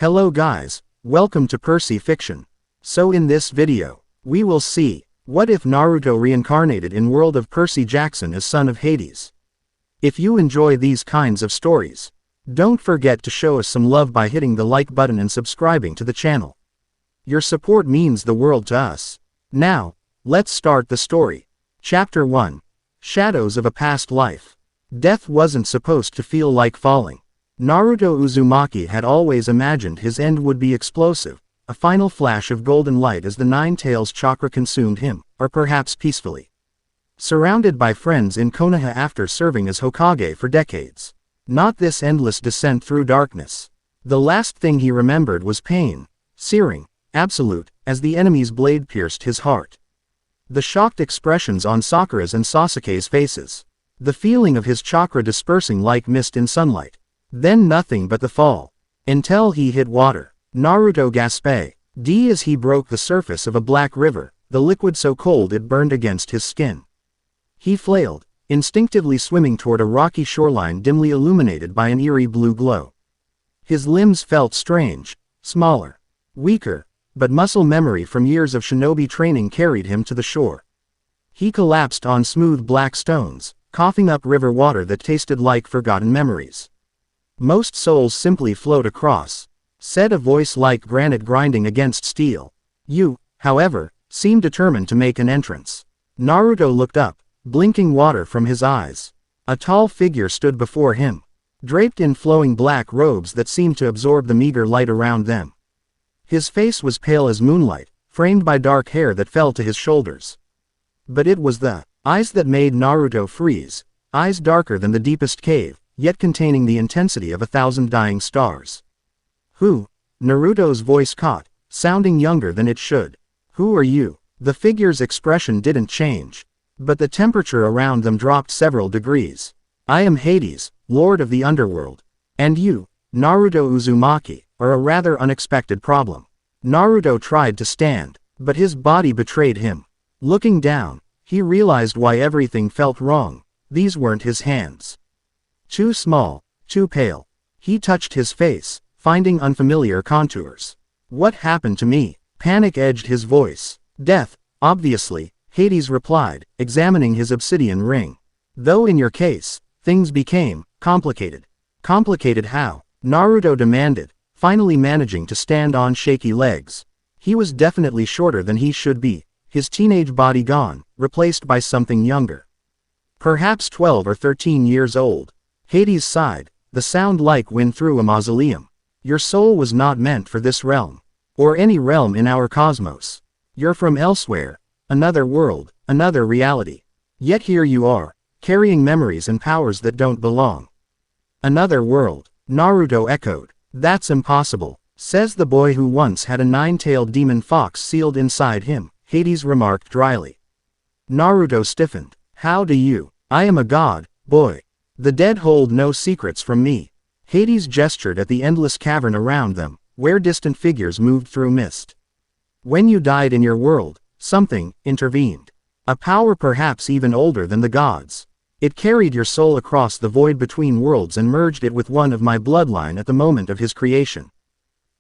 Hello guys, welcome to Percy Fiction. So in this video, we will see, what if Naruto reincarnated in world of Percy Jackson as son of Hades? If you enjoy these kinds of stories, don't forget to show us some love by hitting the like button and subscribing to the channel. Your support means the world to us. Now, let's start the story. Chapter 1. Shadows of a Past Life. Death wasn't supposed to feel like falling. Naruto Uzumaki had always imagined his end would be explosive, a final flash of golden light as the Nine Tails chakra consumed him, or perhaps peacefully. Surrounded by friends in Konoha after serving as Hokage for decades. Not this endless descent through darkness. The last thing he remembered was pain, searing, absolute, as the enemy's blade pierced his heart. The shocked expressions on Sakura's and Sasuke's faces. The feeling of his chakra dispersing like mist in sunlight. Then nothing but the fall. Until he hit water. Naruto gasped as he broke the surface of a black river, the liquid so cold it burned against his skin. He flailed, instinctively swimming toward a rocky shoreline dimly illuminated by an eerie blue glow. His limbs felt strange, smaller, weaker, but muscle memory from years of shinobi training carried him to the shore. He collapsed on smooth black stones, coughing up river water that tasted like forgotten memories. Most souls simply float across, said a voice like granite grinding against steel. You, however, seemed determined to make an entrance. Naruto looked up, blinking water from his eyes. A tall figure stood before him, draped in flowing black robes that seemed to absorb the meager light around them. His face was pale as moonlight, framed by dark hair that fell to his shoulders. But it was the eyes that made Naruto freeze, eyes darker than the deepest cave, yet containing the intensity of 1,000 dying stars. Who? Naruto's voice caught, sounding younger than it should. Who are you? The figure's expression didn't change, but the temperature around them dropped several degrees. I am Hades, Lord of the Underworld. And you, Naruto Uzumaki, are a rather unexpected problem. Naruto tried to stand, but his body betrayed him. Looking down, he realized why everything felt wrong. These weren't his hands. Too small, too pale. He touched his face, finding unfamiliar contours. What happened to me? Panic edged his voice. Death, obviously, Hades replied, examining his obsidian ring. Though in your case, things became complicated. Complicated how? Naruto demanded, finally managing to stand on shaky legs. He was definitely shorter than he should be, his teenage body gone, replaced by something younger. Perhaps 12 or 13 years old. Hades sighed, the sound like wind through a mausoleum. Your soul was not meant for this realm. Or any realm in our cosmos. You're from elsewhere. Another world, another reality. Yet here you are, carrying memories and powers that don't belong. Another world, Naruto echoed. That's impossible, says the boy who once had a nine-tailed demon fox sealed inside him, Hades remarked dryly. Naruto stiffened. How do you? I am a god, boy. The dead hold no secrets from me. Hades gestured at the endless cavern around them, where distant figures moved through mist. When you died in your world, something intervened. A power perhaps even older than the gods. It carried your soul across the void between worlds and merged it with one of my bloodline at the moment of his creation.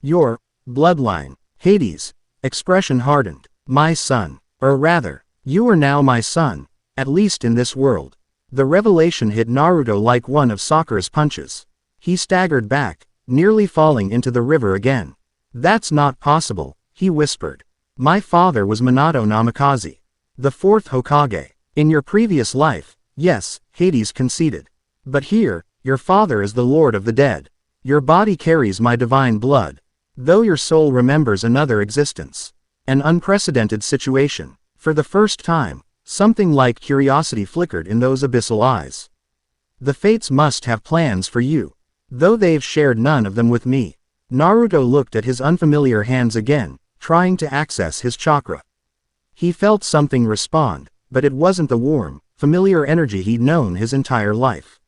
Your bloodline, Hades' expression hardened. My son, or rather, you are now my son, at least in this world. The revelation hit Naruto like one of Sakura's punches. He staggered back, nearly falling into the river again. That's not possible, he whispered. My father was Minato Namikaze, the fourth Hokage. In your previous life, yes, Hades conceded. But here, your father is the Lord of the Dead. Your body carries my divine blood, though your soul remembers another existence. An unprecedented situation. For the first time, something like curiosity flickered in those abyssal eyes. The fates must have plans for you, though they've shared none of them with me. Naruto looked at his unfamiliar hands again, trying to access his chakra. He felt something respond, but it wasn't the warm, familiar energy he'd known his entire life.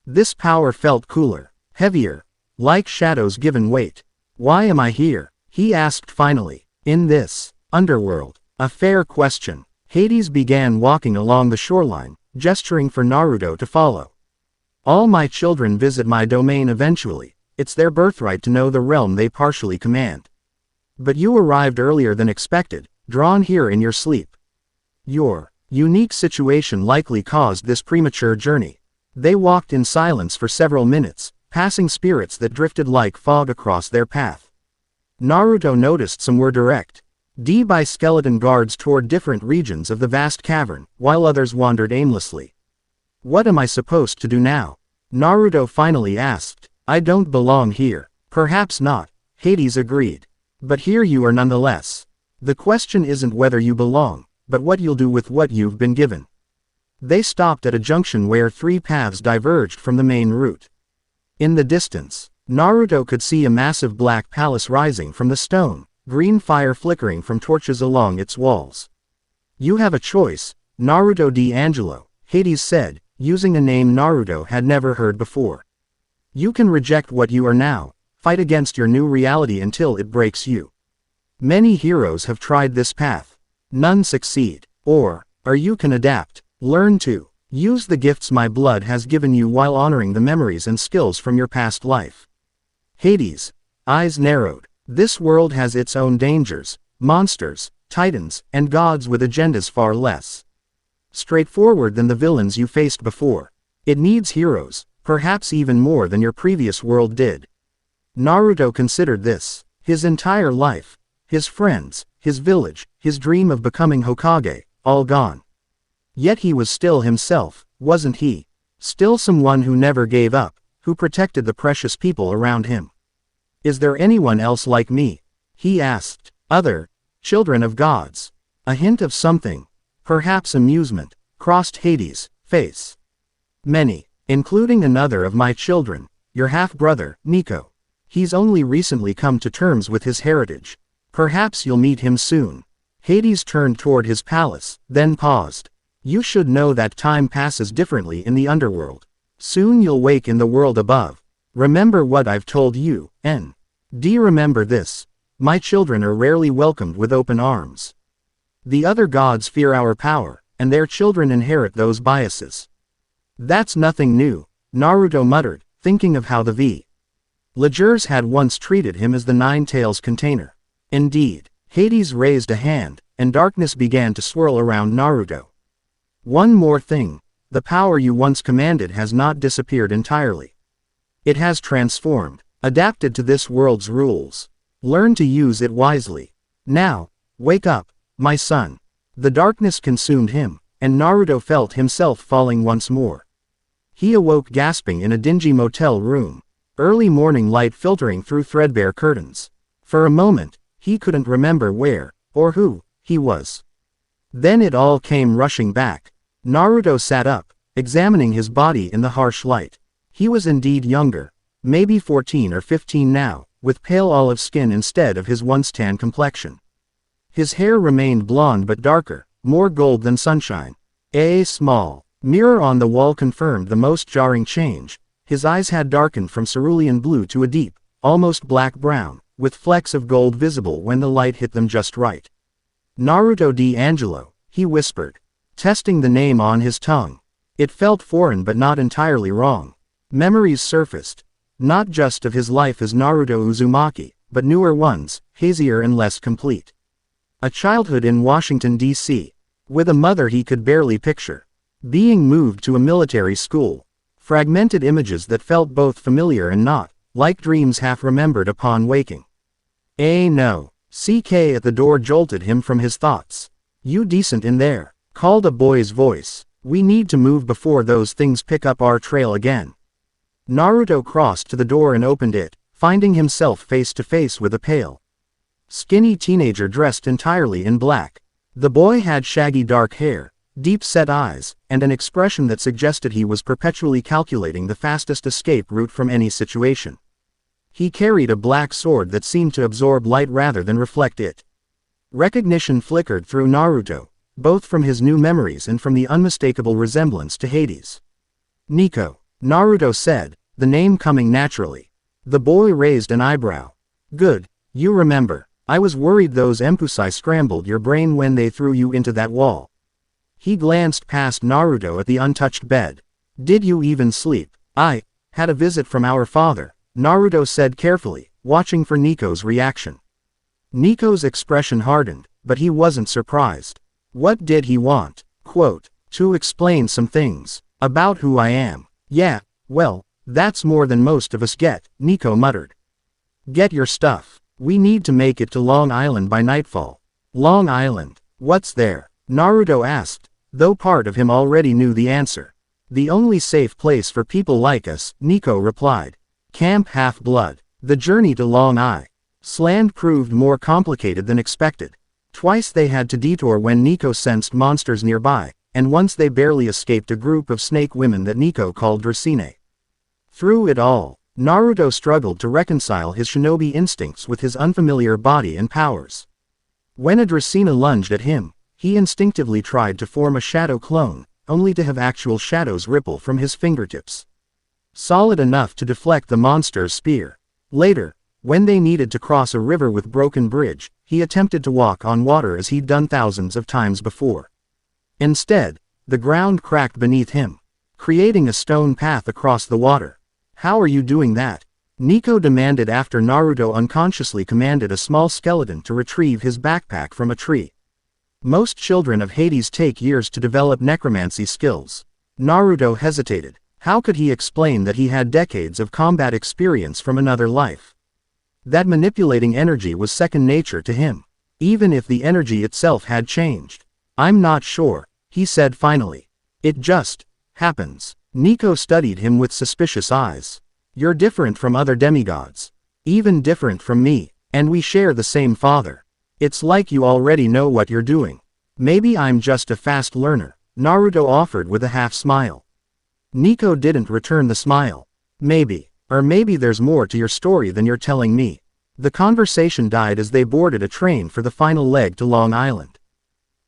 This power felt cooler, heavier, like shadows given weight. Why am I here? He asked finally. In this underworld. A fair question. Hades began walking along the shoreline, gesturing for Naruto to follow. All my children visit my domain eventually, It's their birthright to know the realm they partially command. But you arrived earlier than expected, drawn here in your sleep. Your unique situation likely caused this premature journey. They walked in silence for several minutes, passing spirits that drifted like fog across their path. Naruto noticed some were direct by skeleton guards toward different regions of the vast cavern, while others wandered aimlessly. What am I supposed to do now? Naruto finally asked. I don't belong here. Perhaps not, Hades agreed. But here you are nonetheless. The question isn't whether you belong, but what you'll do with what you've been given. They stopped at a junction where three paths diverged from the main route. In the distance, Naruto could see a massive black palace rising from the stone, green fire flickering from torches along its walls. You have a choice, Naruto D'Angelo, Hades said, using a name Naruto had never heard before. You can reject what you are now, fight against your new reality until it breaks you. Many heroes have tried this path. None succeed. Or you can adapt. Learn to use the gifts my blood has given you while honoring the memories and skills from your past life. Hades' eyes narrowed. This world has its own dangers, monsters, titans, and gods with agendas far less straightforward than the villains you faced before. It needs heroes, perhaps even more than your previous world did. Naruto considered this. His entire life, his friends, his village, his dream of becoming Hokage, all gone. Yet he was still himself, wasn't he? Still someone who never gave up, who protected the precious people around him. Is there anyone else like me? He asked. Other children of gods. A hint of something, perhaps amusement, crossed Hades' face. Many, including another of my children, your half-brother, Nico. He's only recently come to terms with his heritage. Perhaps you'll meet him soon. Hades turned toward his palace, then paused. You should know that time passes differently in the underworld. Soon you'll wake in the world above. Remember what I've told you, remember this. My children are rarely welcomed with open arms. The other gods fear our power, and their children inherit those biases. That's nothing new, Naruto muttered, thinking of how the villagers had once treated him as the Nine Tails container. Indeed, Hades raised a hand, and darkness began to swirl around Naruto. One more thing, the power you once commanded has not disappeared entirely. It has transformed, adapted to this world's rules. Learn to use it wisely. Now, wake up, my son. The darkness consumed him, and Naruto felt himself falling once more. He awoke gasping in a dingy motel room, early morning light filtering through threadbare curtains. For a moment, he couldn't remember where, or who, he was. Then it all came rushing back. Naruto sat up, examining his body in the harsh light. He was indeed younger, maybe 14 or 15 now, with pale olive skin instead of his once tan complexion. His hair remained blonde but darker, more gold than sunshine. A small mirror on the wall confirmed the most jarring change. His eyes had darkened from cerulean blue to a deep, almost black brown, with flecks of gold visible when the light hit them just right. Naruto D'Angelo, he whispered, testing the name on his tongue. It felt foreign but not entirely wrong. Memories surfaced, not just of his life as Naruto Uzumaki, but newer ones, hazier and less complete. A childhood in Washington, D.C., with a mother he could barely picture. Being moved to a military school. Fragmented images that felt both familiar and not, like dreams half remembered upon waking. No. CK at the door jolted him from his thoughts. You decent in there, called a boy's voice. We need to move before those things pick up our trail again. Naruto crossed to the door and opened it, finding himself face to face with a pale, skinny teenager dressed entirely in black. The boy had shaggy dark hair, deep-set eyes, and an expression that suggested he was perpetually calculating the fastest escape route from any situation. He carried a black sword that seemed to absorb light rather than reflect it. Recognition flickered through Naruto, both from his new memories and from the unmistakable resemblance to Hades. Nico, Naruto said, the name coming naturally. The boy raised an eyebrow. Good, you remember. I was worried those Empusai scrambled your brain when they threw you into that wall. He glanced past Naruto at the untouched bed. Did you even sleep? I had a visit from our father, Naruto said carefully, watching for Nico's reaction. Nico's expression hardened, but he wasn't surprised. What did he want? Quote, to explain some things. About who I am. Yeah, well, that's more than most of us get, Nico muttered. Get your stuff. We need to make it to Long Island by nightfall. Long Island. What's there? Naruto asked, though part of him already knew the answer. The only safe place for people like us, Nico replied. Camp Half-Blood. The journey to Long Island proved more complicated than expected. Twice they had to detour when Nico sensed monsters nearby, and once they barely escaped a group of snake women that Nico called Dracine. Through it all, Naruto struggled to reconcile his shinobi instincts with his unfamiliar body and powers. When a Dracina lunged at him, he instinctively tried to form a shadow clone, only to have actual shadows ripple from his fingertips. Solid enough to deflect the monster's spear. Later, when they needed to cross a river with broken bridge, he attempted to walk on water as he'd done thousands of times before. Instead, the ground cracked beneath him, creating a stone path across the water. How are you doing that? Nico demanded after Naruto unconsciously commanded a small skeleton to retrieve his backpack from a tree. Most children of Hades take years to develop necromancy skills. Naruto hesitated. How could he explain that he had decades of combat experience from another life? That manipulating energy was second nature to him, even if the energy itself had changed. I'm not sure, he said finally. It just happens. Nico studied him with suspicious eyes. You're different from other demigods. Even different from me, and we share the same father. It's like you already know what you're doing. Maybe I'm just a fast learner, Naruto offered with a half smile. Nico didn't return the smile. Maybe, or maybe there's more to your story than you're telling me. The conversation died as they boarded a train for the final leg to Long Island.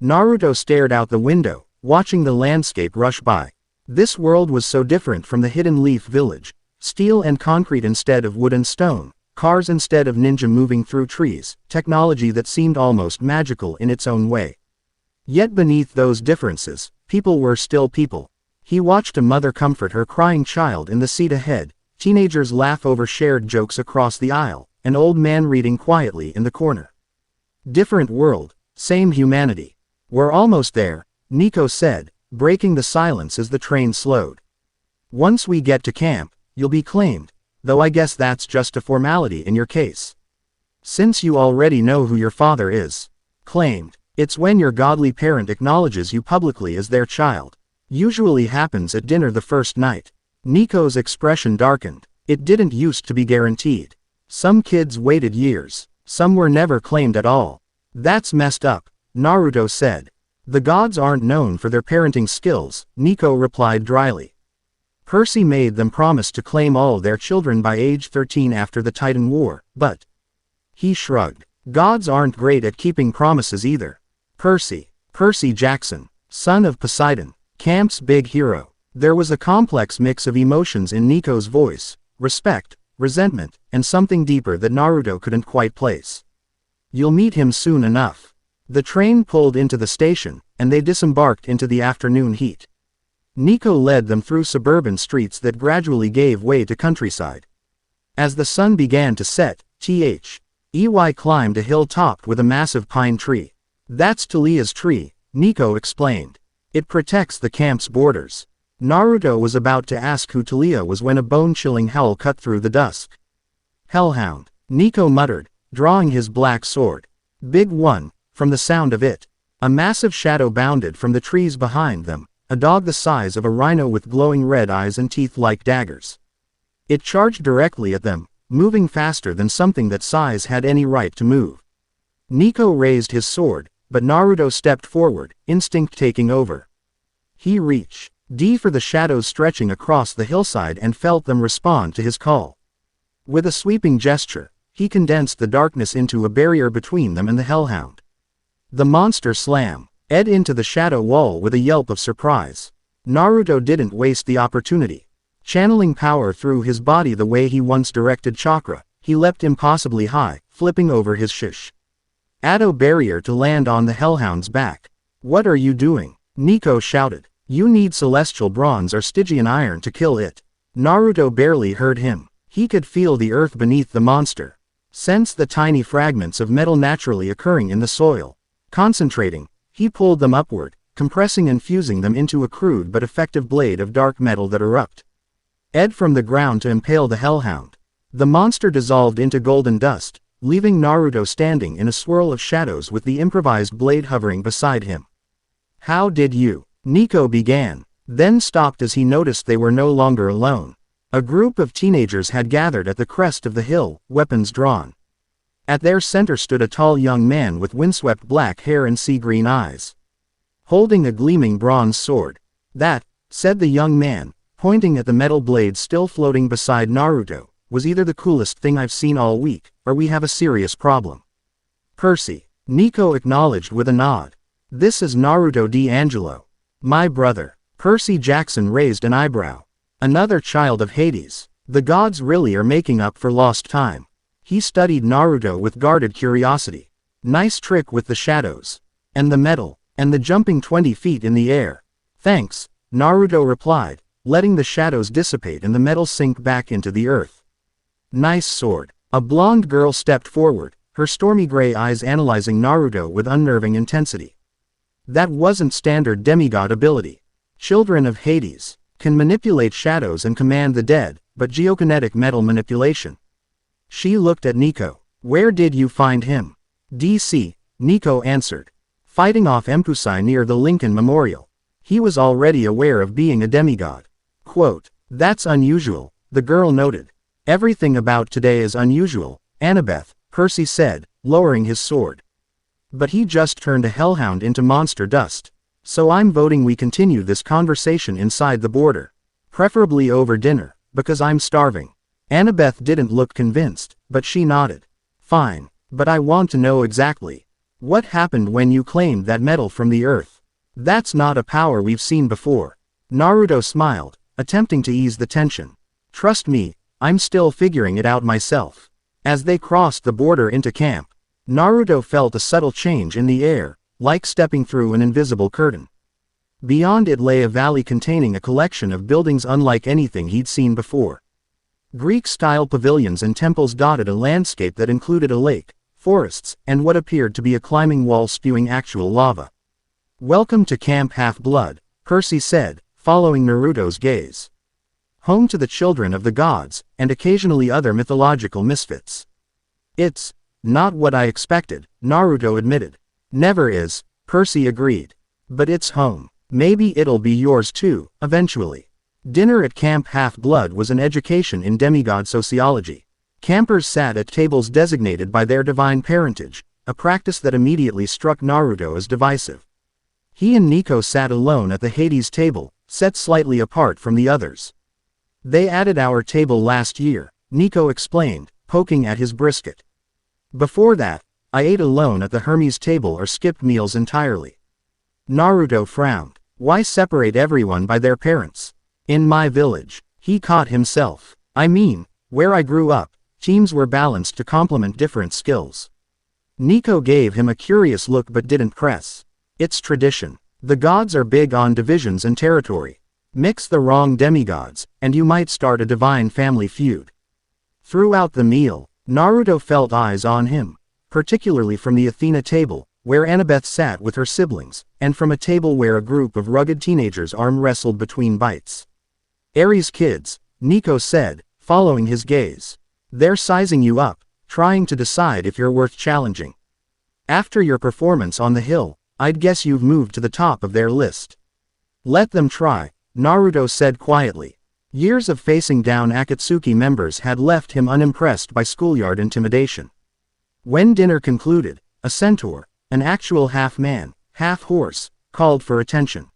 Naruto stared out the window, watching the landscape rush by. This world was so different from the Hidden Leaf Village. Steel and concrete instead of wood and stone, cars instead of ninja moving through trees, technology that seemed almost magical in its own way. Yet beneath those differences, people were still people. He watched a mother comfort her crying child in the seat ahead, teenagers laugh over shared jokes across the aisle, an old man reading quietly in the corner. Different world, same humanity. We're almost there, Nico said, breaking the silence as the train slowed. Once we get to camp, you'll be claimed, though I guess that's just a formality in your case. Since you already know who your father is. Claimed. It's when your godly parent acknowledges you publicly as their child. Usually happens at dinner the first night. Nico's expression darkened. It didn't used to be guaranteed. Some kids waited years. Some were never claimed at all. That's messed up, Naruto said. The gods aren't known for their parenting skills, Nico replied dryly. Percy made them promise to claim all their children by age 13 after the Titan War, but... He shrugged. Gods aren't great at keeping promises either. Percy Jackson, son of Poseidon, camp's big hero. There was a complex mix of emotions in Nico's voice, respect, resentment, and something deeper that Naruto couldn't quite place. You'll meet him soon enough. The train pulled into the station, and they disembarked into the afternoon heat. Nico led them through suburban streets that gradually gave way to countryside. As the sun began to set, Ey climbed a hill topped with a massive pine tree. That's Talia's tree, Nico explained. It protects the camp's borders. Naruto was about to ask who Talia was when a bone-chilling howl cut through the dusk. Hellhound, Nico muttered, drawing his black sword. Big one, from the sound of it. A massive shadow bounded from the trees behind them, a dog the size of a rhino with glowing red eyes and teeth like daggers. It charged directly at them, moving faster than something that size had any right to move. Nico raised his sword, but Naruto stepped forward, instinct taking over. He reached for the shadows stretching across the hillside and felt them respond to his call. With a sweeping gesture, he condensed the darkness into a barrier between them and the hellhound. The monster slammed into the shadow wall with a yelp of surprise. Naruto didn't waste the opportunity. Channeling power through his body the way he once directed chakra, he leapt impossibly high, flipping over his shadow barrier to land on the hellhound's back. What are you doing? Nico shouted. You need celestial bronze or Stygian iron to kill it. Naruto barely heard him. He could feel the earth beneath the monster. Sense the tiny fragments of metal naturally occurring in the soil. Concentrating, he pulled them upward, compressing and fusing them into a crude but effective blade of dark metal that erupted from the ground to impale the hellhound. The monster dissolved into golden dust, leaving Naruto standing in a swirl of shadows with the improvised blade hovering beside him. "How did you?" Nico began, then stopped as he noticed they were no longer alone. A group of teenagers had gathered at the crest of the hill, weapons drawn. At their center stood a tall young man with windswept black hair and sea-green eyes, holding a gleaming bronze sword. "That," said the young man, pointing at the metal blade still floating beside Naruto, "was either the coolest thing I've seen all week, or we have a serious problem." "Percy," Nico acknowledged with a nod. "This is Naruto D'Angelo. My brother." Percy Jackson raised an eyebrow. "Another child of Hades. The gods really are making up for lost time." He studied Naruto with guarded curiosity. "Nice trick with the shadows. And the metal. And the jumping 20 feet in the air." "Thanks," Naruto replied, letting the shadows dissipate and the metal sink back into the earth. "Nice sword." A blonde girl stepped forward, her stormy gray eyes analyzing Naruto with unnerving intensity. "That wasn't standard demigod ability. Children of Hades can manipulate shadows and command the dead, but geokinetic metal manipulation." She looked at Nico. "Where did you find him?" "DC," Nico answered. "Fighting off Empusai near the Lincoln Memorial." He was already aware of being a demigod. Quote, "That's unusual," the girl noted. "Everything about today is unusual, Annabeth," Percy said, lowering his sword. "But he just turned a hellhound into monster dust. So I'm voting we continue this conversation inside the border. Preferably over dinner, because I'm starving." Annabeth didn't look convinced, but she nodded. "Fine, but I want to know exactly. What happened when you claimed that metal from the earth? That's not a power we've seen before." Naruto smiled, attempting to ease the tension. "Trust me, I'm still figuring it out myself." As they crossed the border into camp, Naruto felt a subtle change in the air, like stepping through an invisible curtain. Beyond it lay a valley containing a collection of buildings unlike anything he'd seen before. Greek-style pavilions and temples dotted a landscape that included a lake, forests, and what appeared to be a climbing wall spewing actual lava. "Welcome to Camp Half-Blood," Percy said, following Naruto's gaze. "Home to the children of the gods, and occasionally other mythological misfits." "It's not what I expected," Naruto admitted. "Never is," Percy agreed. "But it's home. Maybe it'll be yours too, eventually." Dinner at Camp Half-Blood was an education in demigod sociology. Campers sat at tables designated by their divine parentage, a practice that immediately struck Naruto as divisive. He and Nico sat alone at the Hades table, set slightly apart from the others. "They added our table last year," Nico explained, poking at his brisket. "Before that, I ate alone at the Hermes table or skipped meals entirely." Naruto frowned. "Why separate everyone by their parents? In my village," he caught himself. "I mean, where I grew up, teams were balanced to complement different skills." Nico gave him a curious look but didn't press. "It's tradition. The gods are big on divisions and territory. Mix the wrong demigods, and you might start a divine family feud." Throughout the meal, Naruto felt eyes on him, particularly from the Athena table, where Annabeth sat with her siblings, and from a table where a group of rugged teenagers arm-wrestled between bites. "Ares kids," Nico said, following his gaze. "They're sizing you up, trying to decide if you're worth challenging. After your performance on the hill, I'd guess you've moved to the top of their list." "Let them try," Naruto said quietly. Years of facing down Akatsuki members had left him unimpressed by schoolyard intimidation. When dinner concluded, a centaur, an actual half-man, half-horse, called for attention.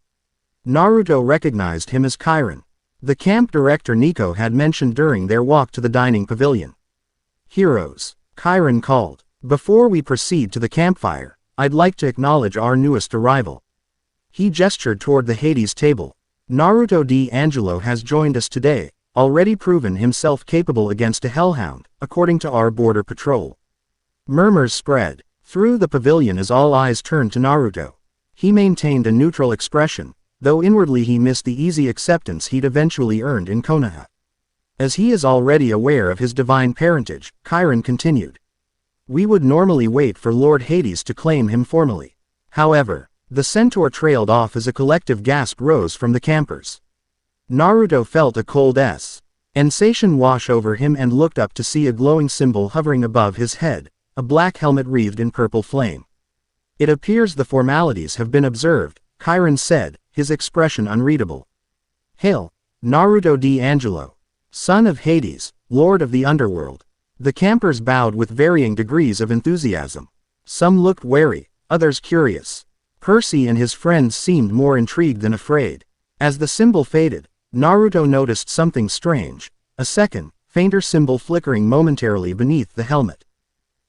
Naruto recognized him as Chiron, the camp director Nico had mentioned during their walk to the dining pavilion. "Heroes," Chiron called. "Before we proceed to the campfire, I'd like to acknowledge our newest arrival." He gestured toward the Hades table. "Naruto D'Angelo has joined us today, already proven himself capable against a hellhound, according to our border patrol." Murmurs spread through the pavilion as all eyes turned to Naruto. He maintained a neutral expression, though inwardly he missed the easy acceptance he'd eventually earned in Konoha. As he is already aware of his divine parentage, Chiron continued. We would normally wait for Lord Hades to claim him formally. However, the centaur trailed off as a collective gasp rose from the campers. Naruto felt a cold sensation wash over him and looked up to see a glowing symbol hovering above his head, a black helmet wreathed in purple flame. It appears the formalities have been observed, Chiron said, his expression unreadable. Hail, Naruto D'Angelo, son of Hades, lord of the underworld. The campers bowed with varying degrees of enthusiasm. Some looked wary, others curious. Percy and his friends seemed more intrigued than afraid. As the symbol faded, Naruto noticed something strange, a second, fainter symbol flickering momentarily beneath the helmet.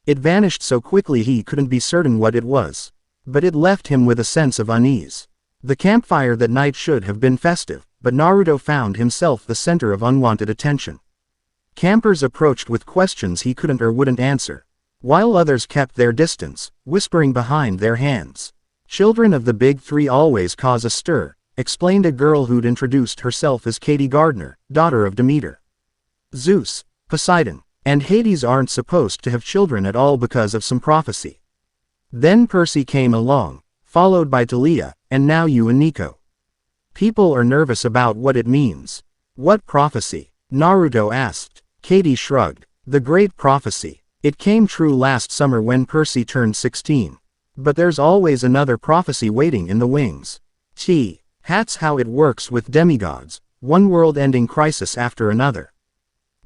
It vanished so quickly he couldn't be certain what it was. But it left him with a sense of unease. The campfire that night should have been festive, but Naruto found himself the center of unwanted attention. Campers approached with questions he couldn't or wouldn't answer, while others kept their distance, whispering behind their hands. Children of the Big Three always cause a stir, explained a girl who'd introduced herself as Katie Gardner, daughter of Demeter. Zeus, Poseidon, and Hades aren't supposed to have children at all because of some prophecy. Then Percy came along, followed by Talia, and now you and Nico. People are nervous about what it means. What prophecy? Naruto asked. Katie shrugged. The great prophecy. It came true last summer when Percy turned 16. But there's always another prophecy waiting in the wings. That's how it works with demigods, one world-ending crisis after another.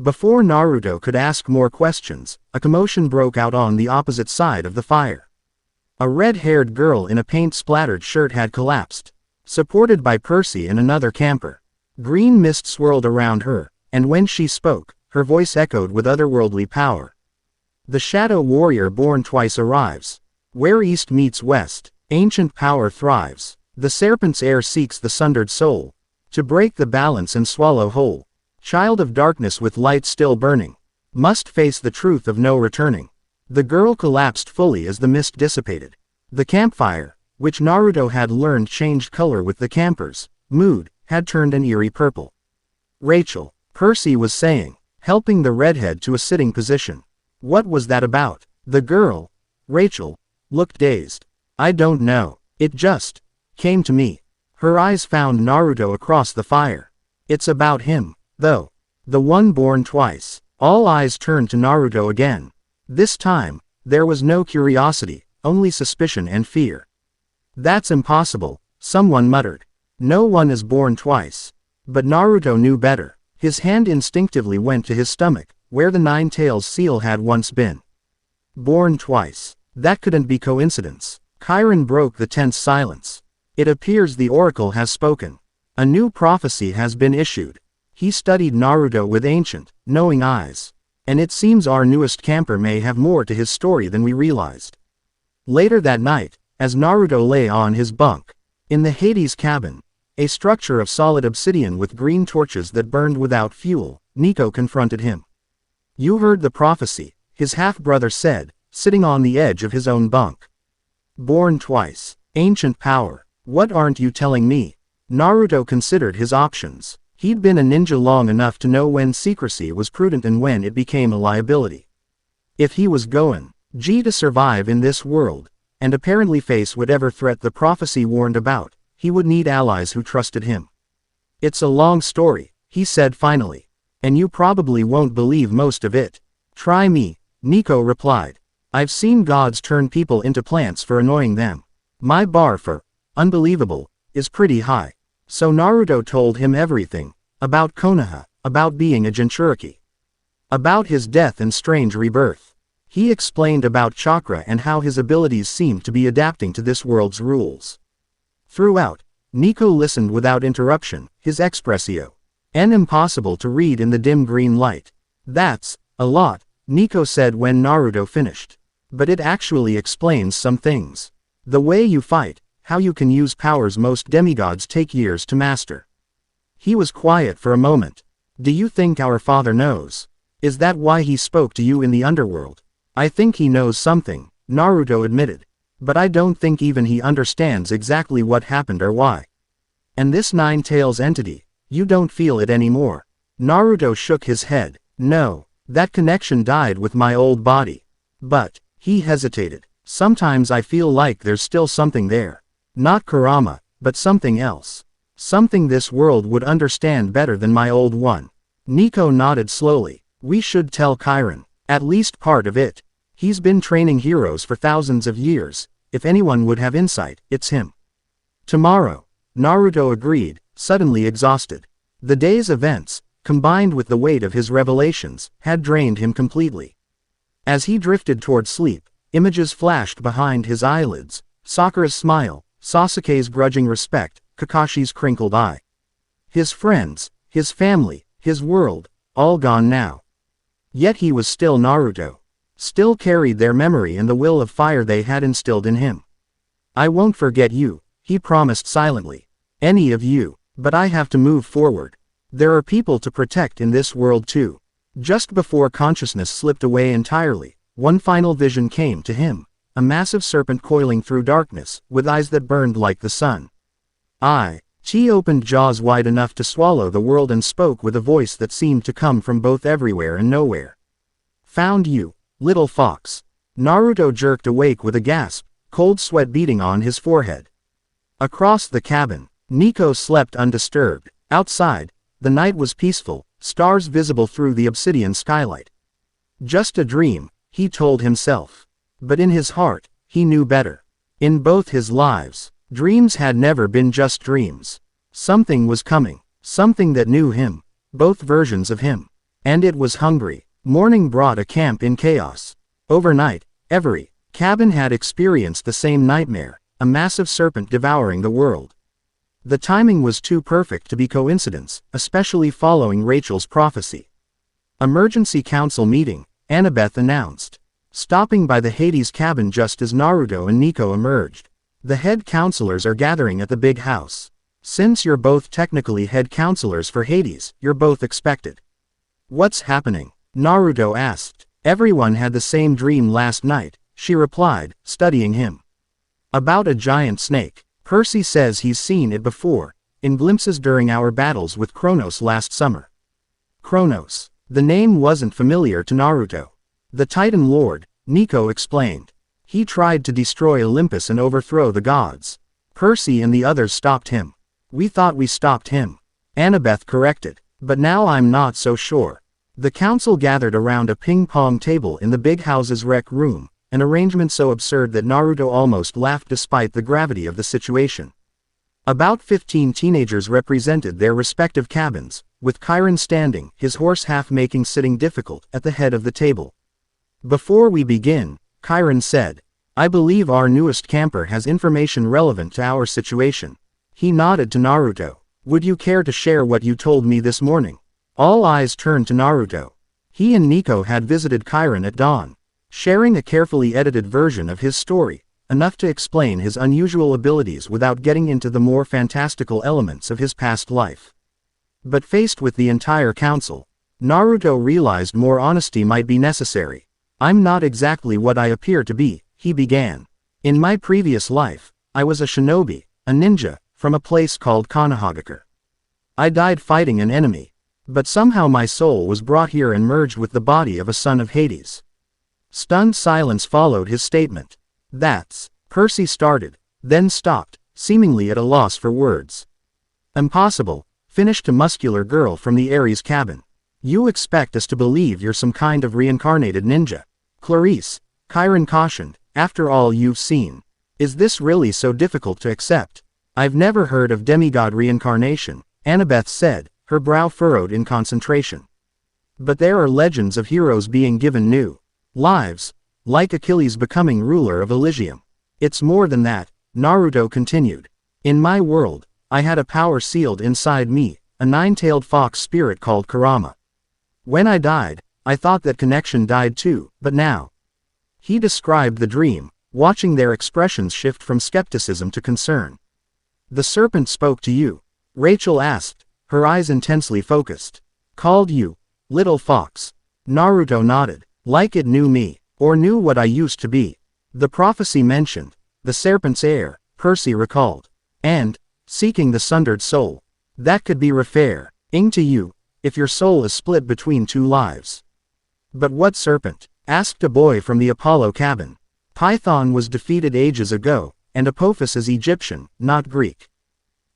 Before Naruto could ask more questions, a commotion broke out on the opposite side of the fire. A red-haired girl in a paint-splattered shirt had collapsed, supported by Percy and another camper. Green mist swirled around her, and when she spoke, her voice echoed with otherworldly power. The Shadow Warrior born twice arrives. Where east meets west, ancient power thrives. The serpent's heir seeks the sundered soul, to break the balance and swallow whole. Child of darkness with light still burning, must face the truth of no returning. The girl collapsed fully as the mist dissipated. The campfire, which Naruto had learned changed color with the campers' mood, had turned an eerie purple. Rachel, Percy was saying, helping the redhead to a sitting position. What was that about? The girl, Rachel, looked dazed. I don't know. It just came to me. Her eyes found Naruto across the fire. It's about him, though. The one born twice. All eyes turned to Naruto again. This time, there was no curiosity, only suspicion and fear. That's impossible, someone muttered. No one is born twice. But Naruto knew better. His hand instinctively went to his stomach, where the nine-tails seal had once been. Born twice. That couldn't be coincidence. Chiron broke the tense silence. It appears the oracle has spoken. A new prophecy has been issued. He studied Naruto with ancient, knowing eyes. And it seems our newest camper may have more to his story than we realized. Later that night, as Naruto lay on his bunk, in the Hades cabin, a structure of solid obsidian with green torches that burned without fuel, Nico confronted him. You heard the prophecy, his half-brother said, sitting on the edge of his own bunk. Born twice. Ancient power. What aren't you telling me? Naruto considered his options. He'd been a ninja long enough to know when secrecy was prudent and when it became a liability. If he was going to survive in this world, and apparently face whatever threat the prophecy warned about, he would need allies who trusted him. It's a long story, he said finally. And you probably won't believe most of it. Try me, Nico replied. I've seen gods turn people into plants for annoying them. My bar for unbelievable is pretty high. So Naruto told him everything, about Konoha, about being a Jinchuriki, about his death and strange rebirth. He explained about chakra and how his abilities seemed to be adapting to this world's rules. Throughout, Nico listened without interruption, his expressio impossible to read in the dim green light. That's a lot, Nico said when Naruto finished. But it actually explains some things. The way you fight, how you can use powers most demigods take years to master. He was quiet for a moment. Do you think our father knows? Is that why he spoke to you in the underworld? I think he knows something, Naruto admitted. But I don't think even he understands exactly what happened or why. And this nine-tails entity, you don't feel it anymore. Naruto shook his head. No, that connection died with my old body. But, he hesitated. Sometimes I feel like there's still something there. Not Kurama, but something else. Something this world would understand better than my old one. Nico nodded slowly. We should tell Chiron. At least part of it. He's been training heroes for thousands of years. If anyone would have insight, it's him. Tomorrow. Naruto agreed, suddenly exhausted. The day's events, combined with the weight of his revelations, had drained him completely. As he drifted toward sleep, images flashed behind his eyelids. Sakura's smile, Sasuke's grudging respect, Kakashi's crinkled eye. His friends, his family, his world, all gone now. Yet he was still Naruto. Still carried their memory and the will of fire they had instilled in him. I won't forget you, he promised silently. Any of you, but I have to move forward. There are people to protect in this world too. Just before consciousness slipped away entirely, one final vision came to him. A massive serpent coiling through darkness, with eyes that burned like the sun. She opened jaws wide enough to swallow the world and spoke with a voice that seemed to come from both everywhere and nowhere. Found you, little fox. Naruto jerked awake with a gasp, cold sweat beading on his forehead. Across the cabin, Nico slept undisturbed. Outside, the night was peaceful, stars visible through the obsidian skylight. Just a dream, he told himself. But in his heart, he knew better. In both his lives, dreams had never been just dreams. Something was coming, something that knew him, both versions of him. And it was hungry. Morning brought a camp in chaos. Overnight, every cabin had experienced the same nightmare, a massive serpent devouring the world. The timing was too perfect to be coincidence, especially following Rachel's prophecy. Emergency council meeting, Annabeth announced. Stopping by the Hades cabin just as Naruto and Nico emerged. The head counselors are gathering at the big house. Since you're both technically head counselors for Hades, you're both expected. What's happening? Naruto asked. Everyone had the same dream last night, she replied, studying him. About a giant snake. Percy says he's seen it before, in glimpses during our battles with Kronos last summer. Kronos. The name wasn't familiar to Naruto. The Titan Lord, Nico explained. He tried to destroy Olympus and overthrow the gods. Percy and the others stopped him. We thought we stopped him. Annabeth corrected. But now I'm not so sure. The council gathered around a ping-pong table in the big house's rec room, an arrangement so absurd that Naruto almost laughed despite the gravity of the situation. About 15 teenagers represented their respective cabins, with Chiron standing, his horse half making sitting difficult, at the head of the table. Before we begin, Chiron said, I believe our newest camper has information relevant to our situation. He nodded to Naruto. Would you care to share what you told me this morning? All eyes turned to Naruto. He and Nico had visited Chiron at dawn, sharing a carefully edited version of his story, enough to explain his unusual abilities without getting into the more fantastical elements of his past life. But faced with the entire council, Naruto realized more honesty might be necessary. I'm not exactly what I appear to be, he began. In my previous life, I was a shinobi, a ninja, from a place called Konohagakure. I died fighting an enemy. But somehow my soul was brought here and merged with the body of a son of Hades. Stunned silence followed his statement. That's, Percy started, then stopped, seemingly at a loss for words. Impossible, finished a muscular girl from the Ares cabin. You expect us to believe you're some kind of reincarnated ninja. Clarice, Chiron cautioned, after all you've seen. Is this really so difficult to accept? I've never heard of demigod reincarnation, Annabeth said, her brow furrowed in concentration. But there are legends of heroes being given new lives, like Achilles becoming ruler of Elysium. It's more than that, Naruto continued. In my world, I had a power sealed inside me, a nine-tailed fox spirit called Kurama. When I died, I thought that connection died too, but now. He described the dream, watching their expressions shift from skepticism to concern. The serpent spoke to you? Rachel asked, her eyes intensely focused. Called you, little fox. Naruto nodded, like it knew me, or knew what I used to be. The prophecy mentioned, the serpent's heir, Percy recalled. And, seeking the sundered soul. That could be referring to you, if your soul is split between two lives. But what serpent? Asked a boy from the Apollo cabin. Python was defeated ages ago, and Apophis is Egyptian, not Greek.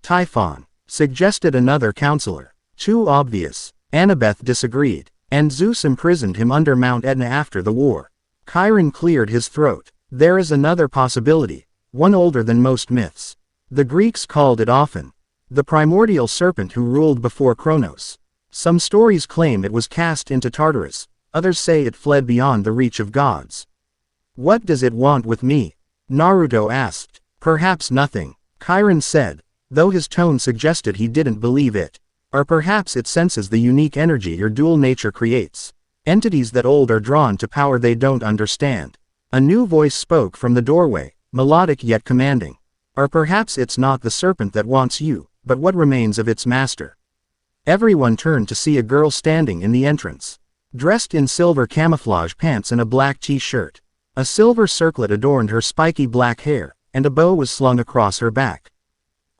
Typhon, suggested another counselor. Too obvious. Annabeth disagreed. And Zeus imprisoned him under Mount Etna after the war. Chiron cleared his throat. There is another possibility, one older than most myths. The Greeks called it often the primordial serpent who ruled before Kronos. Some stories claim it was cast into Tartarus, others say it fled beyond the reach of gods. What does it want with me? Naruto asked. Perhaps nothing, Chiron said, though his tone suggested he didn't believe it. Or perhaps it senses the unique energy your dual nature creates. Entities that old are drawn to power they don't understand. A new voice spoke from the doorway, melodic yet commanding. Or perhaps it's not the serpent that wants you, but what remains of its master. Everyone turned to see a girl standing in the entrance. Dressed in silver camouflage pants and a black t-shirt. A silver circlet adorned her spiky black hair, and a bow was slung across her back.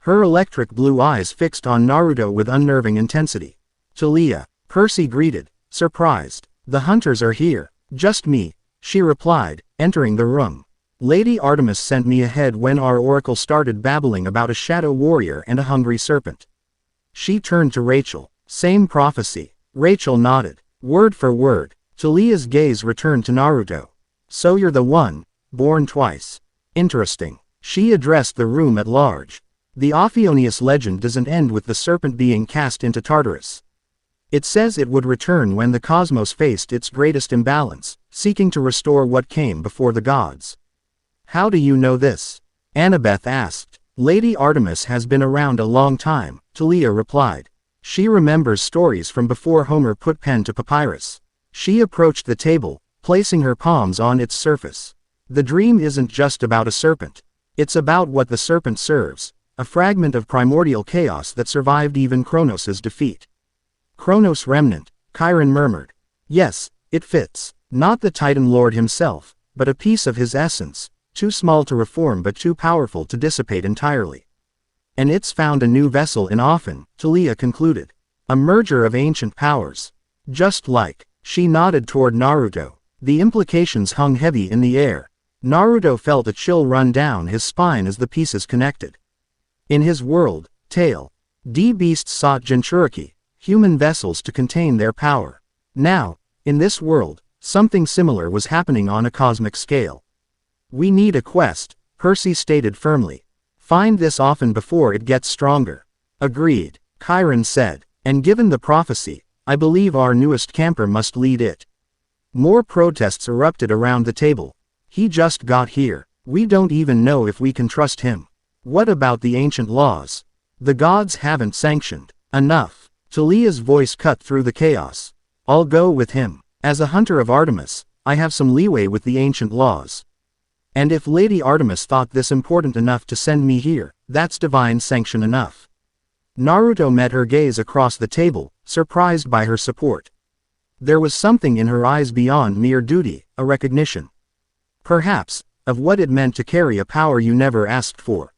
Her electric blue eyes fixed on Naruto with unnerving intensity. Talia, Percy greeted, surprised. The hunters are here. Just me, she replied, entering the room. Lady Artemis sent me ahead when our oracle started babbling about a shadow warrior and a hungry serpent. She turned to Rachel. Same prophecy. Rachel nodded. Word for word. Talia's gaze returned to Naruto. So you're the one, born twice. Interesting. She addressed the room at large. The Ophionius legend doesn't end with the serpent being cast into Tartarus. It says it would return when the cosmos faced its greatest imbalance, seeking to restore what came before the gods. How do you know this? Annabeth asked. Lady Artemis has been around a long time, Talia replied. She remembers stories from before Homer put pen to papyrus. She approached the table, placing her palms on its surface. The dream isn't just about a serpent. It's about what the serpent serves. A fragment of primordial chaos that survived even Kronos' defeat. Kronos remnant, Chiron murmured. Yes, it fits. Not the Titan Lord himself, but a piece of his essence, too small to reform but too powerful to dissipate entirely. And it's found a new vessel in Ophin, Talia concluded. A merger of ancient powers. Just like, she nodded toward Naruto. The implications hung heavy in the air. Naruto felt a chill run down his spine as the pieces connected. In his world, Tail, D-beasts sought Jinchuriki, human vessels to contain their power. Now, in this world, something similar was happening on a cosmic scale. We need a quest, Percy stated firmly. Find this often before it gets stronger. Agreed, Chiron said, and given the prophecy, I believe our newest camper must lead it. More protests erupted around the table. He just got here. We don't even know if we can trust him. What about the ancient laws? The gods haven't sanctioned. Enough. Talia's voice cut through the chaos. I'll go with him. As a hunter of Artemis, I have some leeway with the ancient laws. And if Lady Artemis thought this important enough to send me here, that's divine sanction enough. Naruto met her gaze across the table, surprised by her support. There was something in her eyes beyond mere duty, a recognition. Perhaps, of what it meant to carry a power you never asked for.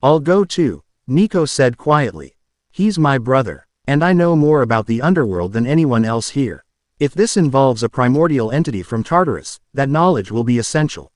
I'll go too, Nico said quietly. He's my brother, and I know more about the underworld than anyone else here. If this involves a primordial entity from Tartarus, that knowledge will be essential.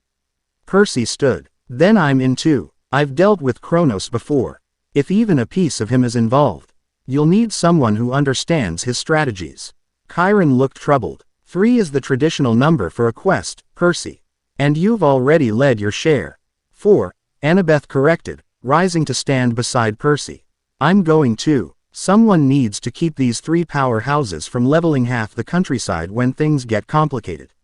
Percy stood. Then I'm in too. I've dealt with Kronos before. If even a piece of him is involved, you'll need someone who understands his strategies. Chiron looked troubled. 3 is the traditional number for a quest, Percy. And you've already led your share. 4, Annabeth corrected, rising to stand beside Percy. I'm going too. Someone needs to keep these 3 powerhouses from leveling half the countryside when things get complicated.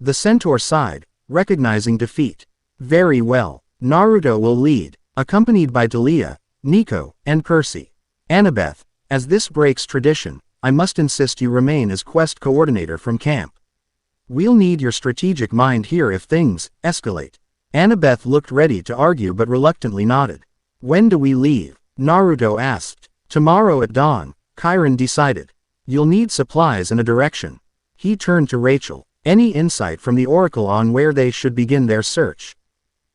The centaur sighed, recognizing defeat. Very well. Naruto will lead, accompanied by Talia, Nico, and Percy. Annabeth, as this breaks tradition, I must insist you remain as quest coordinator from camp. We'll need your strategic mind here if things escalate. Annabeth looked ready to argue but reluctantly nodded. When do we leave? Naruto asked. Tomorrow at dawn, Chiron decided. You'll need supplies and a direction. He turned to Rachel. Any insight from the oracle on where they should begin their search?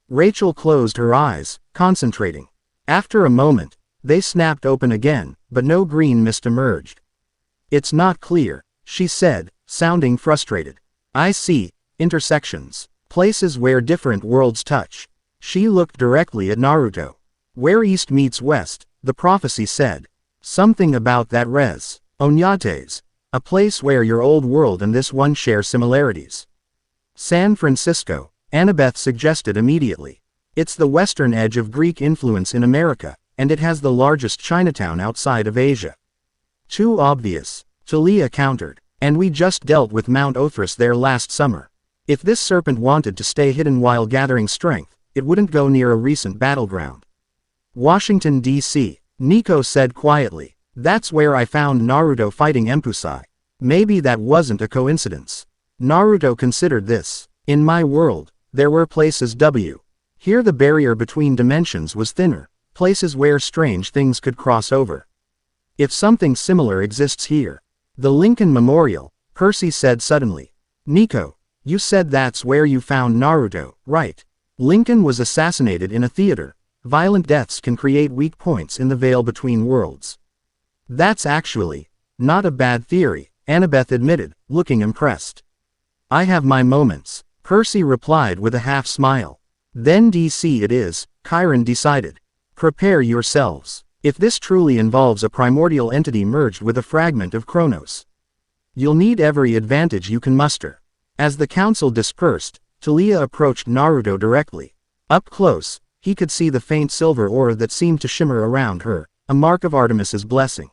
Rachel closed her eyes, concentrating. After a moment, they snapped open again, but no green mist emerged. It's not clear, she said, sounding frustrated. I see, intersections. Places where different worlds touch. She looked directly at Naruto. Where east meets west, the prophecy said. Something about that res. Onyates. A place where your old world and this one share similarities. San Francisco, Annabeth suggested immediately. It's the western edge of Greek influence in America, and it has the largest Chinatown outside of Asia. Too obvious, Talia countered. And we just dealt with Mount Othras there last summer. If this serpent wanted to stay hidden while gathering strength, it wouldn't go near a recent battleground. Washington, D.C., Nico said quietly. That's where I found Naruto fighting Empusai. Maybe that wasn't a coincidence. Naruto considered this. In my world, there were places Here the barrier between dimensions was thinner, places where strange things could cross over. If something similar exists here. The Lincoln Memorial, Percy said suddenly. Nico, you said that's where you found Naruto, right? Lincoln was assassinated in a theater. Violent deaths can create weak points in the veil between worlds. That's actually not a bad theory, Annabeth admitted, looking impressed. I have my moments, Percy replied with a half-smile. Then DC it is, Chiron decided. Prepare yourselves. If this truly involves a primordial entity merged with a fragment of Chronos, you'll need every advantage you can muster. As the council dispersed, Talia approached Naruto directly. Up close, he could see the faint silver aura that seemed to shimmer around her, a mark of Artemis's blessing.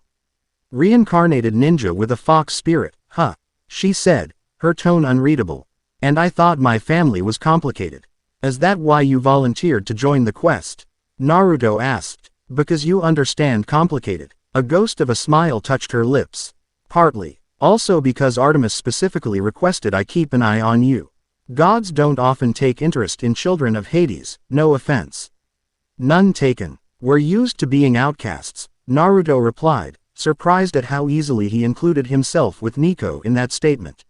Reincarnated ninja with a fox spirit, huh? She said, her tone unreadable. And I thought my family was complicated. Is that why you volunteered to join the quest? Naruto asked. Because you understand complicated. A ghost of a smile touched her lips. Partly. Also because Artemis specifically requested I keep an eye on you. Gods don't often take interest in children of Hades, no offense. None taken. We're used to being outcasts, Naruto replied, surprised at how easily he included himself with Nico in that statement.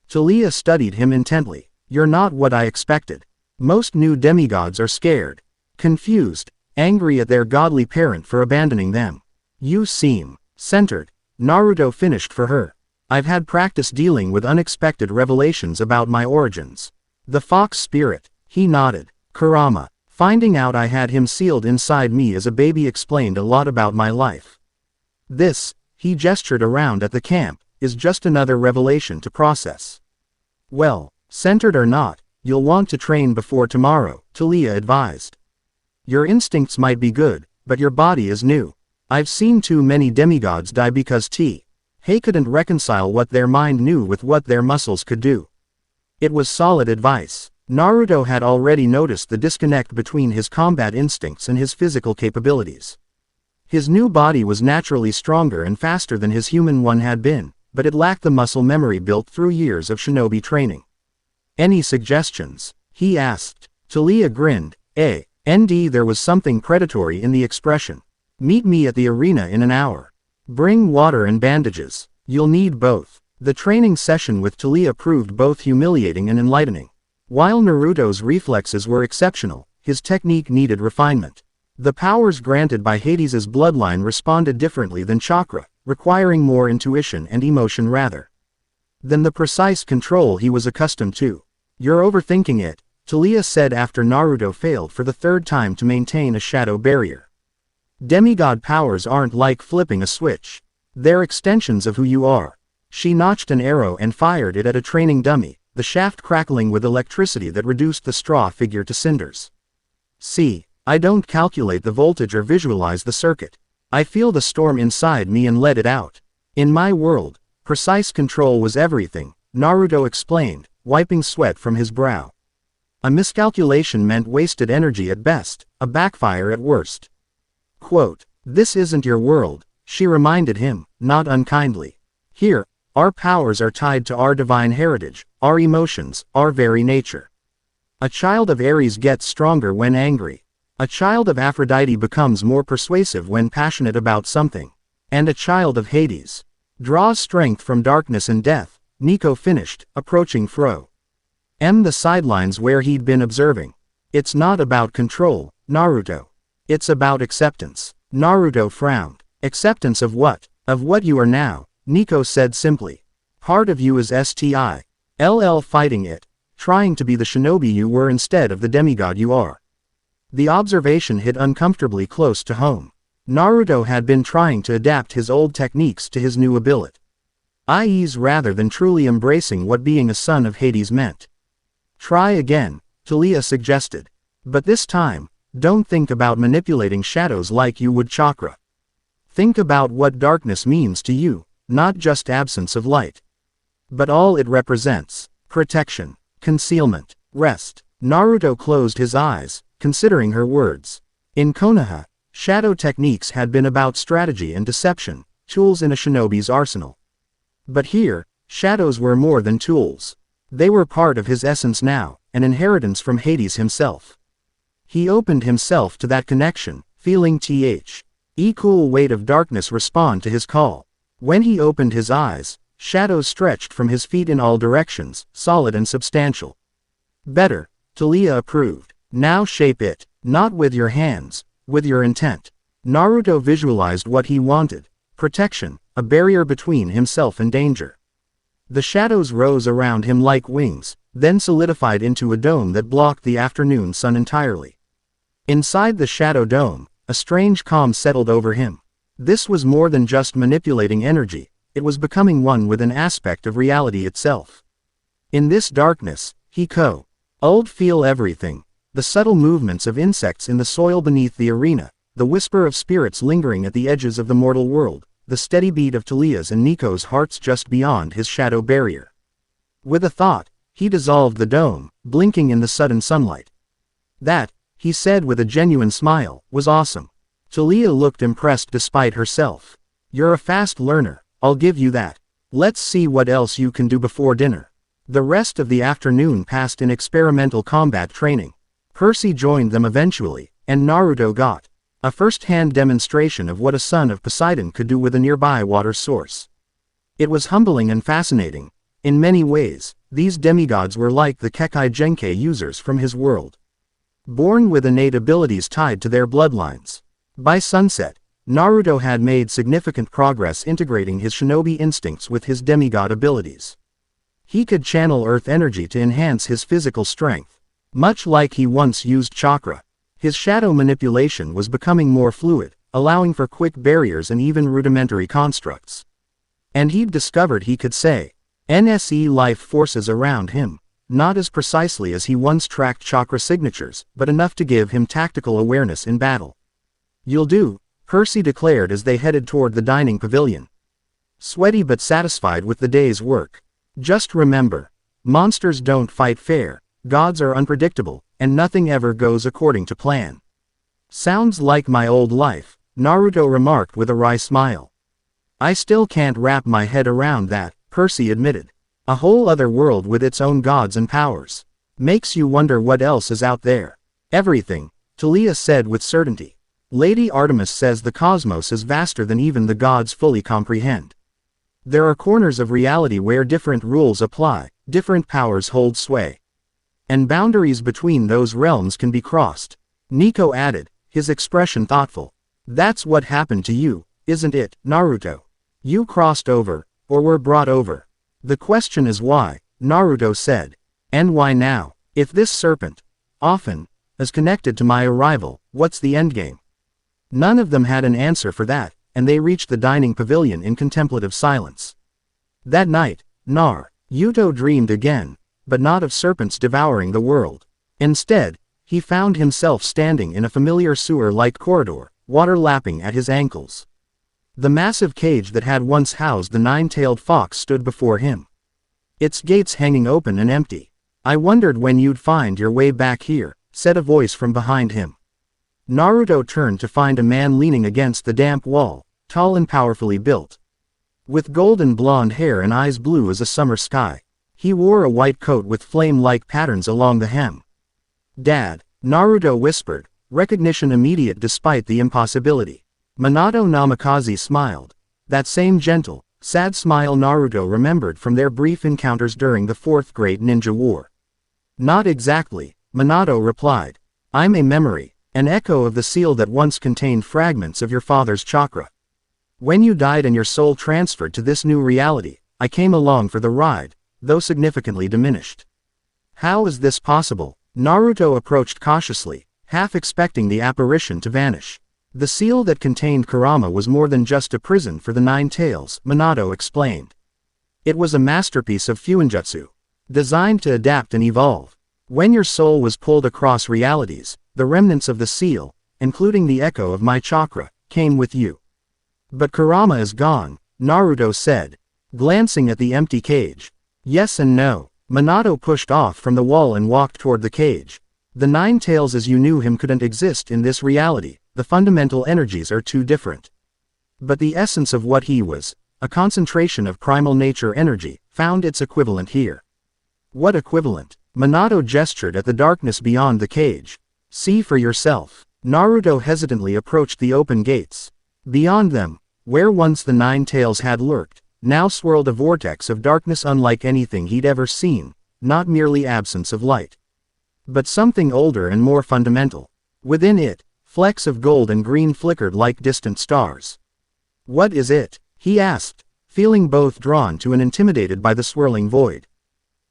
Talia studied him intently. You're not what I expected. Most new demigods are scared. Confused. Angry at their godly parent for abandoning them. You seem centered. Naruto finished for her. I've had practice dealing with unexpected revelations about my origins. The fox spirit, he nodded. Kurama. Finding out I had him sealed inside me as a baby explained a lot about my life. This, he gestured around at the camp, is just another revelation to process. Well, centered or not, you'll want to train before tomorrow, Talia advised. Your instincts might be good, but your body is new. I've seen too many demigods die because He couldn't reconcile what their mind knew with what their muscles could do. It was solid advice. Naruto had already noticed the disconnect between his combat instincts and his physical capabilities. His new body was naturally stronger and faster than his human one had been, but it lacked the muscle memory built through years of shinobi training. Any suggestions? He asked. Talia grinned. ND there was something predatory in the expression. Meet me at the arena in an hour. Bring water and bandages. You'll need both. The training session with Talia proved both humiliating and enlightening. While Naruto's reflexes were exceptional, his technique needed refinement. The powers granted by Hades' bloodline responded differently than chakra, requiring more intuition and emotion rather than the precise control he was accustomed to. You're overthinking it, Talia said after Naruto failed for the third time to maintain a shadow barrier. Demigod powers aren't like flipping a switch. They're extensions of who you are. She notched an arrow and fired it at a training dummy, the shaft crackling with electricity that reduced the straw figure to cinders. See, I don't calculate the voltage or visualize the circuit. I feel the storm inside me and let it out. In my world, precise control was everything, Naruto explained, wiping sweat from his brow. A miscalculation meant wasted energy at best, a backfire at worst. Quote, "This isn't your world," she reminded him, not unkindly. "Here, our powers are tied to our divine heritage, our emotions, our very nature. A child of Ares gets stronger when angry. A child of Aphrodite becomes more persuasive when passionate about something. And a child of Hades draws strength from darkness and death," Nico finished, approaching Fro. The sidelines where he'd been observing. "It's not about control, Naruto. It's about acceptance." Naruto frowned. "Acceptance of what? Of what you are now," Nico said simply. Part of you is STILL fighting it, trying to be the shinobi you were instead of the demigod you are. The observation hit uncomfortably close to home. Naruto had been trying to adapt his old techniques to his new ability. IEs rather than truly embracing what being a son of Hades meant. Try again, Talia suggested. But this time, don't think about manipulating shadows like you would chakra. Think about what darkness means to you, not just absence of light. But all it represents: protection, concealment, rest. Naruto closed his eyes, considering her words. In Konoha, shadow techniques had been about strategy and deception, tools in a shinobi's arsenal. But here, shadows were more than tools. They were part of his essence now, an inheritance from Hades himself. He opened himself to that connection, feeling the cool weight of darkness respond to his call. When he opened his eyes, shadows stretched from his feet in all directions, solid and substantial. Better, Talia approved. Now shape it, not with your hands, with your intent. Naruto visualized what he wanted: protection, a barrier between himself and danger. The shadows rose around him like wings, then solidified into a dome that blocked the afternoon sun entirely. Inside the shadow dome, a strange calm settled over him. This was more than just manipulating energy, it was becoming one with an aspect of reality itself. In this darkness, he could feel everything: the subtle movements of insects in the soil beneath the arena, the whisper of spirits lingering at the edges of the mortal world, the steady beat of Talia's and Nico's hearts just beyond his shadow barrier. With a thought, he dissolved the dome, blinking in the sudden sunlight. That, he said with a genuine smile, was awesome. Talia looked impressed despite herself. You're a fast learner, I'll give you that. Let's see what else you can do before dinner. The rest of the afternoon passed in experimental combat training. Percy joined them eventually, and Naruto got a first-hand demonstration of what a son of Poseidon could do with a nearby water source. It was humbling and fascinating. In many ways, these demigods were like the Kekkei Genkai users from his world. Born with innate abilities tied to their bloodlines. By sunset, Naruto had made significant progress integrating his shinobi instincts with his demigod abilities. He could channel earth energy to enhance his physical strength. Much like he once used chakra, his shadow manipulation was becoming more fluid, allowing for quick barriers and even rudimentary constructs. And he'd discovered he could say NSE life forces around him, not as precisely as he once tracked chakra signatures, but enough to give him tactical awareness in battle. You'll do, Percy declared as they headed toward the dining pavilion. Sweaty but satisfied with the day's work. Just remember, monsters don't fight fair, gods are unpredictable, and nothing ever goes according to plan. Sounds like my old life, Naruto remarked with a wry smile. I still can't wrap my head around that, Percy admitted. A whole other world with its own gods and powers. Makes you wonder what else is out there. Everything, Talia said with certainty. Lady Artemis says the cosmos is vaster than even the gods fully comprehend. There are corners of reality where different rules apply, different powers hold sway. And boundaries between those realms can be crossed. Nico added, his expression thoughtful. That's what happened to you, isn't it, Naruto? You crossed over, or were brought over. The question is why, Naruto said. And why now? If this serpent, often, is connected to my arrival, what's the endgame? None of them had an answer for that, and they reached the dining pavilion in contemplative silence. That night, Naruto dreamed again, but not of serpents devouring the world. Instead, he found himself standing in a familiar sewer-like corridor, water lapping at his ankles. The massive cage that had once housed the nine-tailed fox stood before him. Its gates hanging open and empty. I wondered when you'd find your way back here, said a voice from behind him. Naruto turned to find a man leaning against the damp wall, tall and powerfully built. With golden blonde hair and eyes blue as a summer sky. He wore a white coat with flame-like patterns along the hem. Dad, Naruto whispered, recognition immediate despite the impossibility. Minato Namikaze smiled. That same gentle, sad smile Naruto remembered from their brief encounters during the Fourth Great Ninja War. Not exactly, Minato replied. I'm a memory, an echo of the seal that once contained fragments of your father's chakra. When you died and your soul transferred to this new reality, I came along for the ride, though significantly diminished. How is this possible? Naruto approached cautiously, half expecting the apparition to vanish. The seal that contained Kurama was more than just a prison for the Nine Tails, Minato explained. It was a masterpiece of Fuinjutsu, designed to adapt and evolve. When your soul was pulled across realities, the remnants of the seal, including the echo of my chakra, came with you. But Kurama is gone, Naruto said, glancing at the empty cage. Yes and no. Minato pushed off from the wall and walked toward the cage. The Nine Tails as you knew him couldn't exist in this reality, the fundamental energies are too different. But the essence of what he was, a concentration of primal nature energy, found its equivalent here. What equivalent? Minato gestured at the darkness beyond the cage. See for yourself. Naruto hesitantly approached the open gates. Beyond them, where once the Nine Tails had lurked, now swirled a vortex of darkness unlike anything he'd ever seen, not merely absence of light, but something older and more fundamental. Within it, flecks of gold and green flickered like distant stars. What is it? He asked, feeling both drawn to and intimidated by the swirling void.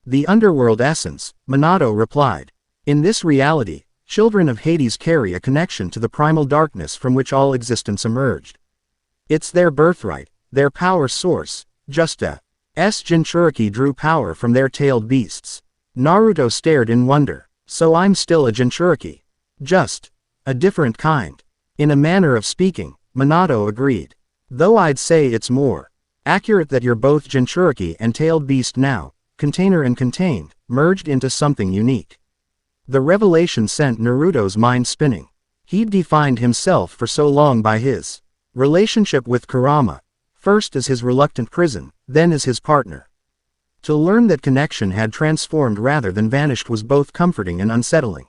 The underworld essence, Minato replied. In this reality, children of Hades carry a connection to the primal darkness from which all existence emerged. It's their birthright, their power source, just as Jinchuriki drew power from their tailed beasts. Naruto stared in wonder. So I'm still a Jinchuriki. Just a different kind. In a manner of speaking, Minato agreed. Though I'd say it's more accurate that you're both Jinchuriki and tailed beast now, container and contained, merged into something unique. The revelation sent Naruto's mind spinning. He'd defined himself for so long by his relationship with Kurama, first as his reluctant prison, then as his partner. To learn that connection had transformed rather than vanished was both comforting and unsettling.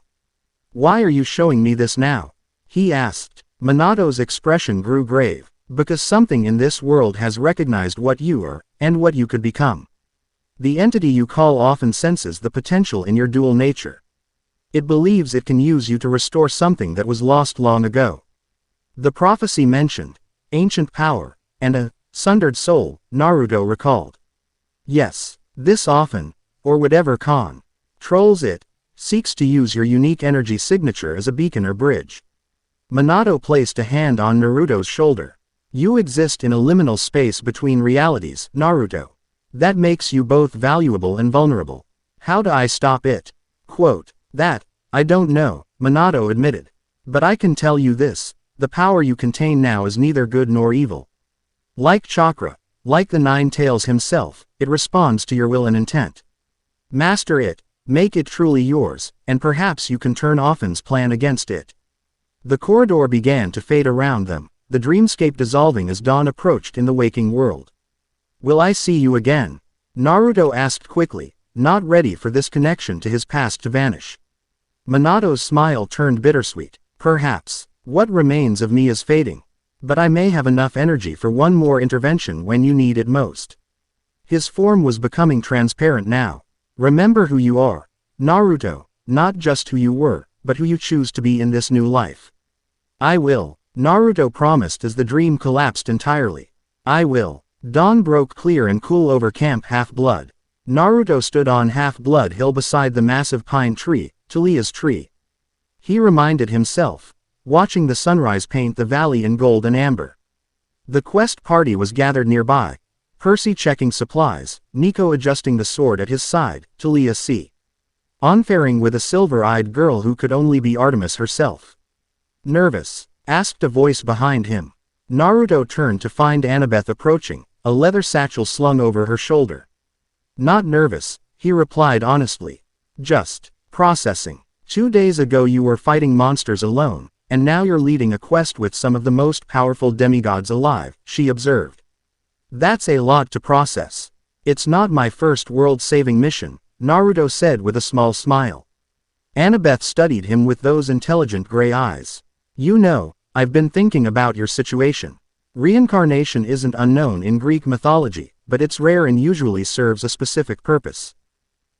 Why are you showing me this now? He asked. Minato's expression grew grave. Because something in this world has recognized what you are, and what you could become. The entity you call often senses the potential in your dual nature. It believes it can use you to restore something that was lost long ago. The prophecy mentioned ancient power, and a sundered soul, Naruto recalled. Yes, this often, or whatever controls it, seeks to use your unique energy signature as a beacon or bridge. Minato placed a hand on Naruto's shoulder. You exist in a liminal space between realities, Naruto. That makes you both valuable and vulnerable. How do I stop it? Quote, that, I don't know, Minato admitted. But I can tell you this, the power you contain now is neither good nor evil. Like chakra, like the Nine Tails himself, it responds to your will and intent. Master it, make it truly yours, and perhaps you can turn Offin's plan against it. The corridor began to fade around them, the dreamscape dissolving as dawn approached in the waking world. Will I see you again? Naruto asked quickly, not ready for this connection to his past to vanish. Minato's smile turned bittersweet. Perhaps. What remains of me is fading. But I may have enough energy for one more intervention when you need it most. His form was becoming transparent now. Remember who you are, Naruto, not just who you were, but who you choose to be in this new life. I will, Naruto promised as the dream collapsed entirely. I will. Dawn broke clear and cool over Camp Half-Blood. Naruto stood on Half-Blood Hill beside the massive pine tree, Talia's tree. He reminded himself, watching the sunrise paint the valley in gold and amber. The quest party was gathered nearby, Percy checking supplies, Nico adjusting the sword at his side, Talia onfaring with a silver-eyed girl who could only be Artemis herself. Nervous? Asked a voice behind him. Naruto turned to find Annabeth approaching, a leather satchel slung over her shoulder. Not nervous, he replied honestly. Just processing. 2 days ago you were fighting monsters alone, and now you're leading a quest with some of the most powerful demigods alive, she observed. That's a lot to process. It's not my first world-saving mission, Naruto said with a small smile. Annabeth studied him with those intelligent gray eyes. You know, I've been thinking about your situation. Reincarnation isn't unknown in Greek mythology, but it's rare and usually serves a specific purpose.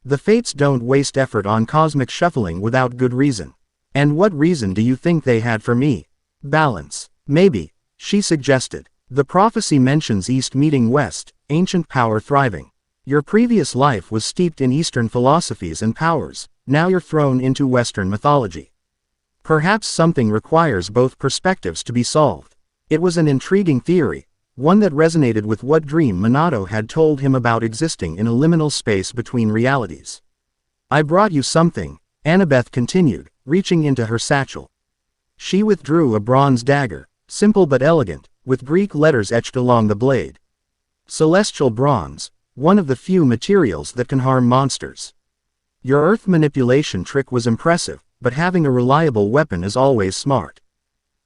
The fates don't waste effort on cosmic shuffling without good reason. And what reason do you think they had for me? Balance. Maybe, she suggested. The prophecy mentions East meeting West, ancient power thriving. Your previous life was steeped in Eastern philosophies and powers, now you're thrown into Western mythology. Perhaps something requires both perspectives to be solved. It was an intriguing theory, one that resonated with what dream Minato had told him about existing in a liminal space between realities. I brought you something, Annabeth continued, reaching into her satchel. She withdrew a bronze dagger, simple but elegant, with Greek letters etched along the blade. Celestial bronze, one of the few materials that can harm monsters. Your earth manipulation trick was impressive, but having a reliable weapon is always smart.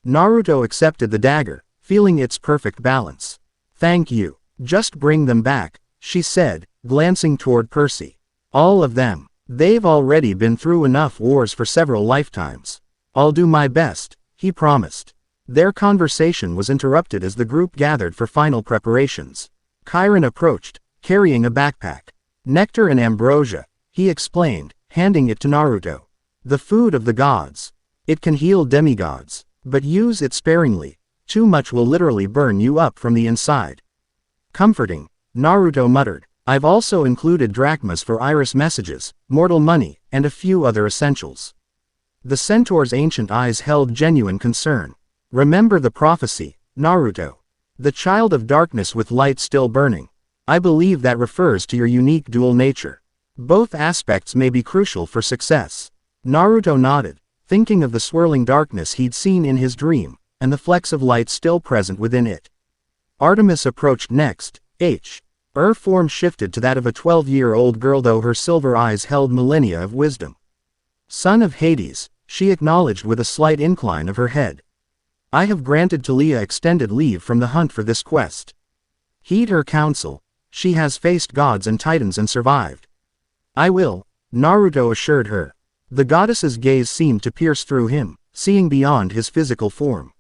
Naruto accepted the dagger, feeling its perfect balance. Thank you. Just bring them back, she said, glancing toward Percy. All of them. They've already been through enough wars for several lifetimes. I'll do my best, he promised. Their conversation was interrupted as the group gathered for final preparations. Chiron approached, carrying a backpack. Nectar and ambrosia, he explained, handing it to Naruto. The food of the gods. It can heal demigods, but use it sparingly. Too much will literally burn you up from the inside. Comforting, Naruto muttered. I've also included drachmas for Iris messages, mortal money, and a few other essentials. The centaur's ancient eyes held genuine concern. Remember the prophecy, Naruto. The child of darkness with light still burning. I believe that refers to your unique dual nature. Both aspects may be crucial for success. Naruto nodded, thinking of the swirling darkness he'd seen in his dream, and the flecks of light still present within it. Artemis approached next. Her form shifted to that of a 12-year-old girl, though her silver eyes held millennia of wisdom. Son of Hades, she acknowledged with a slight incline of her head. I have granted Talia extended leave from the hunt for this quest. Heed her counsel. She has faced gods and titans and survived. I will, Naruto assured her. The goddess's gaze seemed to pierce through him, seeing beyond his physical form.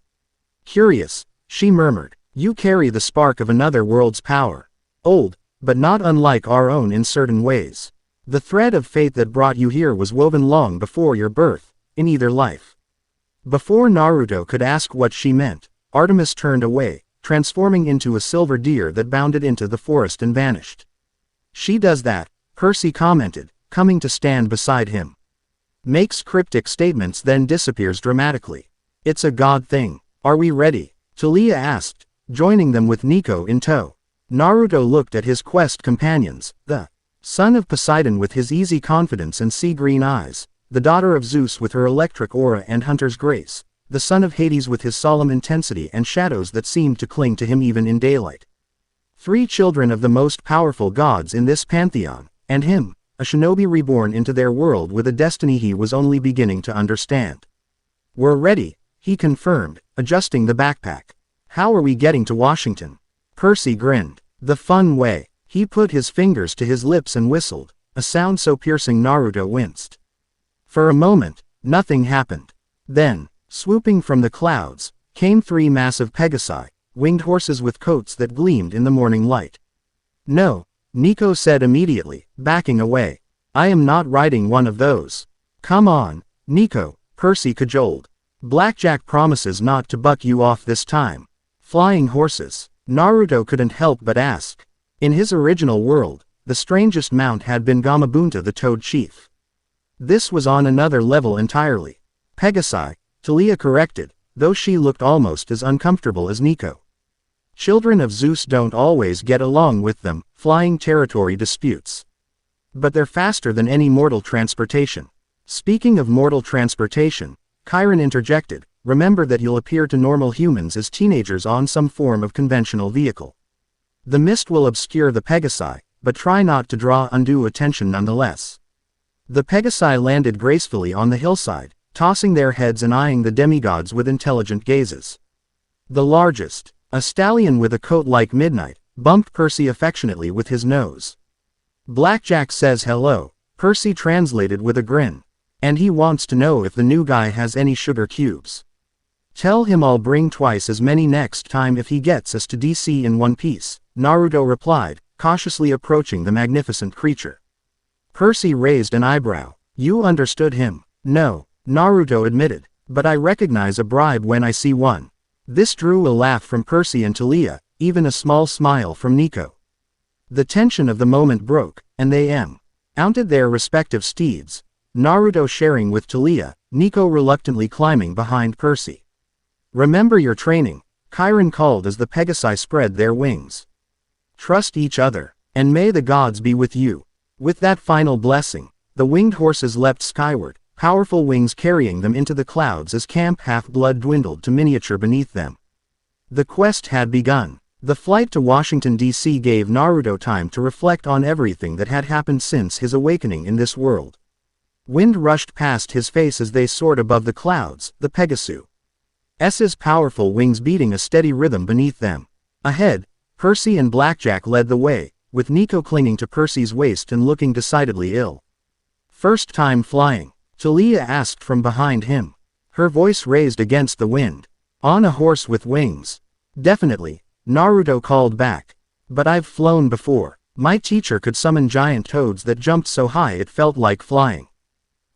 Curious, she murmured, you carry the spark of another world's power. Old, but not unlike our own in certain ways. The thread of fate that brought you here was woven long before your birth, in either life. Before Naruto could ask what she meant, Artemis turned away, transforming into a silver deer that bounded into the forest and vanished. She does that, Percy commented, coming to stand beside him. Makes cryptic statements then disappears dramatically. It's a god thing. Are we ready? Talia asked, joining them with Nico in tow. Naruto looked at his quest companions, the son of Poseidon with his easy confidence and sea-green eyes, the daughter of Zeus with her electric aura and hunter's grace, the son of Hades with his solemn intensity and shadows that seemed to cling to him even in daylight. 3 children of the most powerful gods in this pantheon, and him, a shinobi reborn into their world with a destiny he was only beginning to understand. We're ready, he confirmed, adjusting the backpack. How are we getting to Washington? Percy grinned. The fun way. He put his fingers to his lips and whistled, a sound so piercing Naruto winced. For a moment, nothing happened. Then, swooping from the clouds, came 3 massive pegasi, winged horses with coats that gleamed in the morning light. No, Nico said immediately, backing away. I am not riding one of those. Come on, Nico, Percy cajoled. Blackjack promises not to buck you off this time. Flying horses. Naruto couldn't help but ask. In his original world, the strangest mount had been Gamabunta the Toad Chief. This was on another level entirely. Pegasi, Talia corrected, though she looked almost as uncomfortable as Nico. Children of Zeus don't always get along with them, flying territory disputes. But they're faster than any mortal transportation. Speaking of mortal transportation, Chiron interjected, remember that you'll appear to normal humans as teenagers on some form of conventional vehicle. The mist will obscure the Pegasi, but try not to draw undue attention nonetheless. The Pegasi landed gracefully on the hillside, tossing their heads and eyeing the demigods with intelligent gazes. The largest, a stallion with a coat like midnight, bumped Percy affectionately with his nose. Blackjack says hello, Percy translated with a grin. And he wants to know if the new guy has any sugar cubes. Tell him I'll bring twice as many next time if he gets us to DC in one piece, Naruto replied, cautiously approaching the magnificent creature. Percy raised an eyebrow. You understood him. No, Naruto admitted, but I recognize a bribe when I see one. This drew a laugh from Percy and Talia, even a small smile from Nico. The tension of the moment broke, and they mounted their respective steeds, Naruto sharing with Talia, Nico reluctantly climbing behind Percy. "Remember your training," Chiron called as the Pegasi spread their wings. "Trust each other, and may the gods be with you." With that final blessing, the winged horses leapt skyward, powerful wings carrying them into the clouds as Camp Half-Blood dwindled to miniature beneath them. The quest had begun. The flight to Washington, D.C. gave Naruto time to reflect on everything that had happened since his awakening in this world. Wind rushed past his face as they soared above the clouds, the Pegasus's powerful wings beating a steady rhythm beneath them. Ahead, Percy and Blackjack led the way, with Nico clinging to Percy's waist and looking decidedly ill. "First time flying?" Talia asked from behind him, her voice raised against the wind. "On a horse with wings?" "Definitely," Naruto called back. "But I've flown before. My teacher could summon giant toads that jumped so high it felt like flying."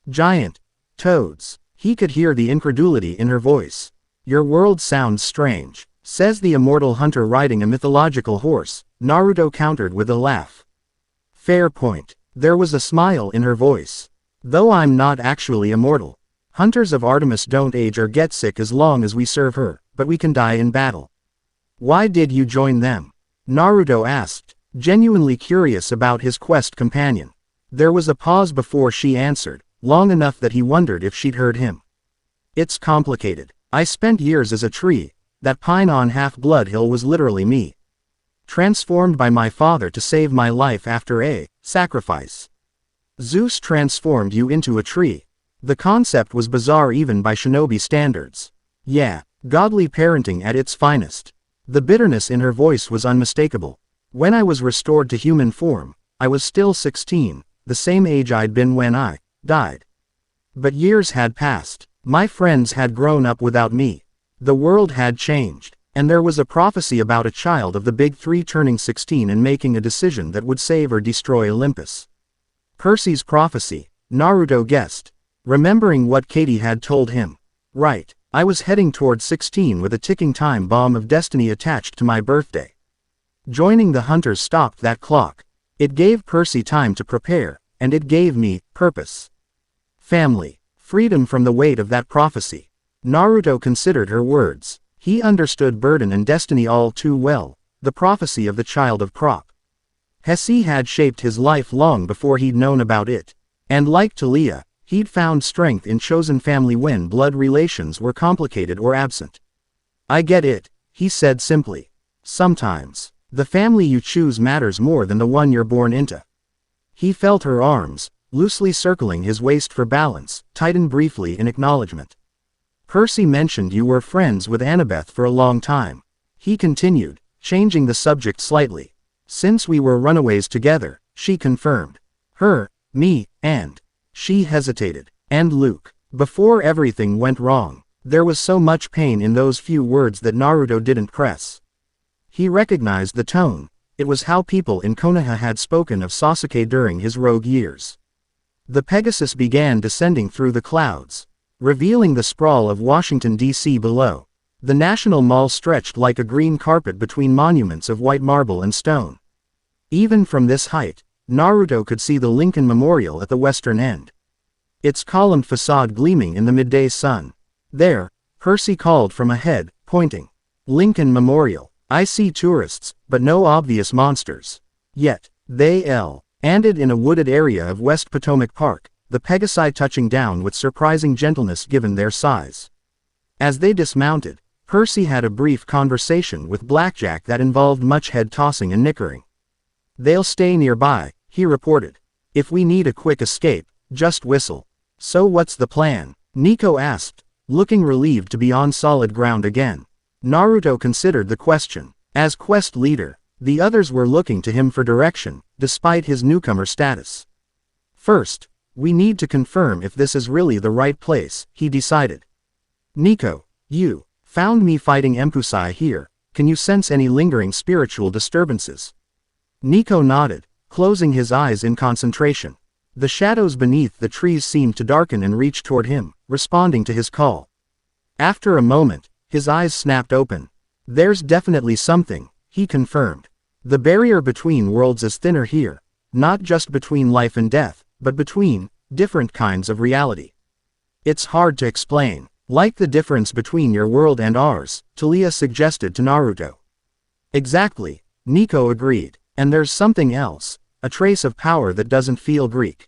"Giant toads?" He could hear the incredulity in her voice. "Your world sounds strange," says the immortal hunter riding a mythological horse, Naruto countered with a laugh. "Fair point." There was a smile in her voice. "Though I'm not actually immortal. Hunters of Artemis don't age or get sick as long as we serve her, but we can die in battle." "Why did you join them?" Naruto asked, genuinely curious about his quest companion. There was a pause before she answered, long enough that he wondered if she'd heard him. "It's complicated. I spent years as a tree. That pine on Half-Blood Hill was literally me. Transformed by my father to save my life after a sacrifice. Zeus transformed you into a tree." The concept was bizarre even by shinobi standards. Yeah, godly parenting at its finest. The bitterness in her voice was unmistakable. "When I was restored to human form, I was still 16, the same age I'd been when I died. But years had passed. My friends had grown up without me. The world had changed, and there was a prophecy about a child of the Big Three turning 16 and making a decision that would save or destroy Olympus." Percy's prophecy, Naruto guessed, remembering what Katie had told him. "Right. I was heading toward 16 with a ticking time bomb of destiny attached to my birthday." Joining the hunters stopped that clock. It gave Percy time to prepare, and it gave me purpose. Family. Freedom from the weight of that prophecy. Naruto considered her words. He understood burden and destiny all too well, the prophecy of the child of Prop. Hesi had shaped his life long before he'd known about it. And like Talia, he'd found strength in chosen family when blood relations were complicated or absent. "I get it," he said simply. "Sometimes, the family you choose matters more than the one you're born into." He felt her arms, loosely circling his waist for balance, tighten briefly in acknowledgement. "Percy mentioned you were friends with Annabeth for a long time." He continued, changing the subject slightly. "Since we were runaways together," she confirmed. "Her, me, and..." She hesitated. "And Luke." Before everything went wrong, there was so much pain in those few words that Naruto didn't press. He recognized the tone. It was how people in Konoha had spoken of Sasuke during his rogue years. The Pegasus began descending through the clouds, revealing the sprawl of Washington, D.C. below. The National Mall stretched like a green carpet between monuments of white marble and stone. Even from this height, Naruto could see the Lincoln Memorial at the western end, its columned facade gleaming in the midday sun. "There," Percy called from ahead, pointing. "Lincoln Memorial. I see tourists, but no obvious monsters. Yet, they landed in a wooded area of West Potomac Park, the Pegasi touching down with surprising gentleness given their size." As they dismounted, Percy had a brief conversation with Blackjack that involved much head tossing and nickering. "They'll stay nearby," he reported. "If we need a quick escape, just whistle." "So what's the plan?" Nico asked, looking relieved to be on solid ground again. Naruto considered the question. As quest leader, the others were looking to him for direction, despite his newcomer status. "First, we need to confirm if this is really the right place," he decided. "Nico, you found me fighting Empusai here. Can you sense any lingering spiritual disturbances?" Nico nodded, closing his eyes in concentration. The shadows beneath the trees seemed to darken and reach toward him, responding to his call. After a moment, His eyes snapped open. There's definitely something, he confirmed. The barrier between worlds is thinner here, not just between life and death, but between different kinds of reality. It's hard to explain, like the difference between your world and ours, Taliya suggested to Naruto. Exactly, Nico agreed. And there's something else, a trace of power that doesn't feel Greek.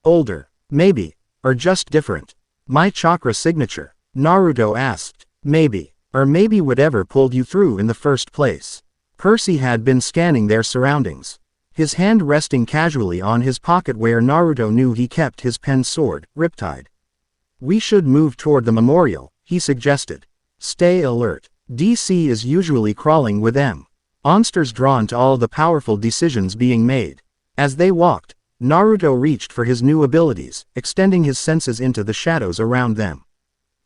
Older, maybe, or just different. My chakra signature, Naruto asked. Maybe, or maybe whatever pulled you through in the first place. Percy had been scanning their surroundings, his hand resting casually on his pocket where Naruto knew he kept his pen sword, Riptide. We should move toward the memorial, he suggested. Stay alert. DC is usually crawling with monsters drawn to all the powerful decisions being made. As they walked, Naruto reached for his new abilities, extending his senses into the shadows around them.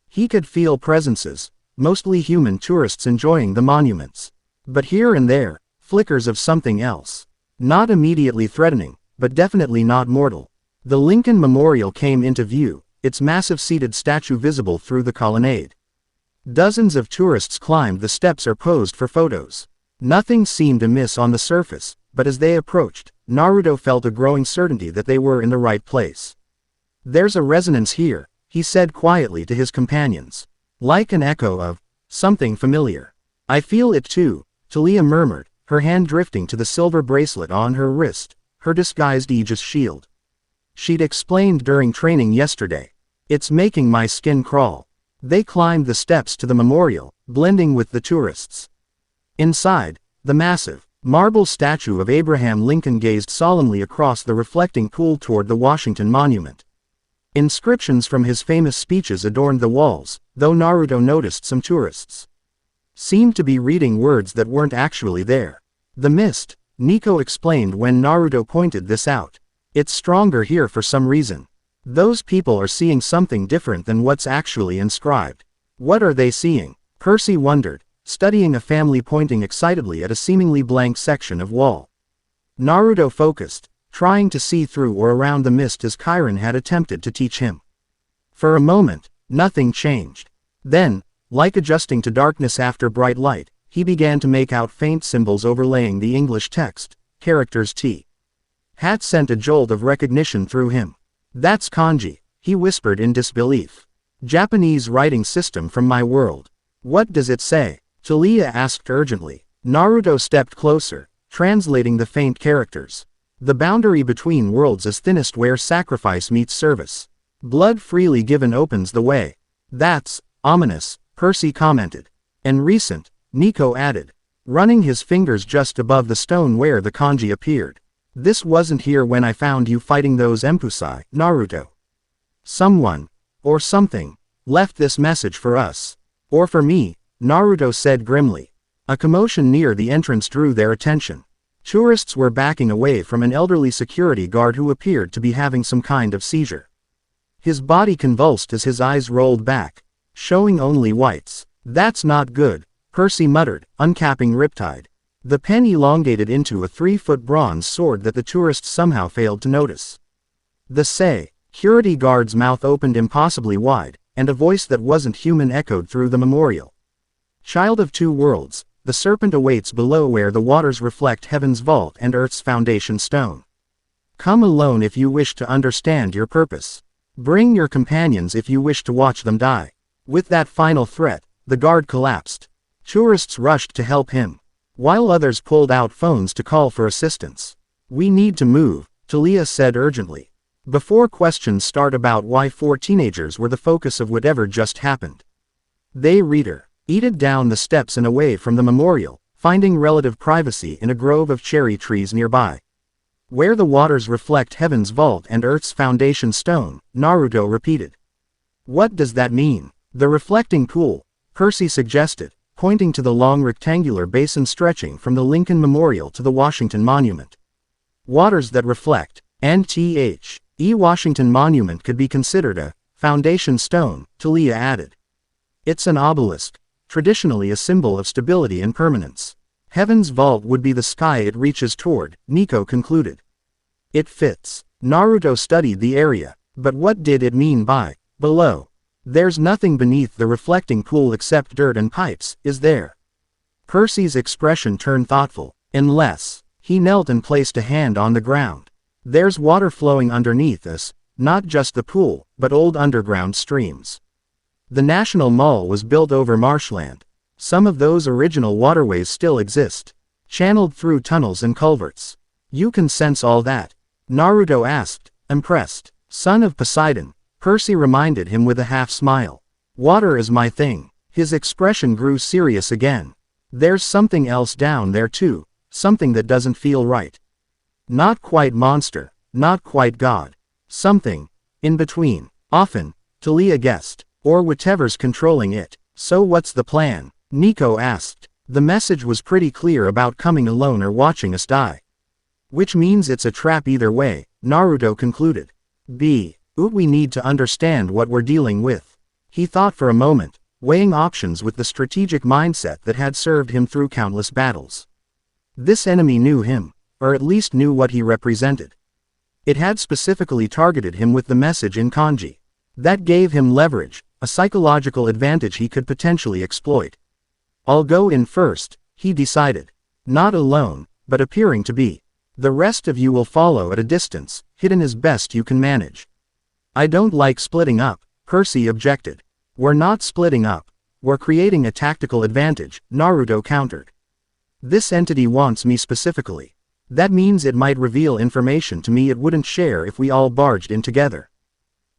He could feel presences, mostly human tourists enjoying the monuments. But here and there, flickers of something else. Not immediately threatening, but definitely not mortal. The Lincoln Memorial came into view, its massive seated statue visible through the colonnade. Dozens of tourists climbed the steps or posed for photos. Nothing seemed amiss on the surface, but as they approached, Naruto felt a growing certainty that they were in the right place. There's a resonance here, he said quietly to his companions. Like an echo of something familiar. I feel it too, Taliya murmured, her hand drifting to the silver bracelet on her wrist, her disguised Aegis shield. She'd explained during training yesterday. It's making my skin crawl. They climbed the steps to the memorial, blending with the tourists. Inside, the massive, marble statue of Abraham Lincoln gazed solemnly across the reflecting pool toward the Washington Monument. Inscriptions from his famous speeches adorned the walls, though Naruto noticed some tourists seemed to be reading words that weren't actually there. The mist, Nico explained when Naruto pointed this out. It's stronger here for some reason. Those people are seeing something different than what's actually inscribed. What are they seeing? Percy wondered, studying a family pointing excitedly at a seemingly blank section of wall. Naruto focused, trying to see through or around the mist as Chiron had attempted to teach him. For a moment, nothing changed. Then, like adjusting to darkness after bright light, he began to make out faint symbols overlaying the English text, characters T. Hat sent a jolt of recognition through him. That's kanji, he whispered in disbelief. Japanese writing system from my world. What does it say? Taliya asked urgently. Naruto stepped closer, translating the faint characters. The boundary between worlds is thinnest where sacrifice meets service. Blood freely given opens the way. That's ominous, Percy commented. And recent, Nico added, running his fingers just above the stone where the kanji appeared. This wasn't here when I found you fighting those empusai, Naruto. Someone, or something, left this message for us. Or for me, Naruto said grimly. A commotion near the entrance drew their attention. Tourists were backing away from an elderly security guard who appeared to be having some kind of seizure. His body convulsed as his eyes rolled back, showing only whites. That's not good, Percy muttered, uncapping Riptide. The pen elongated into a 3-foot bronze sword that the tourists somehow failed to notice. The security guard's mouth opened impossibly wide, and a voice that wasn't human echoed through the memorial. Child of two worlds, the serpent awaits below where the waters reflect heaven's vault and earth's foundation stone. Come alone if you wish to understand your purpose. Bring your companions if you wish to watch them die. With that final threat, the guard collapsed. Tourists rushed to help him, while others pulled out phones to call for assistance. We need to move, Taliya said urgently, before questions start about why 4 teenagers were the focus of whatever just happened. They retreated down the steps and away from the memorial, finding relative privacy in a grove of cherry trees nearby. Where the waters reflect heaven's vault and earth's foundation stone, Naruto repeated. What does that mean? The reflecting pool, Percy suggested, pointing to the long rectangular basin stretching from the Lincoln Memorial to the Washington Monument. Waters that reflect, the Washington Monument could be considered a foundation stone, Taliya added. It's an obelisk, traditionally a symbol of stability and permanence. Heaven's vault would be the sky it reaches toward, Nico concluded. It fits. Naruto studied the area, but what did it mean by below? There's nothing beneath the reflecting pool except dirt and pipes, is there? Percy's expression turned thoughtful. Unless. He knelt and placed a hand on the ground. There's water flowing underneath us, not just the pool, but old underground streams. The National Mall was built over marshland. Some of those original waterways still exist, channeled through tunnels and culverts. You can sense all that? Naruto asked, impressed. Son of Poseidon, Percy reminded him with a half-smile. Water is my thing. His expression grew serious again. There's something else down there too, something that doesn't feel right. Not quite monster, not quite God. Something in between. Often, Talia guessed, or whatever's controlling it. So what's the plan? Nico asked. The message was pretty clear about coming alone or watching us die. Which means it's a trap either way, Naruto concluded. We need to understand what we're dealing with. He thought for a moment, weighing options with the strategic mindset that had served him through countless battles. This enemy knew him, or at least knew what he represented. It had specifically targeted him with the message in kanji. That gave him leverage, a psychological advantage he could potentially exploit. I'll go in first, he decided. Not alone, but appearing to be. The rest of you will follow at a distance, hidden as best you can manage. I don't like splitting up, Percy objected. We're not splitting up. We're creating a tactical advantage, Naruto countered. This entity wants me specifically. That means it might reveal information to me it wouldn't share if we all barged in together.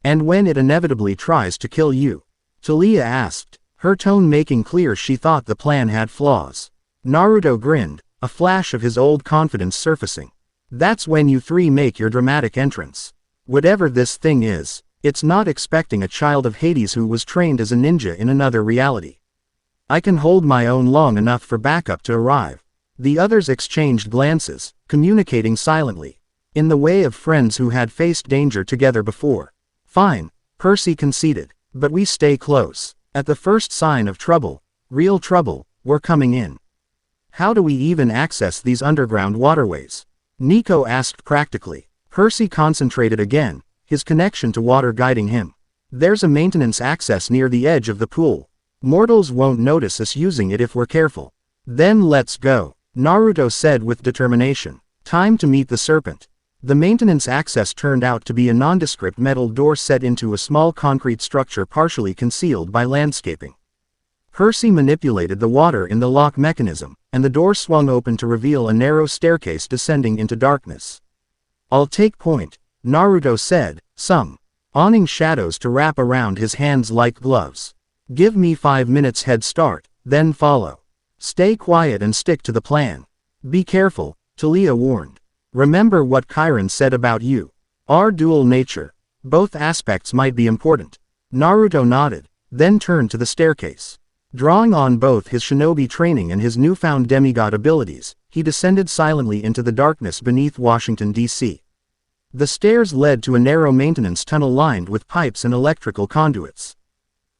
And when it inevitably tries to kill you? Talia asked, her tone making clear she thought the plan had flaws. Naruto grinned, a flash of his old confidence surfacing. That's when you three make your dramatic entrance. Whatever this thing is, it's not expecting a child of Hades who was trained as a ninja in another reality. I can hold my own long enough for backup to arrive. The others exchanged glances, communicating silently, in the way of friends who had faced danger together before. Fine, Percy conceded, but we stay close. At the first sign of trouble, real trouble, we're coming in. How do we even access these underground waterways? Nico asked practically. Percy concentrated again, his connection to water guiding him. There's a maintenance access near the edge of the pool. Mortals won't notice us using it if we're careful. Then let's go, Naruto said with determination. Time to meet the serpent. The maintenance access turned out to be a nondescript metal door set into a small concrete structure partially concealed by landscaping. Percy manipulated the water in the lock mechanism, and the door swung open to reveal a narrow staircase descending into darkness. I'll take point, Naruto said, some awning shadows to wrap around his hands like gloves. Give me 5 minutes head start, then follow. Stay quiet and stick to the plan. Be careful, Talia warned. Remember what Chiron said about you. Our dual nature. Both aspects might be important. Naruto nodded, then turned to the staircase. Drawing on both his shinobi training and his newfound demigod abilities, he descended silently into the darkness beneath Washington, D.C. The stairs led to a narrow maintenance tunnel lined with pipes and electrical conduits.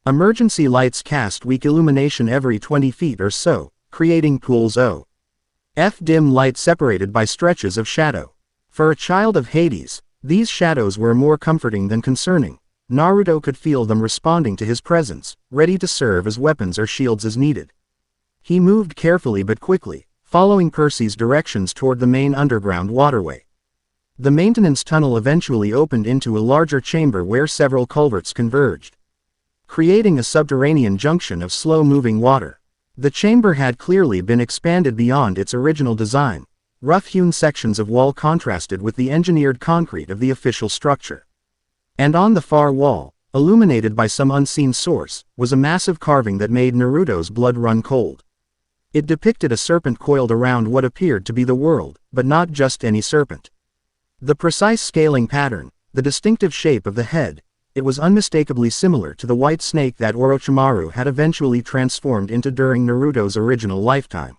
Emergency lights cast weak illumination every 20 feet or so, creating pools of dim light separated by stretches of shadow. For a child of Hades, these shadows were more comforting than concerning. Naruto could feel them responding to his presence, ready to serve as weapons or shields as needed. He moved carefully but quickly, following Percy's directions toward the main underground waterway. The maintenance tunnel eventually opened into a larger chamber where several culverts converged, creating a subterranean junction of slow-moving water. The chamber had clearly been expanded beyond its original design. Rough-hewn sections of wall contrasted with the engineered concrete of the official structure. And on the far wall, illuminated by some unseen source, was a massive carving that made Naruto's blood run cold. It depicted a serpent coiled around what appeared to be the world, but not just any serpent. The precise scaling pattern, the distinctive shape of the head, it was unmistakably similar to the white snake that Orochimaru had eventually transformed into during Naruto's original lifetime.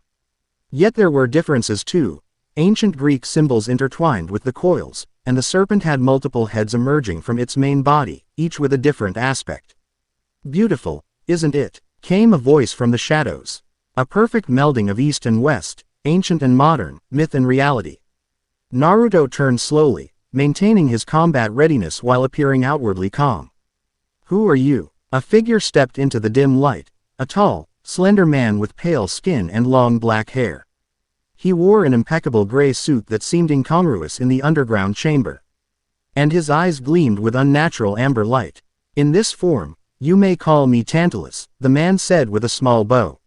Yet there were differences too. Ancient Greek symbols intertwined with the coils, and the serpent had multiple heads emerging from its main body, each with a different aspect. Beautiful, isn't it? Came a voice from the shadows. A perfect melding of East and West, ancient and modern, myth and reality. Naruto turned slowly, maintaining his combat readiness while appearing outwardly calm. Who are you? A figure stepped into the dim light, a tall, slender man with pale skin and long black hair. He wore an impeccable gray suit that seemed incongruous in the underground chamber. And his eyes gleamed with unnatural amber light. "In this form, you may call me Tantalus," the man said with a small bow.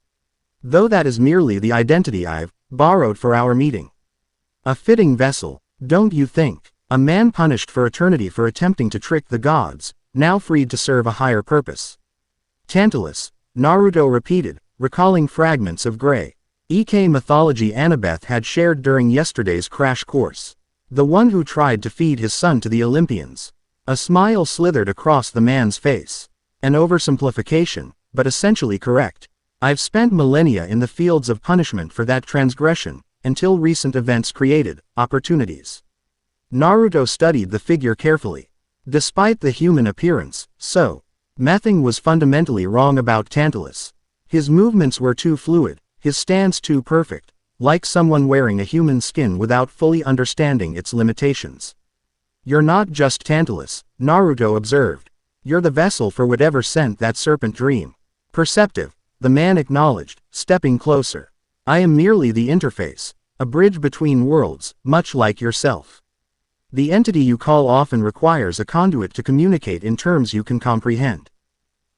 "Though that is merely the identity I've borrowed for our meeting. A fitting vessel, don't you think? A man punished for eternity for attempting to trick the gods, now freed to serve a higher purpose." "Tantalus," Naruto repeated, recalling fragments of Greek mythology Annabeth had shared during yesterday's crash course. "The one who tried to feed his son to the Olympians." A smile slithered across the man's face. "An oversimplification, but essentially correct. I've spent millennia in the fields of punishment for that transgression, until recent events created opportunities." Naruto studied the figure carefully. Despite the human appearance, nothing was fundamentally wrong about Tantalus. His movements were too fluid, his stance too perfect, like someone wearing a human skin without fully understanding its limitations. "You're not just Tantalus," Naruto observed. "You're the vessel for whatever sent that serpent dream." "Perceptive," the man acknowledged, stepping closer. "I am merely the interface, a bridge between worlds, much like yourself. The entity you call often requires a conduit to communicate in terms you can comprehend."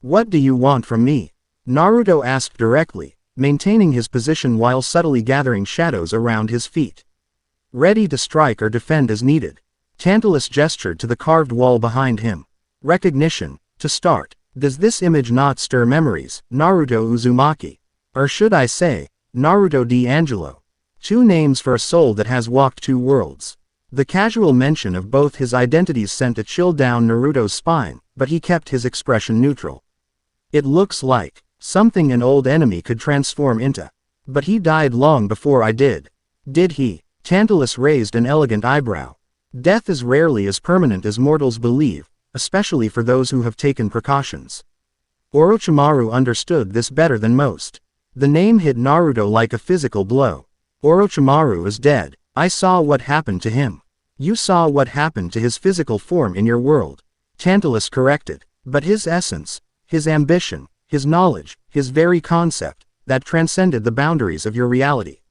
"What do you want from me?" Naruto asked directly, maintaining his position while subtly gathering shadows around his feet. "Ready to strike or defend as needed." Tantalus gestured to the carved wall behind him. "Recognition, to start. Does this image not stir memories, Naruto Uzumaki? Or should I say, Naruto D'Angelo? Two names for a soul that has walked two worlds." The casual mention of both his identities sent a chill down Naruto's spine, but he kept his expression neutral. "It looks like something an old enemy could transform into. But he died long before I did." "Did he?" Tantalus raised an elegant eyebrow. "Death is rarely as permanent as mortals believe, especially for those who have taken precautions." Orochimaru understood this better than most. The name hit Naruto like a physical blow. "Orochimaru is dead. I saw what happened to him." "You saw what happened to his physical form in your world," Tantalus corrected. "But his essence, his ambition, his knowledge, his very concept, that transcended the boundaries of your reality."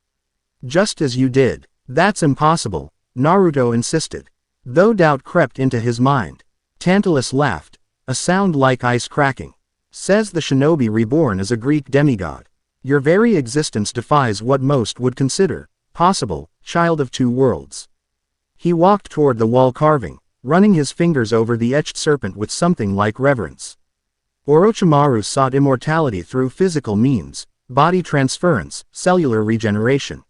"Just as you did." "That's impossible," Naruto insisted. Though doubt crept into his mind. Tantalus laughed, a sound like ice cracking. "Says the shinobi reborn as a Greek demigod. Your very existence defies what most would consider possible, child of two worlds." He walked toward the wall carving, running his fingers over the etched serpent with something like reverence. Orochimaru sought immortality through physical means, body transference, cellular regeneration.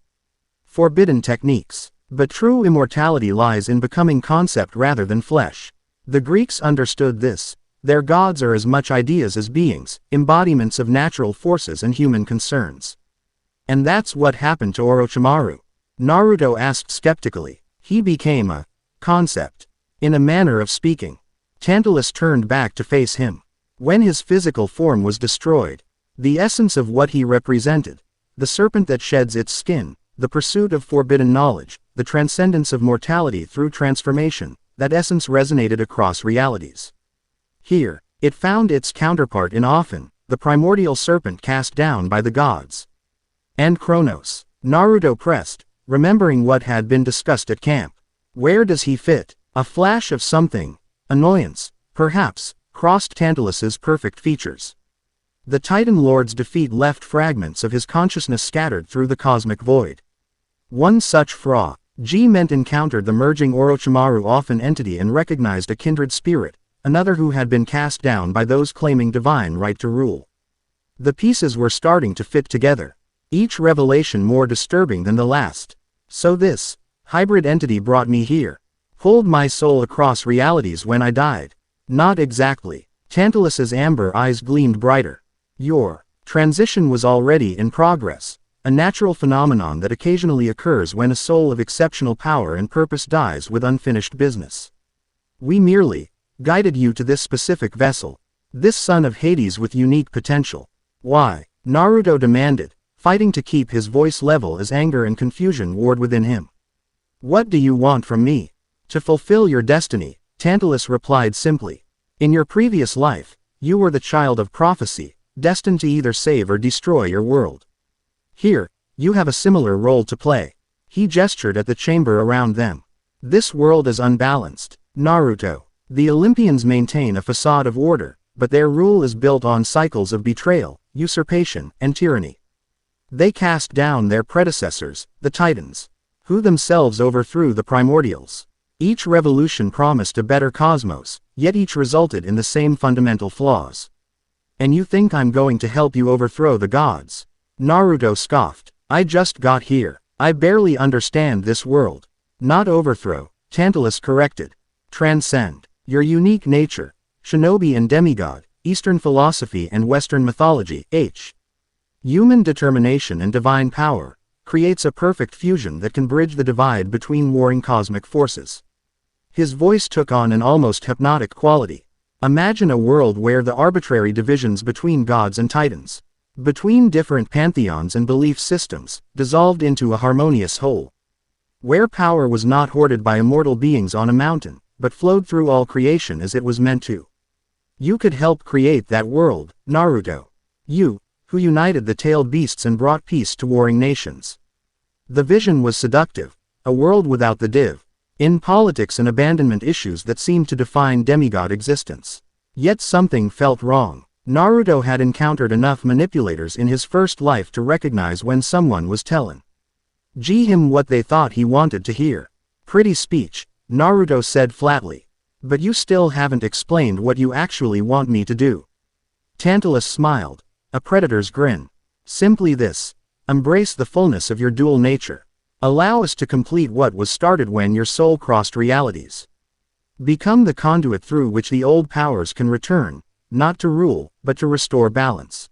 Forbidden techniques. But true immortality lies in becoming concept rather than flesh. The Greeks understood this. Their gods are as much ideas as beings, embodiments of natural forces and human concerns. "And that's what happened to Orochimaru?" Naruto asked skeptically. "He became a concept, in a manner of speaking." Tantalus turned back to face him. "When his physical form was destroyed, the essence of what he represented, the serpent that sheds its skin, the pursuit of forbidden knowledge, the transcendence of mortality through transformation, that essence resonated across realities. Here, it found its counterpart in Ophan, the primordial serpent cast down by the gods. And Kronos." Naruto pressed, remembering what had been discussed at camp. "Where does he fit?" A flash of something, annoyance, perhaps, crossed Tantalus's perfect features. The Titan Lord's defeat left fragments of his consciousness scattered through the cosmic void. One such fragment encountered the merging Orochimaru Ophan entity and recognized a kindred spirit, another who had been cast down by those claiming divine right to rule. The pieces were starting to fit together, each revelation more disturbing than the last. "So this hybrid entity brought me here, pulled my soul across realities when I died." "Not exactly." Tantalus's amber eyes gleamed brighter. "Your transition was already in progress, a natural phenomenon that occasionally occurs when a soul of exceptional power and purpose dies with unfinished business. We merely guided you to this specific vessel, this son of Hades with unique potential." "Why?" Naruto demanded, fighting to keep his voice level as anger and confusion warred within him. "What do you want from me?" "To fulfill your destiny," Tantalus replied simply. "In your previous life, You were the child of prophecy, destined to either save or destroy your world. Here, you have a similar role to play. He gestured at the chamber around them. This world is unbalanced, Naruto. The Olympians maintain a facade of order, but their rule is built on cycles of betrayal, usurpation, and tyranny. They cast down their predecessors, the Titans, who themselves overthrew the primordials. Each revolution promised a better cosmos, yet each resulted in the same fundamental flaws. And you think I'm going to help you overthrow the gods? Naruto scoffed. I just got here. I barely understand this world. Not overthrow, Tantalus corrected. Transcend. Your unique nature, shinobi and demigod, Eastern philosophy and Western mythology, human determination and divine power, creates a perfect fusion that can bridge the divide between warring cosmic forces. His voice took on an almost hypnotic quality. Imagine a world where the arbitrary divisions between gods and titans, between different pantheons and belief systems, dissolved into a harmonious whole. Where power was not hoarded by immortal beings on a mountain, but flowed through all creation as it was meant to. You could help create that world, Naruto. You, who united the tailed beasts and brought peace to warring nations. The vision was seductive, a world without the in politics and abandonment issues that seemed to define demigod existence. Yet something felt wrong. Naruto had encountered enough manipulators in his first life to recognize when someone was telling him what they thought he wanted to hear. Pretty speech, Naruto said flatly. But you still haven't explained what you actually want me to do. Tantalus smiled. A predator's grin. Simply this. Embrace the fullness of your dual nature. Allow us to complete what was started when your soul crossed realities. Become the conduit through which the old powers can return, not to rule, but to restore balance.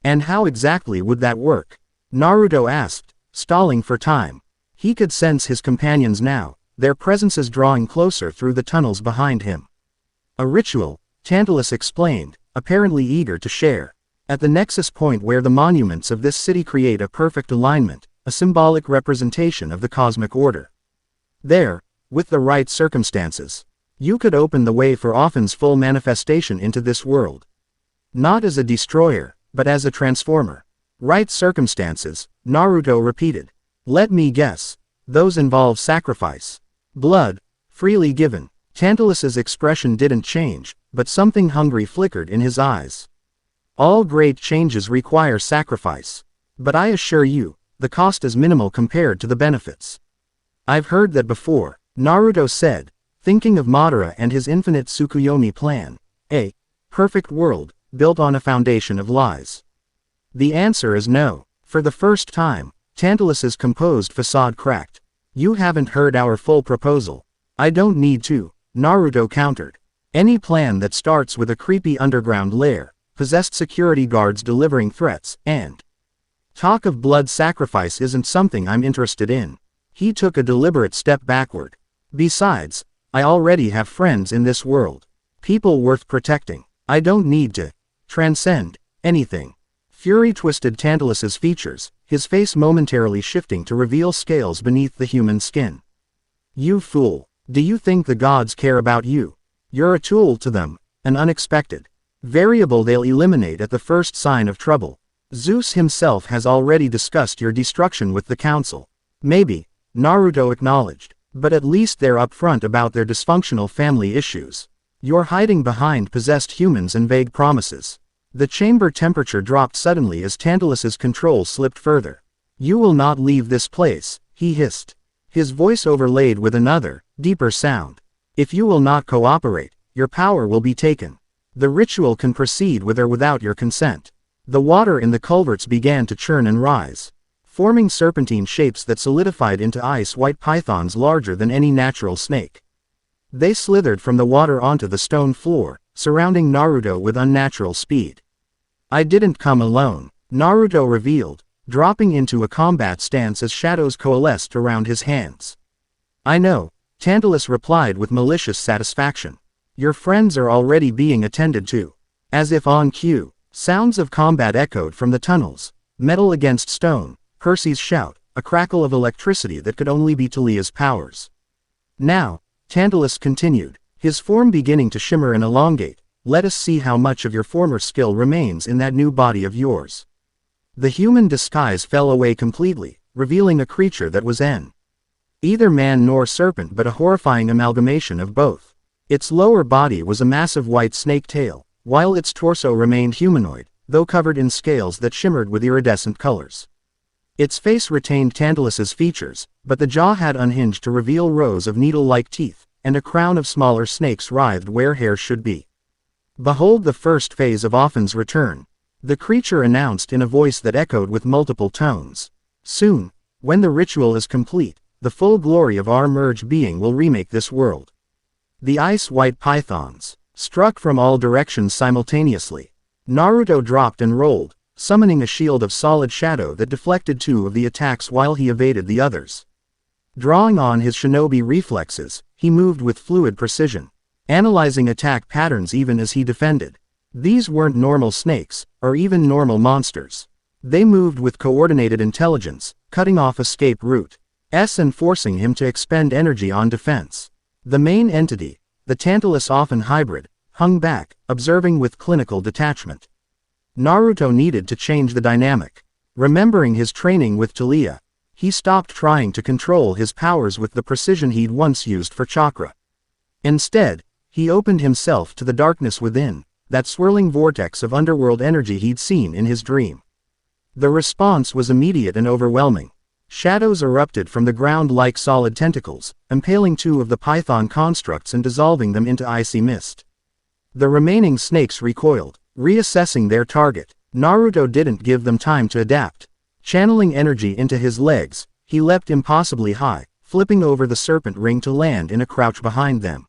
And how exactly would that work? Naruto asked, stalling for time. He could sense his companions now, their presences drawing closer through the tunnels behind him. A ritual, Tantalus explained, apparently eager to share. At the nexus point where the monuments of this city create a perfect alignment, a symbolic representation of the cosmic order. There, with the right circumstances, you could open the way for Ophan's full manifestation into this world. Not as a destroyer, but as a transformer. Right circumstances, Naruto repeated. Let me guess. Those involve sacrifice. Blood, freely given. Tantalus's expression didn't change, but something hungry flickered in his eyes. All great changes require sacrifice. But I assure you, the cost is minimal compared to the benefits. I've heard that before, Naruto said, thinking of Madara and his infinite Tsukuyomi plan. A perfect world, built on a foundation of lies. The answer is no. For the first time, Tantalus's composed facade cracked. You haven't heard our full proposal. I don't need to, Naruto countered. Any plan that starts with a creepy underground lair, possessed security guards delivering threats, and talk of blood sacrifice isn't something I'm interested in. He took a deliberate step backward. Besides, I already have friends in this world. People worth protecting. I don't need to transcend anything. Fury twisted Tantalus's features, his face momentarily shifting to reveal scales beneath the human skin. You fool. Do you think the gods care about you? You're a tool to them, an unexpected variable they'll eliminate at the first sign of trouble. Zeus himself has already discussed your destruction with the council. Maybe, Naruto acknowledged, but at least they're upfront about their dysfunctional family issues. You're hiding behind possessed humans and vague promises. The chamber temperature dropped suddenly as Tantalus's control slipped further. You will not leave this place, he hissed. His voice overlaid with another, deeper sound. If you will not cooperate, your power will be taken. The ritual can proceed with or without your consent. The water in the culverts began to churn and rise, forming serpentine shapes that solidified into ice-white pythons larger than any natural snake. They slithered from the water onto the stone floor, surrounding Naruto with unnatural speed. I didn't come alone, Naruto revealed, dropping into a combat stance as shadows coalesced around his hands. I know, Tantalus replied with malicious satisfaction. Your friends are already being attended to. As if on cue, sounds of combat echoed from the tunnels, metal against stone, Percy's shout, a crackle of electricity that could only be Talia's powers. Now, Tantalus continued, his form beginning to shimmer and elongate, let us see how much of your former skill remains in that new body of yours." The human disguise fell away completely, revealing a creature that was neither man nor serpent but a horrifying amalgamation of both. Its lower body was a massive white snake tail, while its torso remained humanoid, though covered in scales that shimmered with iridescent colors. Its face retained Tantalus's features, but the jaw had unhinged to reveal rows of needle-like teeth, and a crown of smaller snakes writhed where hair should be. "Behold the first phase of Ophan's return," the creature announced in a voice that echoed with multiple tones. "Soon, when the ritual is complete, the full glory of our merged being will remake this world." The ice-white pythons struck from all directions simultaneously. Naruto dropped and rolled, summoning a shield of solid shadow that deflected two of the attacks while he evaded the others. Drawing on his shinobi reflexes, he moved with fluid precision, analyzing attack patterns even as he defended. These weren't normal snakes, or even normal monsters. They moved with coordinated intelligence, cutting off escape routes and forcing him to expend energy on defense. The main entity, the Tantalus-Ophan hybrid, hung back, observing with clinical detachment. Naruto needed to change the dynamic. Remembering his training with Taliah, he stopped trying to control his powers with the precision he'd once used for chakra. Instead, he opened himself to the darkness within, that swirling vortex of underworld energy he'd seen in his dream. The response was immediate and overwhelming. Shadows erupted from the ground like solid tentacles, impaling two of the python constructs and dissolving them into icy mist. The remaining snakes recoiled, reassessing their target. Naruto didn't give them time to adapt. Channeling energy into his legs, he leapt impossibly high, flipping over the serpent ring to land in a crouch behind them.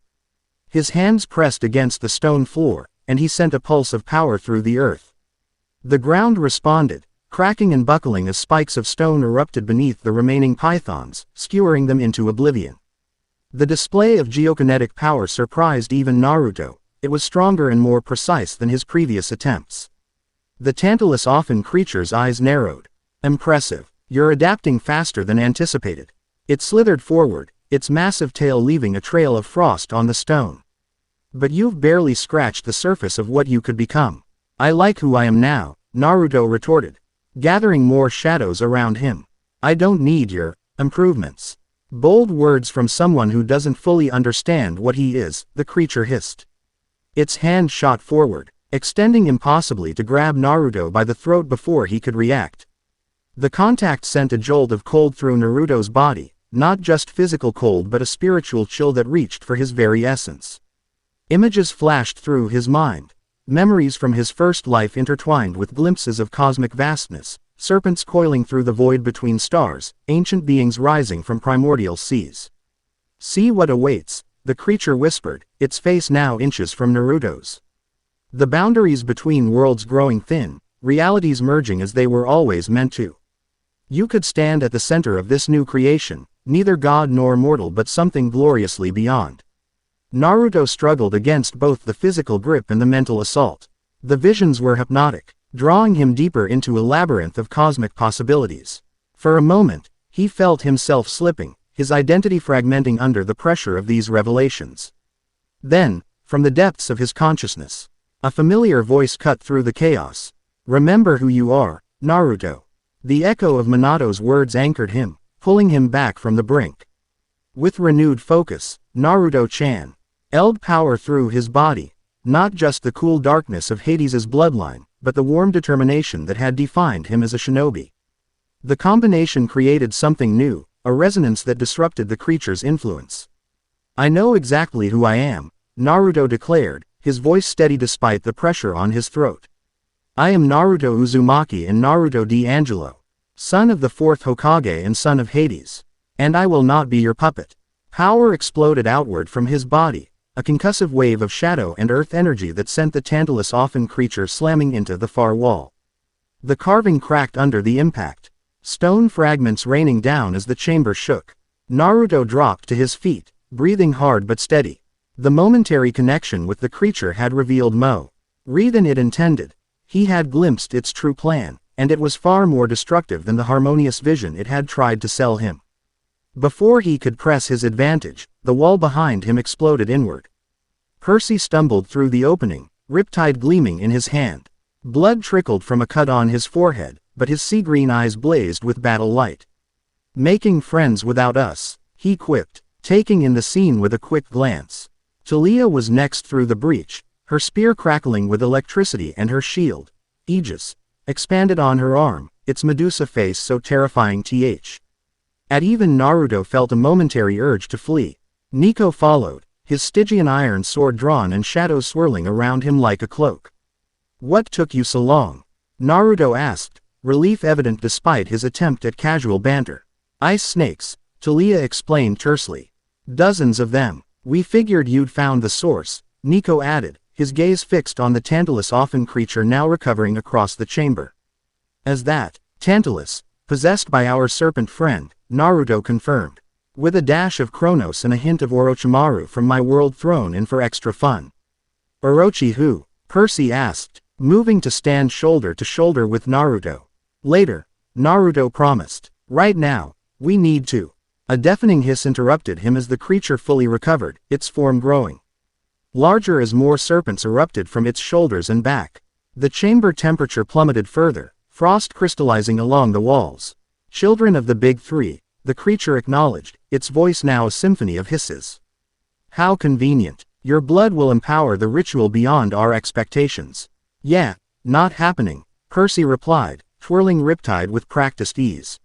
His hands pressed against the stone floor, and he sent a pulse of power through the earth. The ground responded, cracking and buckling as spikes of stone erupted beneath the remaining pythons, skewering them into oblivion. The display of geokinetic power surprised even Naruto. It was stronger and more precise than his previous attempts. The Tantalus-Ophan creature's eyes narrowed. "Impressive. You're adapting faster than anticipated." It slithered forward, its massive tail leaving a trail of frost on the stone. "But you've barely scratched the surface of what you could become." "I like who I am now," Naruto retorted, gathering more shadows around him. "I don't need your improvements." Bold words from someone who doesn't fully understand what he is, the creature hissed. Its hand shot forward, extending impossibly to grab Naruto by the throat before he could react. The contact sent a jolt of cold through Naruto's body, not just physical cold but a spiritual chill that reached for his very essence. Images flashed through his mind. Memories from his first life intertwined with glimpses of cosmic vastness, serpents coiling through the void between stars, ancient beings rising from primordial seas. "See what awaits," the creature whispered, its face now inches from Naruto's. The boundaries between worlds growing thin, realities merging as they were always meant to. "You could stand at the center of this new creation, neither god nor mortal but something gloriously beyond." Naruto struggled against both the physical grip and the mental assault. The visions were hypnotic, drawing him deeper into a labyrinth of cosmic possibilities. For a moment, he felt himself slipping, his identity fragmenting under the pressure of these revelations. Then, from the depths of his consciousness, a familiar voice cut through the chaos. "Remember who you are, Naruto." The echo of Minato's words anchored him, pulling him back from the brink. With renewed focus, Naruto-chan elled power through his body, not just the cool darkness of Hades' bloodline, but the warm determination that had defined him as a shinobi. The combination created something new, a resonance that disrupted the creature's influence. "I know exactly who I am," Naruto declared, his voice steady despite the pressure on his throat. "I am Naruto Uzumaki and Naruto D'Angelo, son of the fourth Hokage and son of Hades. And I will not be your puppet." Power exploded outward from his body, a concussive wave of shadow and earth energy that sent the Tantalus-Ophan creature slamming into the far wall. The carving cracked under the impact, stone fragments raining down as the chamber shook. Naruto dropped to his feet, breathing hard but steady. The momentary connection with the creature had revealed more than it intended. He had glimpsed its true plan, and it was far more destructive than the harmonious vision it had tried to sell him. Before he could press his advantage, the wall behind him exploded inward. Percy stumbled through the opening, riptide gleaming in his hand. Blood trickled from a cut on his forehead, but his sea-green eyes blazed with battle light. "Making friends without us," he quipped, taking in the scene with a quick glance. Talia was next through the breach, her spear crackling with electricity, and her shield, Aegis, expanded on her arm, its Medusa face so terrifying. At even Naruto felt a momentary urge to flee. Nico followed, his Stygian iron sword drawn and shadows swirling around him like a cloak. "What took you so long?" Naruto asked, relief evident despite his attempt at casual banter. "Ice snakes," Talia explained tersely. "Dozens of them. We figured you'd found the source," Nico added, his gaze fixed on the Tantalus-often creature now recovering across the chamber. "As that, Tantalus, possessed by our serpent friend," Naruto confirmed. "With a dash of Chronos and a hint of Orochimaru from my world thrown in for extra fun." "Orochi who?" Percy asked, moving to stand shoulder to shoulder with Naruto. "Later," Naruto promised. "Right now, we need to." A deafening hiss interrupted him as the creature fully recovered, its form growing larger as more serpents erupted from its shoulders and back. The chamber temperature plummeted further, frost crystallizing along the walls. "Children of the Big Three," the creature acknowledged, its voice now a symphony of hisses. "How convenient. Your blood will empower the ritual beyond our expectations." "Yeah, not happening," Percy replied, twirling Riptide with practiced ease.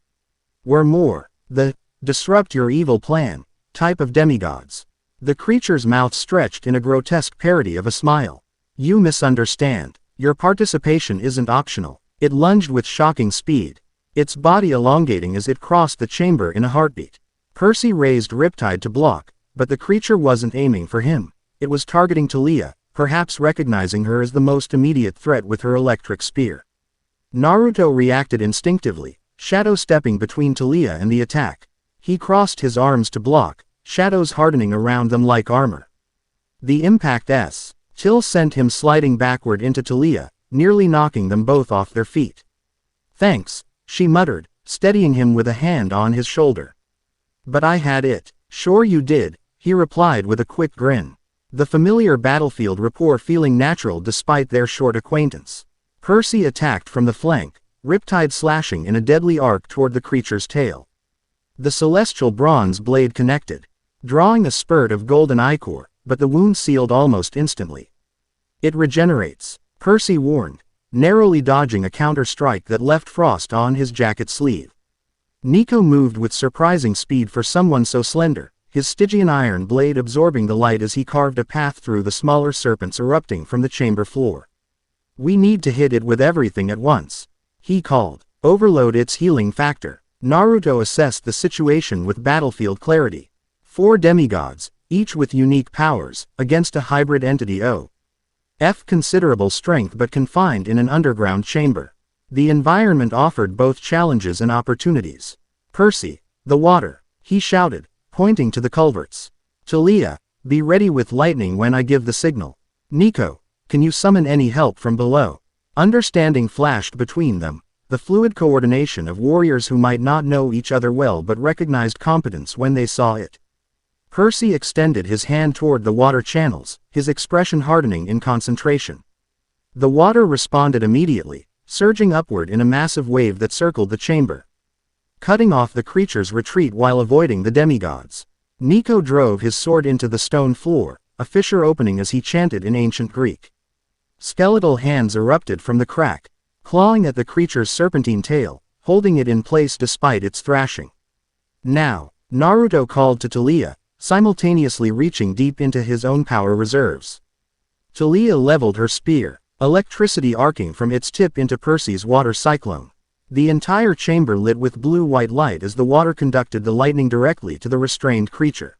"We're more the disrupt your evil plan type of demigods." The creature's mouth stretched in a grotesque parody of a smile. "You misunderstand. Your participation isn't optional." It lunged with shocking speed, its body elongating as it crossed the chamber in a heartbeat. Percy raised Riptide to block, but the creature wasn't aiming for him. It was targeting Talia, perhaps recognizing her as the most immediate threat with her electric spear. Naruto reacted instinctively, shadow stepping between Talia and the attack. He crossed his arms to block, shadows hardening around them like armor. The impact till sent him sliding backward into Talia, nearly knocking them both off their feet. "Thanks," she muttered, steadying him with a hand on his shoulder. "But I had it." "Sure you did," he replied with a quick grin. The familiar battlefield rapport feeling natural despite their short acquaintance. Percy attacked from the flank, Riptide slashing in a deadly arc toward the creature's tail. The celestial bronze blade connected, drawing a spurt of golden ichor, but the wound sealed almost instantly. "It regenerates," Percy warned, narrowly dodging a counter-strike that left frost on his jacket sleeve. Nico moved with surprising speed for someone so slender, his Stygian iron blade absorbing the light as he carved a path through the smaller serpents erupting from the chamber floor. "We need to hit it with everything at once," he called. "Overload its healing factor." Naruto assessed the situation with battlefield clarity. 4 demigods, each with unique powers, against a hybrid entity considerable strength but confined in an underground chamber. The environment offered both challenges and opportunities. "Percy, the water," he shouted, pointing to the culverts. "Talia, be ready with lightning when I give the signal. Nico, can you summon any help from below?" Understanding flashed between them, the fluid coordination of warriors who might not know each other well but recognized competence when they saw it. Percy extended his hand toward the water channels, his expression hardening in concentration. The water responded immediately, surging upward in a massive wave that circled the chamber, cutting off the creature's retreat while avoiding the demigods. Nico drove his sword into the stone floor, a fissure opening as he chanted in ancient Greek. Skeletal hands erupted from the crack, clawing at the creature's serpentine tail, holding it in place despite its thrashing. "Now," Naruto called to Talia, simultaneously reaching deep into his own power reserves. Talia leveled her spear, electricity arcing from its tip into Percy's water cyclone. The entire chamber lit with blue-white light as the water conducted the lightning directly to the restrained creature.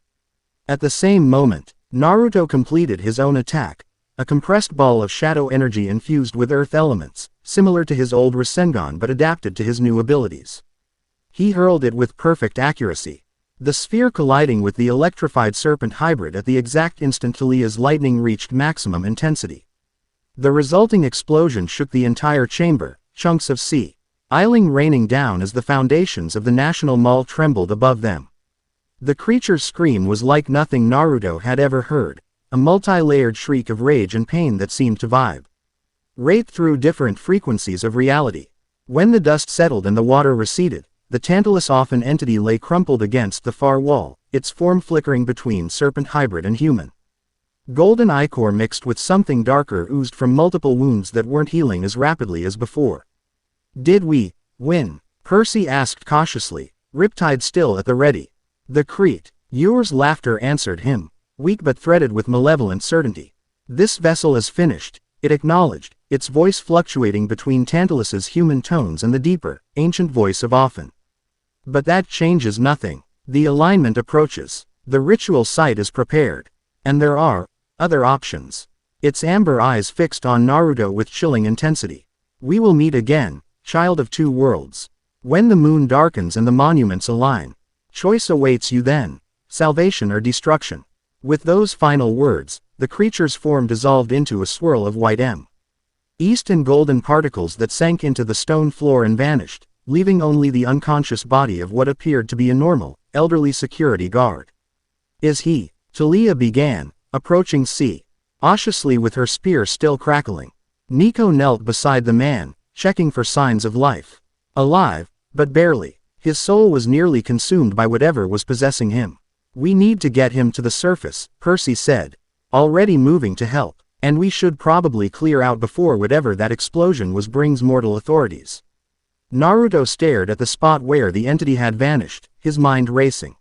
At the same moment, Naruto completed his own attack, a compressed ball of shadow energy infused with earth elements, similar to his old Rasengan but adapted to his new abilities. He hurled it with perfect accuracy, the sphere colliding with the electrified serpent hybrid at the exact instant Talia's lightning reached maximum intensity. The resulting explosion shook the entire chamber, chunks of sea-iling raining down as the foundations of the National Mall trembled above them. The creature's scream was like nothing Naruto had ever heard, a multi-layered shriek of rage and pain that seemed to vibrate through different frequencies of reality. When the dust settled and the water receded, the Tantalus Ophan entity lay crumpled against the far wall, its form flickering between serpent hybrid and human. Golden ichor mixed with something darker oozed from multiple wounds that weren't healing as rapidly as before. Did we win? Percy asked cautiously, Riptide still at the ready. The Creature's laughter answered him, weak but threaded with malevolent certainty. This vessel is finished, it acknowledged, its voice fluctuating between Tantalus's human tones and the deeper, ancient voice of Ophan. But that changes nothing. The alignment approaches. The ritual site is prepared. And there are other options. Its amber eyes fixed on Naruto with chilling intensity. We will meet again, child of two worlds. When the moon darkens and the monuments align, choice awaits you then, salvation or destruction. With those final words, the creature's form dissolved into a swirl of white east and golden particles that sank into the stone floor and vanished, leaving only the unconscious body of what appeared to be a normal, elderly security guard. Is he? Talia began, approaching cautiously with her spear still crackling. Nico knelt beside the man, checking for signs of life. Alive, but barely. His soul was nearly consumed by whatever was possessing him. We need to get him to the surface, Percy said, already moving to help, and we should probably clear out before whatever that explosion was brings mortal authorities. Naruto stared at the spot where the entity had vanished, his mind racing.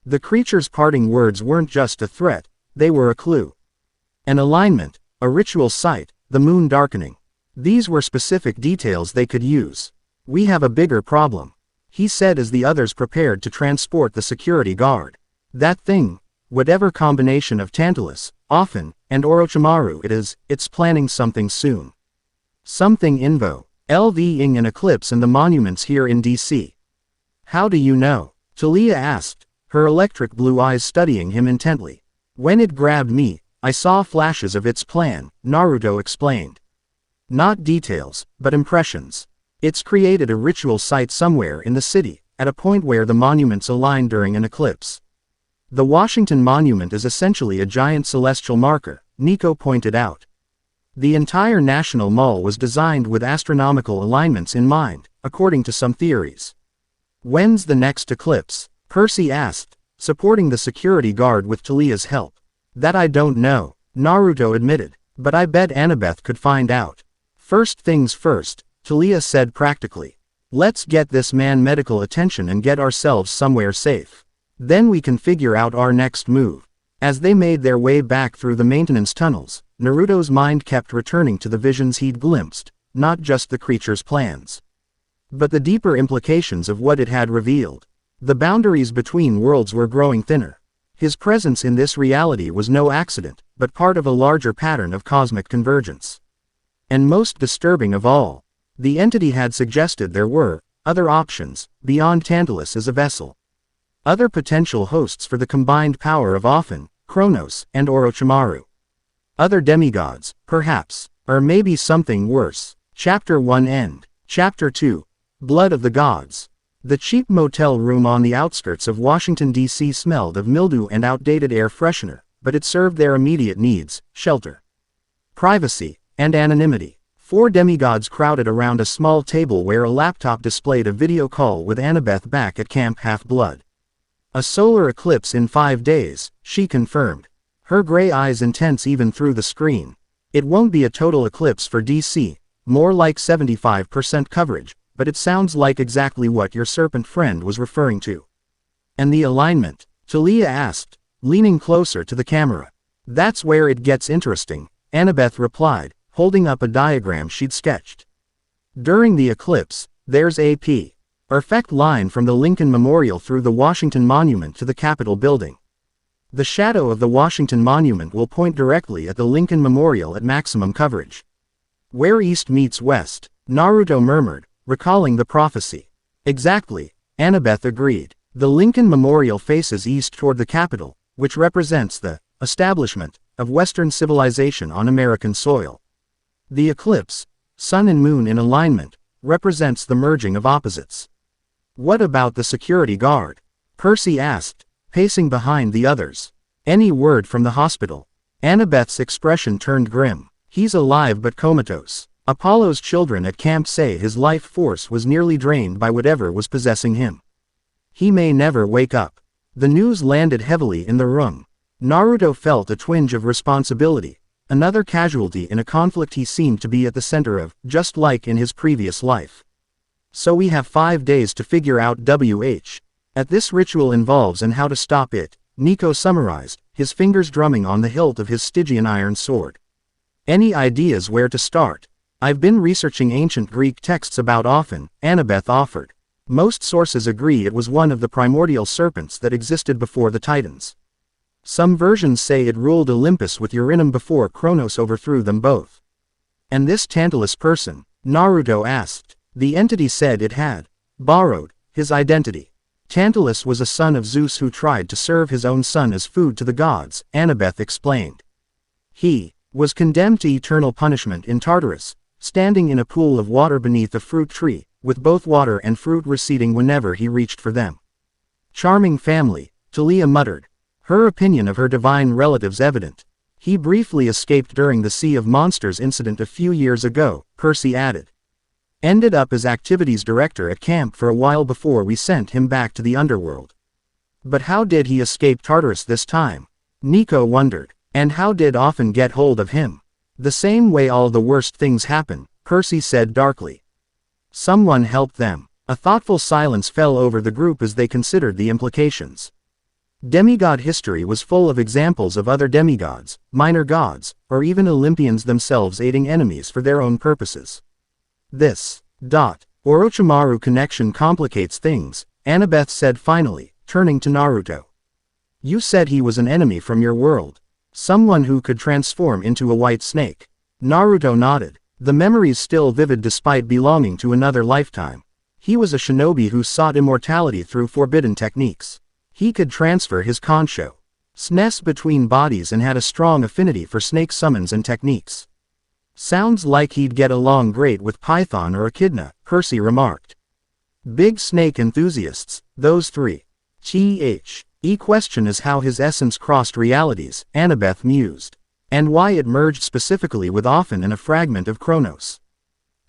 The creature's parting words weren't just a threat, they were a clue. An alignment, a ritual site, the moon darkening. These were specific details they could use. We have a bigger problem, he said as the others prepared to transport the security guard. That thing, whatever combination of Tantalus, Ophan, and Orochimaru it is, it's planning something soon. Something involving an eclipse and the monuments here in DC. How do you know? Talia asked, her electric blue eyes studying him intently. When it grabbed me, I saw flashes of its plan, Naruto explained. Not details, but impressions. It's created a ritual site somewhere in the city, at a point where the monuments align during an eclipse. The Washington Monument is essentially a giant celestial marker, Nico pointed out. The entire National Mall was designed with astronomical alignments in mind, according to some theories. When's the next eclipse? Percy asked, supporting the security guard with Talia's help. That I don't know, Naruto admitted, but I bet Annabeth could find out. First things first, Talia said practically. Let's get this man medical attention and get ourselves somewhere safe. Then we can figure out our next move. As they made their way back through the maintenance tunnels, Naruto's mind kept returning to the visions he'd glimpsed, not just the creature's plans, but the deeper implications of what it had revealed. The boundaries between worlds were growing thinner. His presence in this reality was no accident, but part of a larger pattern of cosmic convergence. And most disturbing of all, the entity had suggested there were other options, beyond Tantalus as a vessel. Other potential hosts for the combined power of Ophan, Kronos, and Orochimaru. Other demigods, perhaps, or maybe something worse. Chapter 1 End. Chapter 2. Blood of the Gods. The cheap motel room on the outskirts of Washington, D.C. smelled of mildew and outdated air freshener, but it served their immediate needs: shelter, privacy, and anonymity. 4 demigods crowded around a small table where a laptop displayed a video call with Annabeth back at Camp Half-Blood. A solar eclipse in 5 days, she confirmed, her gray eyes intense even through the screen. It won't be a total eclipse for DC, more like 75% coverage, but it sounds like exactly what your serpent friend was referring to. And the alignment? Talia asked, leaning closer to the camera. That's where it gets interesting, Annabeth replied, holding up a diagram she'd sketched. During the eclipse, there's a perfect line from the Lincoln Memorial through the Washington Monument to the Capitol building. The shadow of the Washington Monument will point directly at the Lincoln Memorial at maximum coverage. Where east meets west, Naruto murmured, recalling the prophecy. Exactly, Annabeth agreed. The Lincoln Memorial faces east toward the Capitol, which represents the establishment of Western civilization on American soil. The eclipse, sun and moon in alignment, represents the merging of opposites. What about the security guard? Percy asked, pacing behind the others. Any word from the hospital? Annabeth's expression turned grim. He's alive but comatose. Apollo's children at camp say his life force was nearly drained by whatever was possessing him. He may never wake up. The news landed heavily in the room. Naruto felt a twinge of responsibility. Another casualty in a conflict he seemed to be at the center of, just like in his previous life. So we have 5 days to figure out at this ritual involves and how to stop it, Nico summarized, his fingers drumming on the hilt of his Stygian iron sword. Any ideas where to start? I've been researching ancient Greek texts about often, Annabeth offered. Most sources agree it was one of the primordial serpents that existed before the Titans. Some versions say it ruled Olympus with Uranum before Kronos overthrew them both. And this Tantalus person? Naruto asked. The entity said it had borrowed his identity. Tantalus was a son of Zeus who tried to serve his own son as food to the gods, Annabeth explained. He was condemned to eternal punishment in Tartarus, standing in a pool of water beneath a fruit tree, with both water and fruit receding whenever he reached for them. Charming family, Talia muttered, her opinion of her divine relatives evident. He briefly escaped during the Sea of Monsters incident a few years ago, Percy added. Ended up as activities director at camp for a while before we sent him back to the underworld. But how did he escape Tartarus this time? Nico wondered. And how did Often get hold of him? The same way all the worst things happen, Percy said darkly. Someone helped them. A thoughtful silence fell over the group as they considered the implications. Demigod history was full of examples of other demigods, minor gods, or even Olympians themselves aiding enemies for their own purposes. This Orochimaru connection complicates things, Annabeth said finally, turning to Naruto. You said he was an enemy from your world. Someone who could transform into a white snake. Naruto nodded, the memories still vivid despite belonging to another lifetime. He was a shinobi who sought immortality through forbidden techniques. He could transfer his consciousness between bodies and had a strong affinity for snake summons and techniques. Sounds like he'd get along great with Python or Echidna, Percy remarked. Big snake enthusiasts, those three. Question is how his essence crossed realities, Annabeth mused. And why it merged specifically with Often and a fragment of Kronos.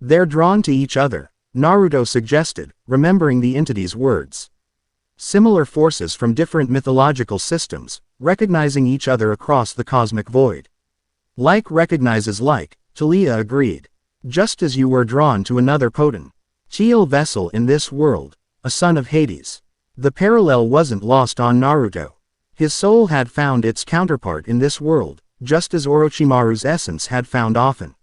They're drawn to each other, Naruto suggested, remembering the entity's words. Similar forces from different mythological systems, recognizing each other across the cosmic void. Like recognizes like, Talia agreed. Just as you were drawn to another potential vessel in this world, a son of Hades. The parallel wasn't lost on Naruto. His soul had found its counterpart in this world, just as Orochimaru's essence had found Often.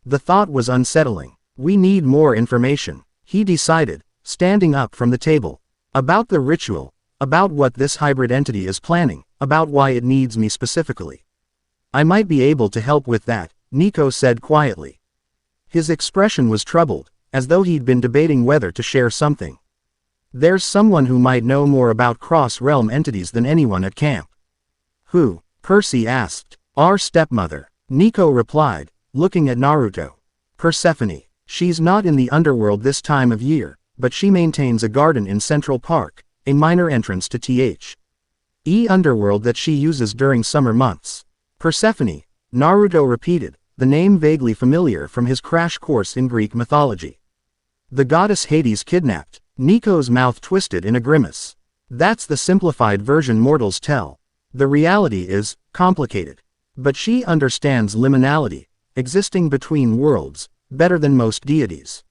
The thought was unsettling. We need more information, he decided, standing up from the table. About the ritual, about what this hybrid entity is planning, about why it needs me specifically. I might be able to help with that, Nico said quietly. His expression was troubled, as though he'd been debating whether to share something. There's someone who might know more about cross-realm entities than anyone at camp. Who? Percy asked. Our stepmother, Nico replied, looking at Naruto. Persephone. She's not in the underworld this time of year, but she maintains a garden in Central Park, a minor entrance to the underworld that she uses during summer months. Persephone, Naruto repeated, the name vaguely familiar from his crash course in Greek mythology. The goddess Hades kidnapped, Nico's mouth twisted in a grimace. That's the simplified version mortals tell. The reality is complicated. But she understands liminality, existing between worlds, better than most deities.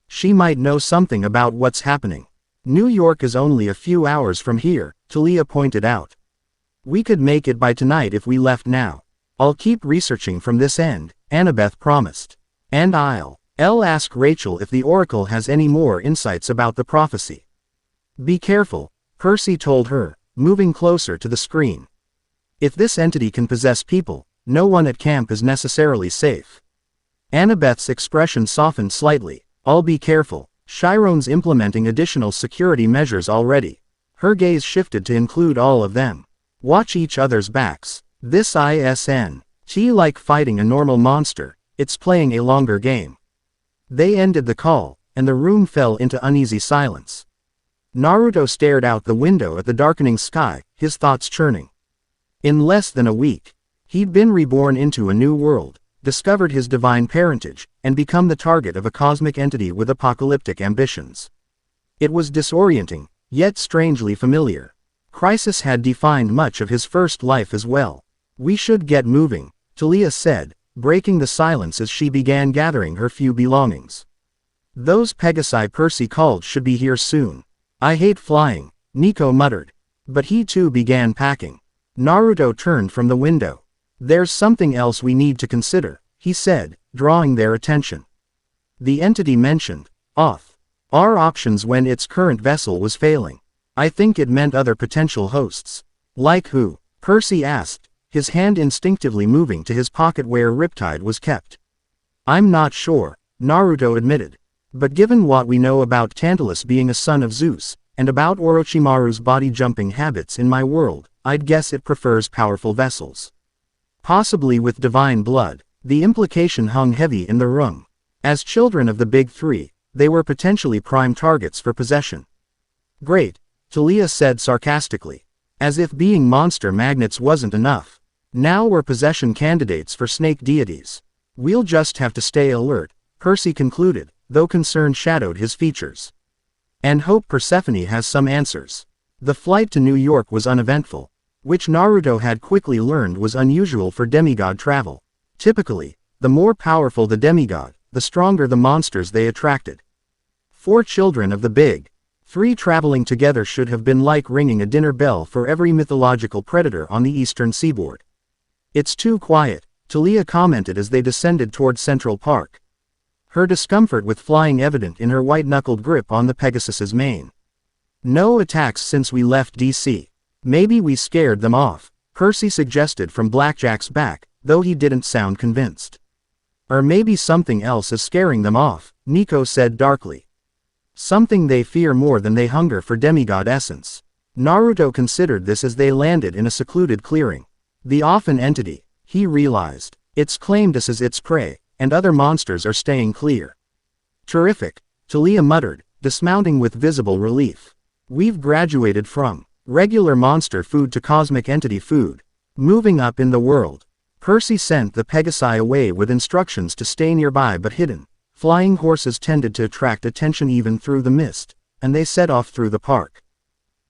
She might know something about what's happening. New York is only a few hours from here, Talia pointed out. We could make it by tonight if we left now. I'll keep researching from this end, Annabeth promised. And I'll ask Rachel if the Oracle has any more insights about the prophecy. Be careful, Percy told her, moving closer to the screen. If this entity can possess people, no one at camp is necessarily safe. Annabeth's expression softened slightly. I'll be careful. Chiron's implementing additional security measures already. Her gaze shifted to include all of them. Watch each other's backs. This isn't like fighting a normal monster, it's playing a longer game. They ended the call, and the room fell into uneasy silence. Naruto stared out the window at the darkening sky, his thoughts churning. In less than a week, He'd been reborn into a new world, discovered his divine parentage, and become the target of a cosmic entity with apocalyptic ambitions. It was disorienting, yet strangely familiar. Crisis had defined much of his first life as well. "We should get moving," Talia said, breaking the silence as she began gathering her few belongings. "Those Pegasi Percy called should be here soon." "I hate flying," Nico muttered. But he too began packing. Naruto turned from the window. "There's something else we need to consider," he said, drawing their attention. The entity mentioned, Oth. Our options when its current vessel was failing. I think it meant other potential hosts. Like who? Percy asked, his hand instinctively moving to his pocket where Riptide was kept. "I'm not sure," Naruto admitted. "But given what we know about Tantalus being a son of Zeus, and about Orochimaru's body-jumping habits in my world, I'd guess it prefers powerful vessels. Possibly with divine blood." The implication hung heavy in the room. As children of the Big Three, they were potentially prime targets for possession. "Great," Talia said sarcastically. "As if being monster magnets wasn't enough. Now we're possession candidates for snake deities. We'll just have to stay alert," Percy concluded, though concern shadowed his features. "And hope Persephone has some answers." The flight to New York was uneventful, which Naruto had quickly learned was unusual for demigod travel. Typically, the more powerful the demigod, the stronger the monsters they attracted. 4 children of the Big Three traveling together should have been like ringing a dinner bell for every mythological predator on the eastern seaboard. "It's too quiet," Talia commented as they descended toward Central Park. Her discomfort with flying evident in her white-knuckled grip on the Pegasus's mane. "No attacks since we left DC. Maybe we scared them off," Percy suggested from Blackjack's back, though he didn't sound convinced. "Or maybe something else is scaring them off," Nico said darkly. "Something they fear more than they hunger for demigod essence." Naruto considered this as they landed in a secluded clearing. The Often entity, he realized. It's claimed us as its prey, and other monsters are staying clear. "Terrific," Talia muttered, dismounting with visible relief. "We've graduated from regular monster food to cosmic entity food. Moving up in the world." Percy sent the Pegasi away with instructions to stay nearby but hidden. Flying horses tended to attract attention even through the mist, and they set off through the park.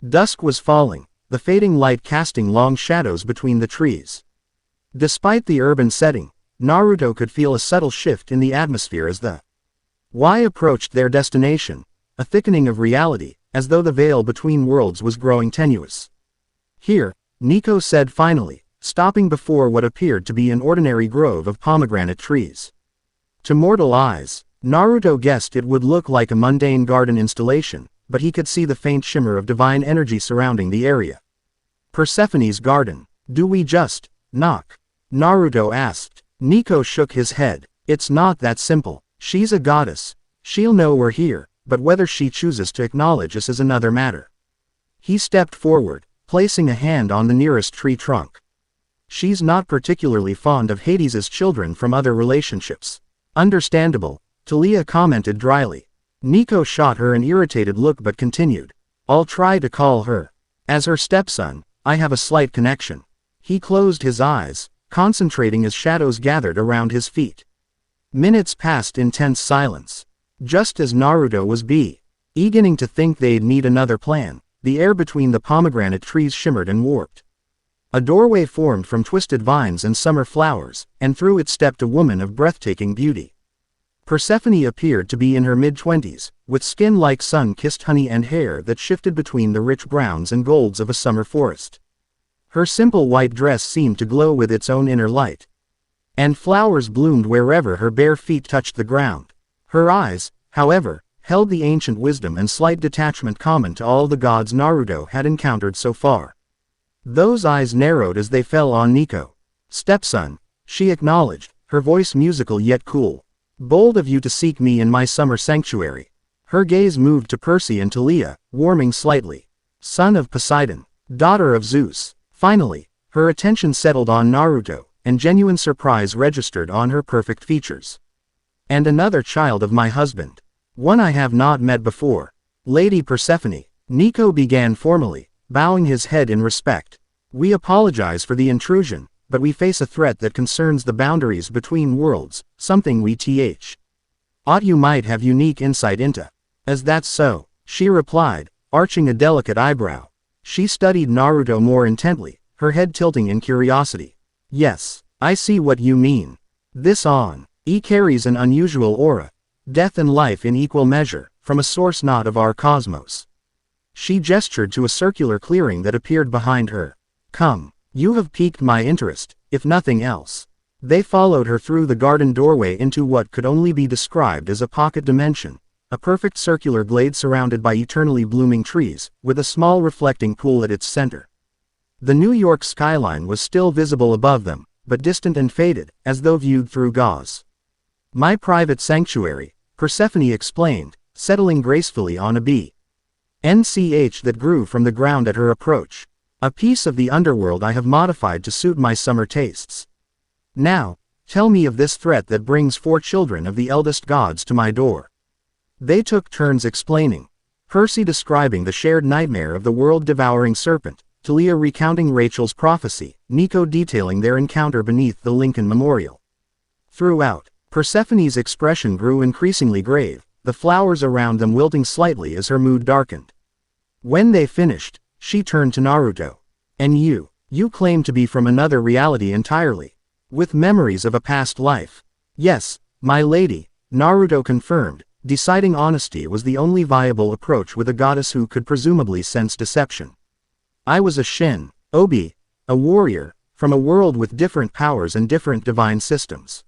Dusk was falling, the fading light casting long shadows between the trees. Despite the urban setting, Naruto could feel a subtle shift in the atmosphere as the Y approached their destination, a thickening of reality, as though the veil between worlds was growing tenuous. "Here," Nico said finally, stopping before what appeared to be an ordinary grove of pomegranate trees. To mortal eyes, Naruto guessed it would look like a mundane garden installation, but he could see the faint shimmer of divine energy surrounding the area. "Persephone's garden. Do we just knock?" Naruto asked. Nico shook his head. "It's not that simple. She's a goddess. She'll know we're here, but whether she chooses to acknowledge us is another matter." He stepped forward, placing a hand on the nearest tree trunk. "She's not particularly fond of Hades's children from other relationships." "Understandable," Talia commented dryly. Nico shot her an irritated look but continued. "I'll try to call her. As her stepson, I have a slight connection." He closed his eyes, concentrating as shadows gathered around his feet. Minutes passed in tense silence. Just as Naruto was beginning to think they'd need another plan, the air between the pomegranate trees shimmered and warped. A doorway formed from twisted vines and summer flowers, and through it stepped a woman of breathtaking beauty. Persephone appeared to be in her mid-20s, with skin like sun-kissed honey and hair that shifted between the rich browns and golds of a summer forest. Her simple white dress seemed to glow with its own inner light. And flowers bloomed wherever her bare feet touched the ground. Her eyes, however, held the ancient wisdom and slight detachment common to all the gods Naruto had encountered so far. Those eyes narrowed as they fell on Nico. "Stepson," she acknowledged, her voice musical yet cool. "Bold of you to seek me in my summer sanctuary." Her gaze moved to Percy and Talia, warming slightly. "Son of Poseidon, daughter of Zeus." Finally, her attention settled on Naruto, and genuine surprise registered on her perfect features. "And another child of my husband. One I have not met before. Lady Persephone," Nico began formally, bowing his head in respect. "We apologize for the intrusion," but we face a threat that concerns the boundaries between worlds, something we ought you might have unique insight into. Is that so? She replied, arching a delicate eyebrow. She studied Naruto more intently, her head tilting in curiosity. Yes, I see what you mean. This he carries an unusual aura. Death and life in equal measure, from a source not of our cosmos. She gestured to a circular clearing that appeared behind her. Come, you have piqued my interest, if nothing else. They followed her through the garden doorway into what could only be described as a pocket dimension, a perfect circular glade surrounded by eternally blooming trees, with a small reflecting pool at its center. The New York skyline was still visible above them, but distant and faded, as though viewed through gauze. My private sanctuary, Persephone explained, settling gracefully on a bench that grew from the ground at her approach. A piece of the underworld I have modified to suit my summer tastes. Now, tell me of this threat that brings 4 children of the eldest gods to my door. They took turns explaining. Percy describing the shared nightmare of the world-devouring serpent, Talia recounting Rachel's prophecy, Nico detailing their encounter beneath the Lincoln Memorial. Throughout, Persephone's expression grew increasingly grave, the flowers around them wilting slightly as her mood darkened. When they finished, she turned to Naruto. And you claim to be from another reality entirely. With memories of a past life. Yes, my lady, Naruto confirmed, deciding honesty was the only viable approach with a goddess who could presumably sense deception. I was a shinobi, a warrior, from a world with different powers and different divine systems.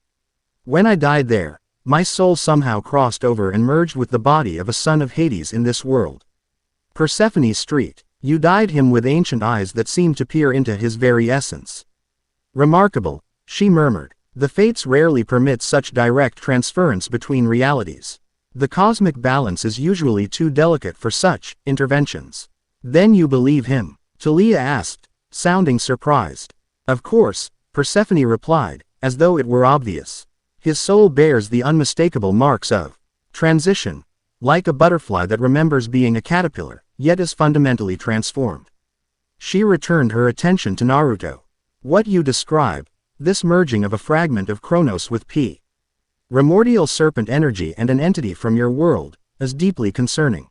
When I died there, my soul somehow crossed over and merged with the body of a son of Hades in this world. Persephone Street, you dyed him with ancient eyes that seemed to peer into his very essence. Remarkable, she murmured. The fates rarely permit such direct transference between realities. The cosmic balance is usually too delicate for such interventions. Then you believe him? Talia asked, sounding surprised. Of course, Persephone replied, as though it were obvious. His soul bears the unmistakable marks of transition, like a butterfly that remembers being a caterpillar, yet is fundamentally transformed. She returned her attention to Naruto. What you describe, this merging of a fragment of Chronos with primordial serpent energy and an entity from your world, is deeply concerning.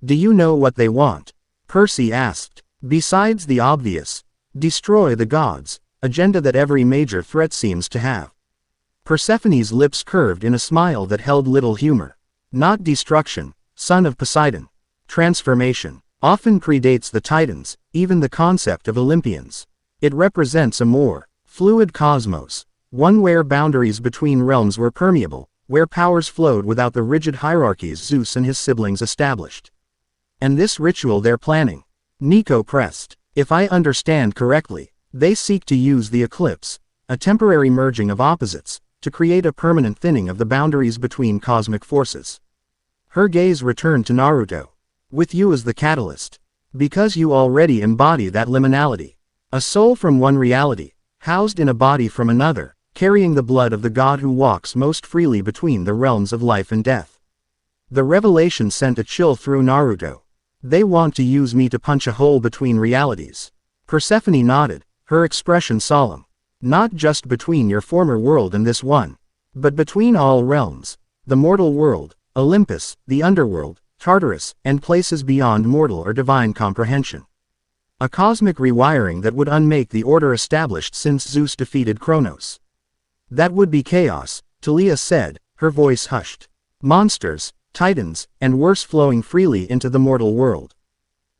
Do you know what they want? Percy asked. Besides the obvious, destroy the gods, agenda that every major threat seems to have. Persephone's lips curved in a smile that held little humor. Not destruction, son of Poseidon. Transformation often predates the Titans, even the concept of Olympians. It represents a more fluid cosmos, one where boundaries between realms were permeable, where powers flowed without the rigid hierarchies Zeus and his siblings established. And this ritual they're planning, Nico pressed. If I understand correctly, they seek to use the eclipse, a temporary merging of opposites, to create a permanent thinning of the boundaries between cosmic forces. Her gaze returned to Naruto. With you as the catalyst. Because you already embody that liminality. A soul from one reality, housed in a body from another, carrying the blood of the god who walks most freely between the realms of life and death. The revelation sent a chill through Naruto. They want to use me to punch a hole between realities. Persephone nodded, her expression solemn. Not just between your former world and this one, but between all realms, the mortal world, Olympus, the underworld, Tartarus, and places beyond mortal or divine comprehension. A cosmic rewiring that would unmake the order established since Zeus defeated Kronos. That would be chaos, Talia said, her voice hushed. Monsters, titans, and worse flowing freely into the mortal world.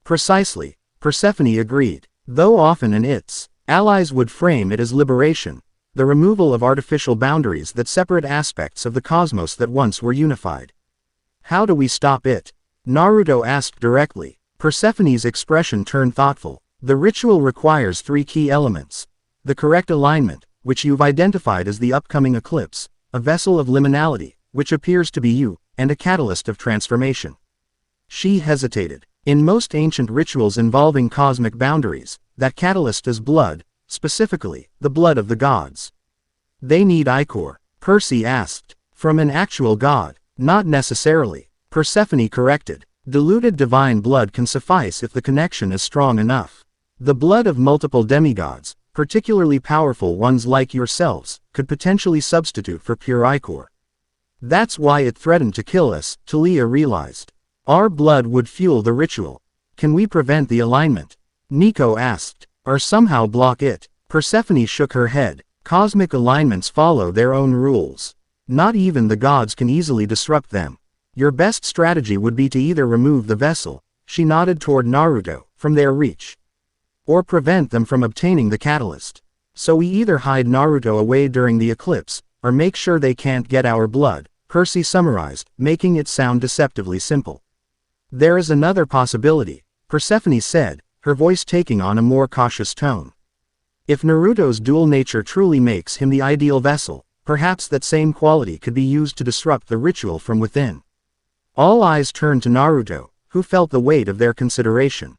Precisely, Persephone agreed, though often its allies would frame it as liberation, the removal of artificial boundaries that separate aspects of the cosmos that once were unified. How do we stop it? Naruto asked directly. Persephone's expression turned thoughtful. The ritual requires 3 key elements. The correct alignment, which you've identified as the upcoming eclipse, a vessel of liminality, which appears to be you, and a catalyst of transformation. She hesitated. In most ancient rituals involving cosmic boundaries, that catalyst is blood, specifically, the blood of the gods. They need ichor, Percy asked. From an actual god? Not necessarily, Persephone corrected. Diluted divine blood can suffice if the connection is strong enough. The blood of multiple demigods, particularly powerful ones like yourselves, could potentially substitute for pure ichor. That's why it threatened to kill us, Talia realized. Our blood would fuel the ritual. Can we prevent the alignment? Nico asked. Or somehow block it? Persephone shook her head. Cosmic alignments follow their own rules. Not even the gods can easily disrupt them. Your best strategy would be to either remove the vessel, she nodded toward Naruto, from their reach, or prevent them from obtaining the catalyst. So we either hide Naruto away during the eclipse, or make sure they can't get our blood, Percy summarized, making it sound deceptively simple. There is another possibility, Persephone said, her voice taking on a more cautious tone. If Naruto's dual nature truly makes him the ideal vessel, perhaps that same quality could be used to disrupt the ritual from within. All eyes turned to Naruto, who felt the weight of their consideration.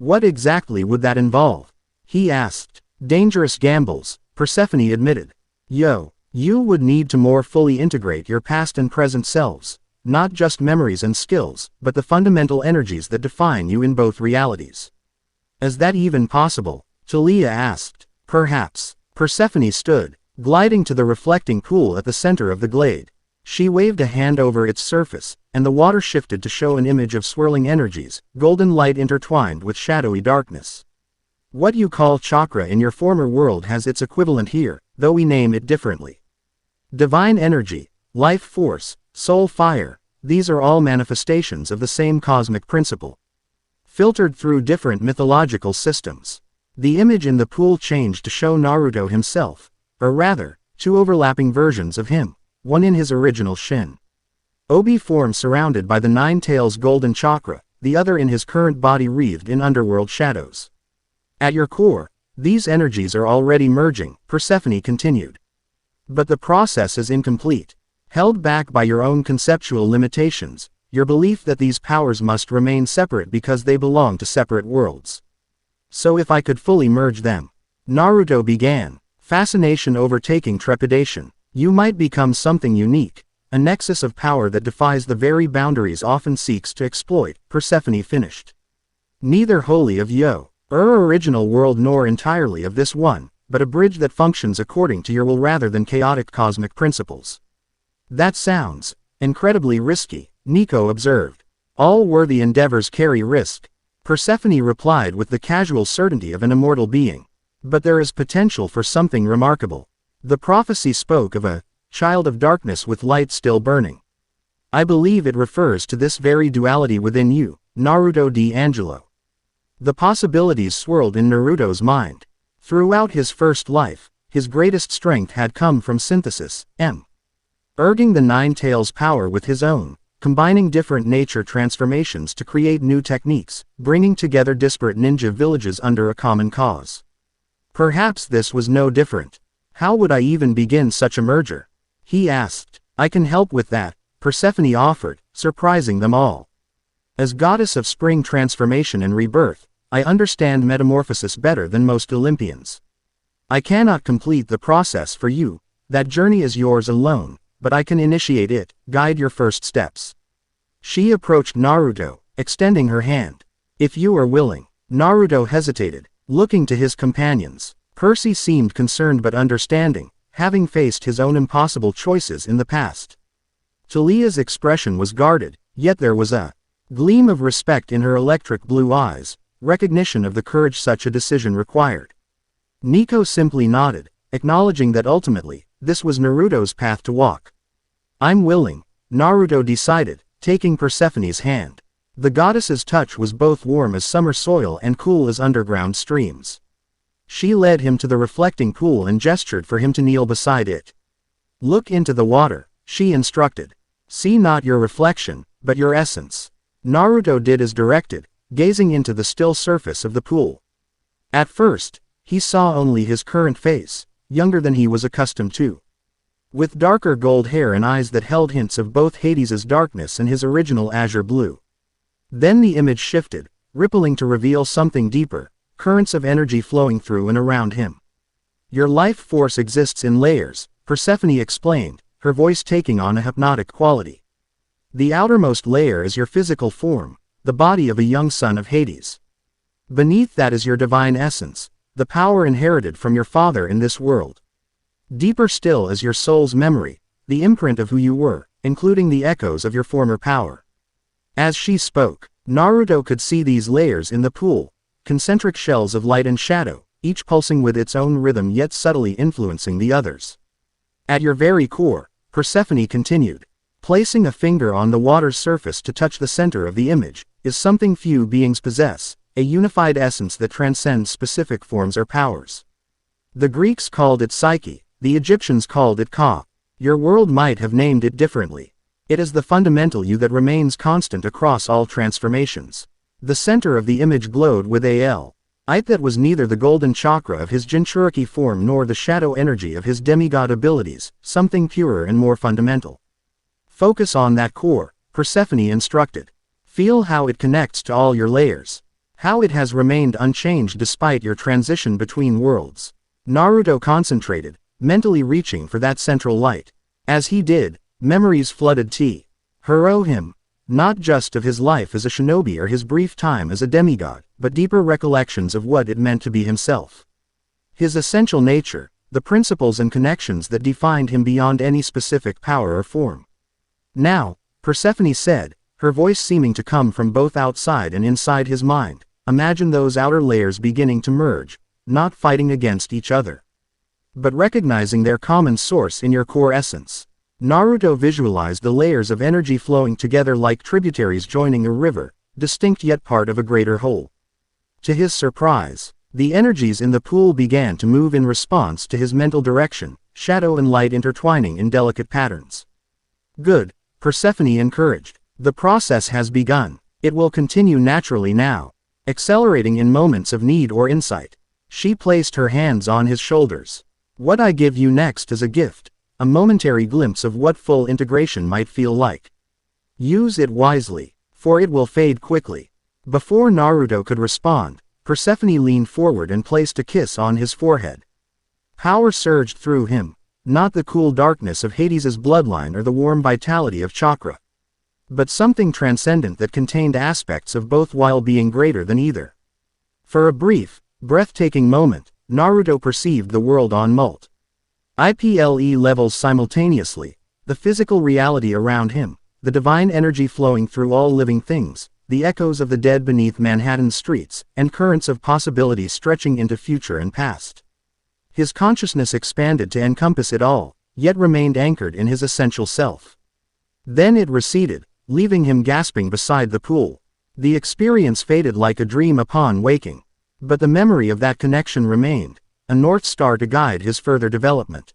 What exactly would that involve? He asked. Dangerous gambles, Persephone admitted. You would need to more fully integrate your past and present selves, not just memories and skills, but the fundamental energies that define you in both realities. Is that even possible? Talia asked. Perhaps. Persephone stood, gliding to the reflecting pool at the center of the glade. She waved a hand over its surface, and the water shifted to show an image of swirling energies, golden light intertwined with shadowy darkness. What you call chakra in your former world has its equivalent here, though we name it differently. Divine energy, life force, soul fire, these are all manifestations of the same cosmic principle, filtered through different mythological systems. The image in the pool changed to show Naruto himself, or rather, two overlapping versions of him, one in his original Shin Obi form surrounded by the Nine Tails golden chakra, the other in his current body wreathed in underworld shadows. At your core, these energies are already merging, Persephone continued. But the process is incomplete, held back by your own conceptual limitations, your belief that these powers must remain separate because they belong to separate worlds. So if I could fully merge them, Naruto began, fascination overtaking trepidation, you might become something unique, a nexus of power that defies the very boundaries often seeks to exploit, Persephone finished. Neither wholly of your original world nor entirely of this one, but a bridge that functions according to your will rather than chaotic cosmic principles. That sounds incredibly risky, Nico observed. All worthy endeavors carry risk, Persephone replied with the casual certainty of an immortal being. But there is potential for something remarkable. The prophecy spoke of a child of darkness with light still burning. I believe it refers to this very duality within you, Naruto D'Angelo. The possibilities swirled in Naruto's mind. Throughout his first life, his greatest strength had come from synthesis, merging the Nine Tails power with his own, combining different nature transformations to create new techniques, bringing together disparate ninja villages under a common cause. Perhaps this was no different. How would I even begin such a merger? He asked. I can help with that, Persephone offered, surprising them all. As goddess of spring transformation and rebirth, I understand metamorphosis better than most Olympians. I cannot complete the process for you, that journey is yours alone, but I can initiate it, guide your first steps. She approached Naruto, extending her hand. If you are willing. Naruto hesitated, looking to his companions. Percy seemed concerned but understanding, having faced his own impossible choices in the past. Talia's expression was guarded, yet there was a gleam of respect in her electric blue eyes, recognition of the courage such a decision required. Nico simply nodded, acknowledging that ultimately, this was Naruto's path to walk. I'm willing, Naruto decided, taking Persephone's hand. The goddess's touch was both warm as summer soil and cool as underground streams. She led him to the reflecting pool and gestured for him to kneel beside it. Look into the water, she instructed. See not your reflection, but your essence. Naruto did as directed, gazing into the still surface of the pool. At first, he saw only his current face, younger than he was accustomed to, with darker gold hair and eyes that held hints of both Hades's darkness and his original azure blue. Then the image shifted, rippling to reveal something deeper, currents of energy flowing through and around him. Your life force exists in layers, Persephone explained, her voice taking on a hypnotic quality. The outermost layer is your physical form, the body of a young son of Hades. Beneath that is your divine essence, the power inherited from your father in this world. Deeper still is your soul's memory, the imprint of who you were, including the echoes of your former power. As she spoke, Naruto could see these layers in the pool, concentric shells of light and shadow, each pulsing with its own rhythm yet subtly influencing the others. At your very core, Persephone continued, placing a finger on the water's surface to touch the center of the image, is something few beings possess, a unified essence that transcends specific forms or powers. The Greeks called it psyche, the Egyptians called it Ka. Your world might have named it differently. It is the fundamental you that remains constant across all transformations. The center of the image glowed with it that was neither the golden chakra of his Jinchuriki form nor the shadow energy of his demigod abilities, something purer and more fundamental. Focus on that core, Persephone instructed. Feel how it connects to all your layers. How it has remained unchanged despite your transition between worlds. Naruto concentrated, mentally reaching for that central light. As he did, memories flooded him, not just of his life as a shinobi or his brief time as a demigod, but deeper recollections of what it meant to be himself. His essential nature, the principles and connections that defined him beyond any specific power or form. Now, Persephone said, her voice seeming to come from both outside and inside his mind, imagine those outer layers beginning to merge, not fighting against each other, but recognizing their common source in your core essence. Naruto visualized the layers of energy flowing together like tributaries joining a river, distinct yet part of a greater whole. To his surprise, the energies in the pool began to move in response to his mental direction, shadow and light intertwining in delicate patterns. Good, Persephone encouraged. The process has begun. It will continue naturally now, accelerating in moments of need or insight. She placed her hands on his shoulders. What I give you next is a gift, a momentary glimpse of what full integration might feel like. Use it wisely, for it will fade quickly. Before Naruto could respond, Persephone leaned forward and placed a kiss on his forehead. Power surged through him, not the cool darkness of Hades's bloodline or the warm vitality of chakra, but something transcendent that contained aspects of both while being greater than either. For a brief, breathtaking moment, Naruto perceived the world on multiple levels simultaneously, the physical reality around him, the divine energy flowing through all living things, the echoes of the dead beneath Manhattan's streets, and currents of possibility stretching into future and past. His consciousness expanded to encompass it all, yet remained anchored in his essential self. Then it receded, leaving him gasping beside the pool. The experience faded like a dream upon waking, but the memory of that connection remained, a north star to guide his further development.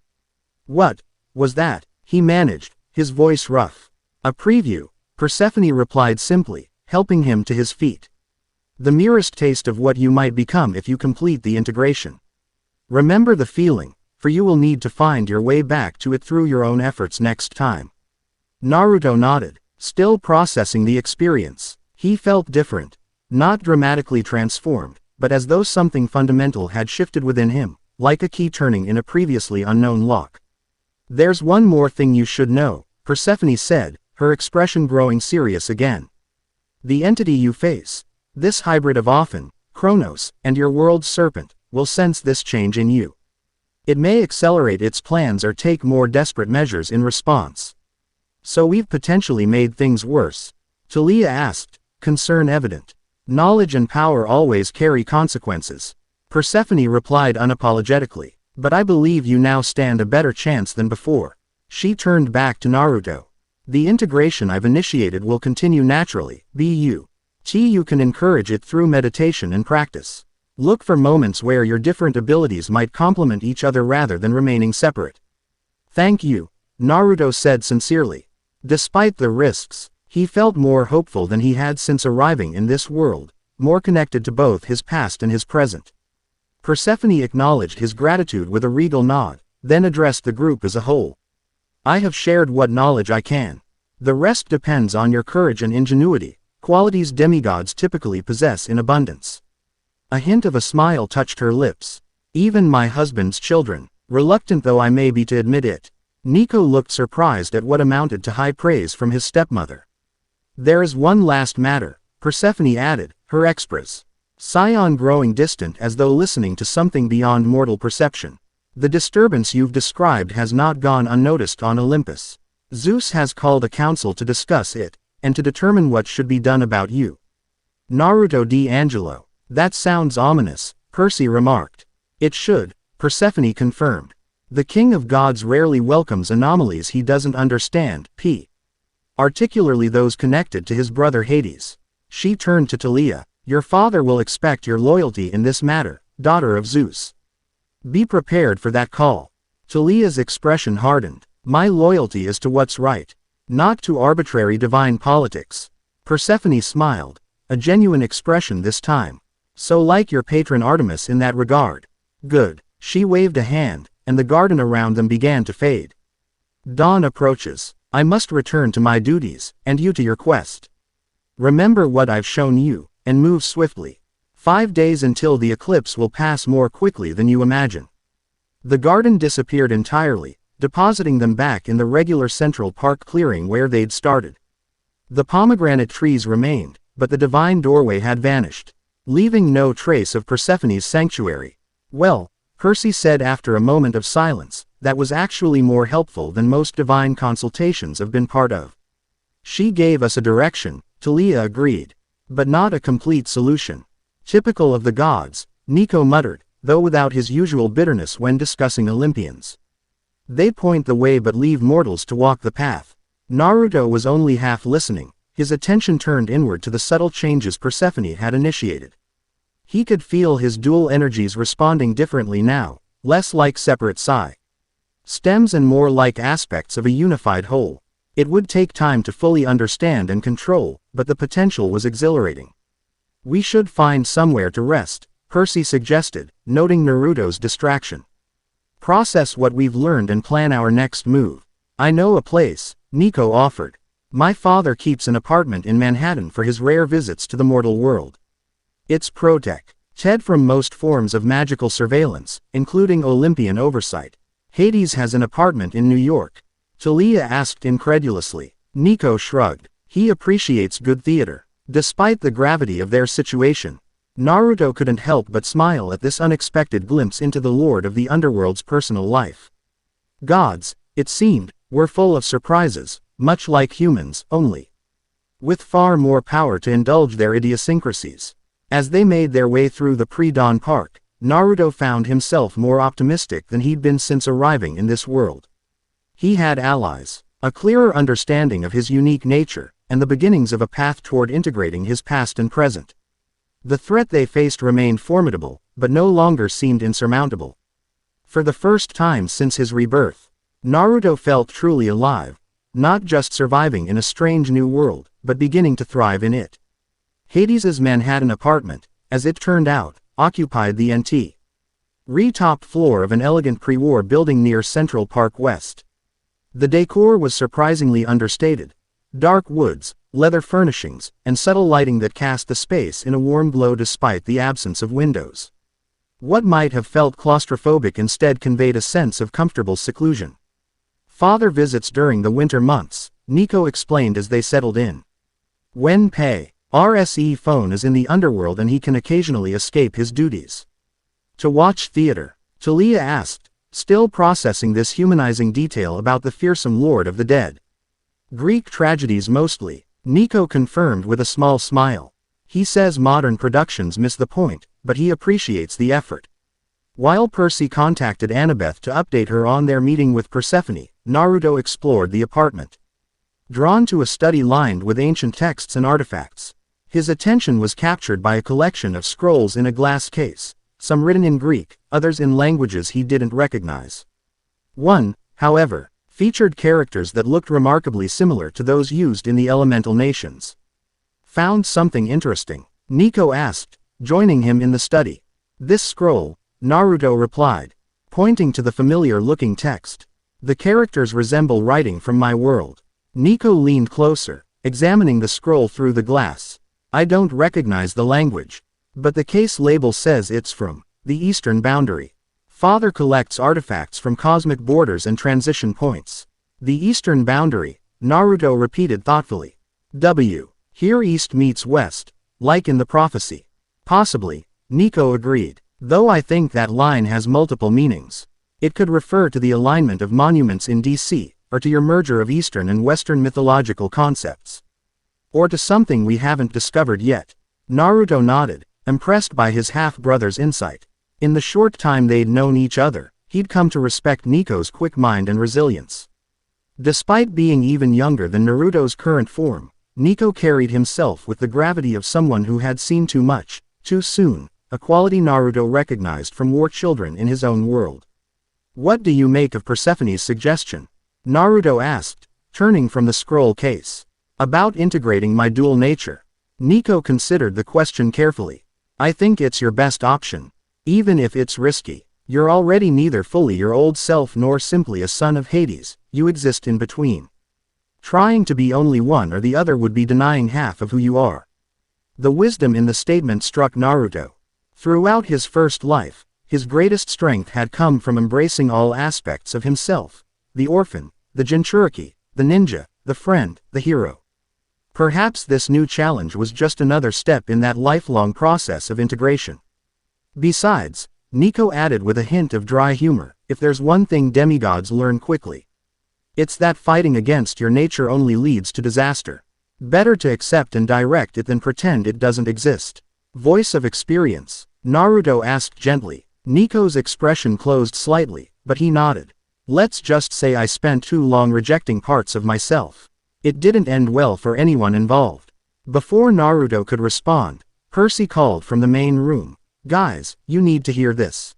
What was that? He managed, his voice rough. A preview, Persephone replied simply, helping him to his feet. The merest taste of what you might become if you complete the integration. Remember the feeling, for you will need to find your way back to it through your own efforts next time. Naruto nodded, still processing the experience. He felt different, not dramatically transformed, but as though something fundamental had shifted within him, like a key turning in a previously unknown lock. There's one more thing you should know, Persephone said, her expression growing serious again. The entity you face, this hybrid of Ophan, Kronos, and your world's serpent, will sense this change in you. It may accelerate its plans or take more desperate measures in response. So we've potentially made things worse? Talia asked, concern evident. Knowledge and power always carry consequences. Persephone replied unapologetically, but I believe you now stand a better chance than before. She turned back to Naruto. The integration I've initiated will continue naturally, you can encourage it through meditation and practice. Look for moments where your different abilities might complement each other rather than remaining separate. Thank you, Naruto said sincerely. Despite the risks, he felt more hopeful than he had since arriving in this world, more connected to both his past and his present. Persephone acknowledged his gratitude with a regal nod, then addressed the group as a whole. I have shared what knowledge I can. The rest depends on your courage and ingenuity, qualities demigods typically possess in abundance. A hint of a smile touched her lips. Even my husband's children, reluctant though I may be to admit it. Nico looked surprised at what amounted to high praise from his stepmother. There is one last matter, Persephone added, her express Scion growing distant as though listening to something beyond mortal perception. The disturbance you've described has not gone unnoticed on Olympus. Zeus has called a council to discuss it, and to determine what should be done about you. Naruto D'Angelo. That sounds ominous, Percy remarked. It should, Persephone confirmed. The king of gods rarely welcomes anomalies he doesn't understand, particularly those connected to his brother Hades. She turned to Talia. Your father will expect your loyalty in this matter, daughter of Zeus. Be prepared for that call. Talia's expression hardened. My loyalty is to what's right, not to arbitrary divine politics. Persephone smiled, a genuine expression this time. So like your patron Artemis in that regard. Good. She waved a hand, and the garden around them began to fade. Dawn approaches. I must return to my duties, and you to your quest. Remember what I've shown you, and move swiftly. 5 days until the eclipse will pass more quickly than you imagine. The garden disappeared entirely, depositing them back in the regular central park clearing where they'd started. The pomegranate trees remained, but the divine doorway had vanished, leaving no trace of Persephone's sanctuary. Well, Percy said after a moment of silence, that was actually more helpful than most divine consultations have been part of. She gave us a direction, Talia agreed. But not a complete solution. Typical of the gods, Nico muttered, though without his usual bitterness when discussing Olympians. They point the way but leave mortals to walk the path. Naruto was only half listening, his attention turned inward to the subtle changes Persephone had initiated. He could feel his dual energies responding differently now, less like separate stems and more like aspects of a unified whole. It would take time to fully understand and control, but the potential was exhilarating. We should find somewhere to rest, Percy suggested, noting Naruto's distraction. Process what we've learned and plan our next move. I know a place, Nico offered. My father keeps an apartment in Manhattan for his rare visits to the mortal world. It's protected from most forms of magical surveillance, including Olympian oversight. Hades has an apartment in New York. Talia asked incredulously. Nico shrugged. He appreciates good theater. Despite the gravity of their situation, Naruto couldn't help but smile at this unexpected glimpse into the Lord of the Underworld's personal life. Gods, it seemed, were full of surprises, much like humans, only with far more power to indulge their idiosyncrasies. As they made their way through the pre-dawn park, Naruto found himself more optimistic than he'd been since arriving in this world. He had allies, a clearer understanding of his unique nature, and the beginnings of a path toward integrating his past and present. The threat they faced remained formidable, but no longer seemed insurmountable. For the first time since his rebirth, Naruto felt truly alive, not just surviving in a strange new world, but beginning to thrive in it. Hades's Manhattan apartment, as it turned out, occupied the top floor of an elegant pre-war building near Central Park West. The decor was surprisingly understated. Dark woods, leather furnishings, and subtle lighting that cast the space in a warm glow despite the absence of windows. What might have felt claustrophobic instead conveyed a sense of comfortable seclusion. Father visits during the winter months, Nico explained as they settled in. When RSE phone is in the underworld and he can occasionally escape his duties. To watch theater, Talia asked, still processing this humanizing detail about the fearsome Lord of the Dead. Greek tragedies mostly, Nico confirmed with a small smile. He says modern productions miss the point, but he appreciates the effort. While Percy contacted Annabeth to update her on their meeting with Persephone, Naruto explored the apartment. Drawn to a study lined with ancient texts and artifacts, his attention was captured by a collection of scrolls in a glass case, some written in Greek, others in languages he didn't recognize. One, however, featured characters that looked remarkably similar to those used in the elemental nations. Found something interesting? Nico asked, joining him in the study. This scroll, Naruto replied, pointing to the familiar-looking text. The characters resemble writing from my world. Nico leaned closer, examining the scroll through the glass. I don't recognize the language, but the case label says it's from the eastern boundary. Father collects artifacts from cosmic borders and transition points. The eastern boundary, Naruto repeated thoughtfully. Here east meets west, like in the prophecy. Possibly, Nico agreed, though I think that line has multiple meanings. It could refer to the alignment of monuments in DC, or to your merger of Eastern and Western mythological concepts. Or to something we haven't discovered yet. Naruto nodded, impressed by his half-brother's insight. In the short time they'd known each other, he'd come to respect Nico's quick mind and resilience. Despite being even younger than Naruto's current form, Nico carried himself with the gravity of someone who had seen too much, too soon, a quality Naruto recognized from war children in his own world. What do you make of Persephone's suggestion? Naruto asked, turning from the scroll case. About integrating my dual nature. Nico considered the question carefully. I think it's your best option. Even if it's risky. You're already neither fully your old self nor simply a son of Hades, you exist in between. Trying to be only one or the other would be denying half of who you are. The wisdom in the statement struck Naruto. Throughout his first life, his greatest strength had come from embracing all aspects of himself. The orphan, the Jinchuriki, the ninja, the friend, the hero. Perhaps this new challenge was just another step in that lifelong process of integration. Besides, Nico added with a hint of dry humor, if there's one thing demigods learn quickly, it's that fighting against your nature only leads to disaster. Better to accept and direct it than pretend it doesn't exist. Voice of experience, Naruto asked gently. Nico's expression closed slightly, but he nodded. Let's just say I spent too long rejecting parts of myself. It didn't end well for anyone involved. Before Naruto could respond, Percy called from the main room. Guys, you need to hear this.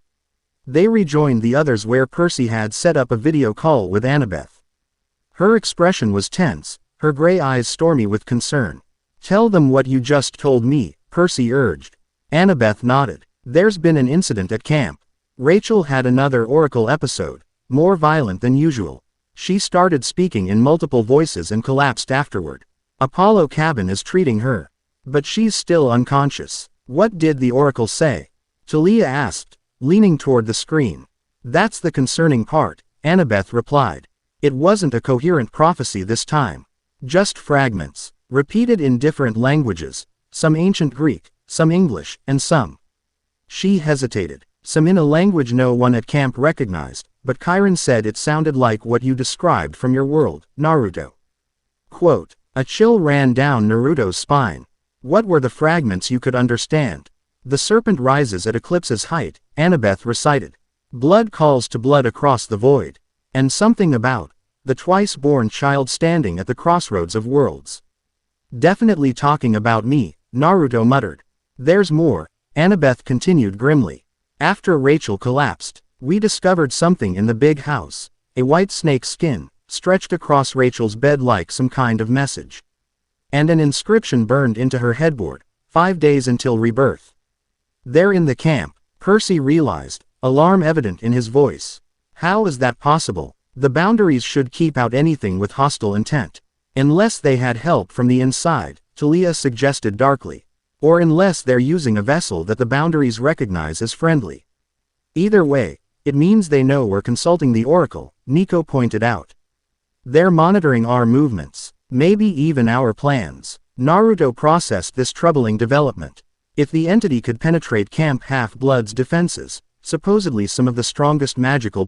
They rejoined the others where Percy had set up a video call with Annabeth. Her expression was tense, her gray eyes stormy with concern. Tell them what you just told me, Percy urged. Annabeth nodded. There's been an incident at camp. Rachel had another oracle episode, more violent than usual. She started speaking in multiple voices and collapsed afterward. Apollo Cabin is treating her. But she's still unconscious. What did the oracle say? Talia asked, leaning toward the screen. That's the concerning part, Annabeth replied. It wasn't a coherent prophecy this time. Just fragments, repeated in different languages, some ancient Greek, some English, and some. She hesitated. Some in a language no one at camp recognized, but Chiron said it sounded like what you described from your world, Naruto. Quote, a chill ran down Naruto's spine. What were the fragments you could understand? The serpent rises at eclipse's height, Annabeth recited. Blood calls to blood across the void. And something about the twice-born child standing at the crossroads of worlds. Definitely talking about me, Naruto muttered. There's more, Annabeth continued grimly. After Rachel collapsed, we discovered something in the big house, a white snake skin, stretched across Rachel's bed like some kind of message. And an inscription burned into her headboard, 5 days until rebirth. There in the camp, Percy realized, alarm evident in his voice. How is that possible? The boundaries should keep out anything with hostile intent. Unless they had help from the inside, Talia suggested darkly. Or unless they're using a vessel that the boundaries recognize as friendly. Either way, it means they know we're consulting the oracle, Nico pointed out. They're monitoring our movements, maybe even our plans. Naruto processed this troubling development. If the entity could penetrate Camp Half-Blood's defenses, supposedly some of the strongest magical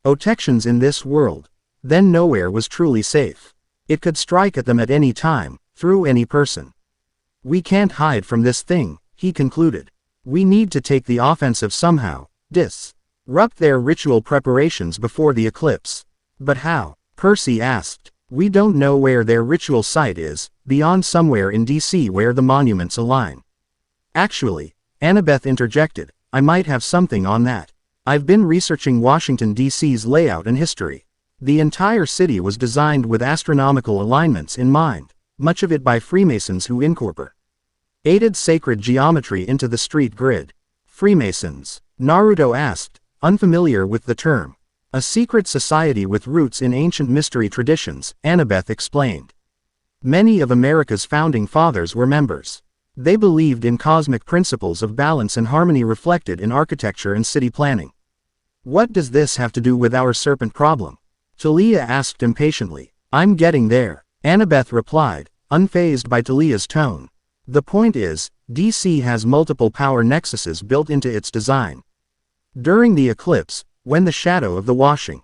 protections in this world, then nowhere was truly safe. It could strike at them at any time, through any person. We can't hide from this thing, he concluded. We need to take the offensive somehow, disrupt their ritual preparations before the eclipse. But how? Percy asked. We don't know where their ritual site is, beyond somewhere in DC where the monuments align. Actually, Annabeth interjected, I might have something on that. I've been researching Washington, D.C.'s layout and history. The entire city was designed with astronomical alignments in mind, much of it by Freemasons who incorporated sacred geometry into the street grid. Freemasons? Naruto asked, unfamiliar with the term. A secret society with roots in ancient mystery traditions, Annabeth explained. Many of America's founding fathers were members. They believed in cosmic principles of balance and harmony reflected in architecture and city planning. What does this have to do with our serpent problem? Talia asked impatiently. I'm getting there, Annabeth replied, unfazed by Talia's tone. The point is, DC has multiple power nexuses built into its design. During the eclipse, when the shadow of the Washington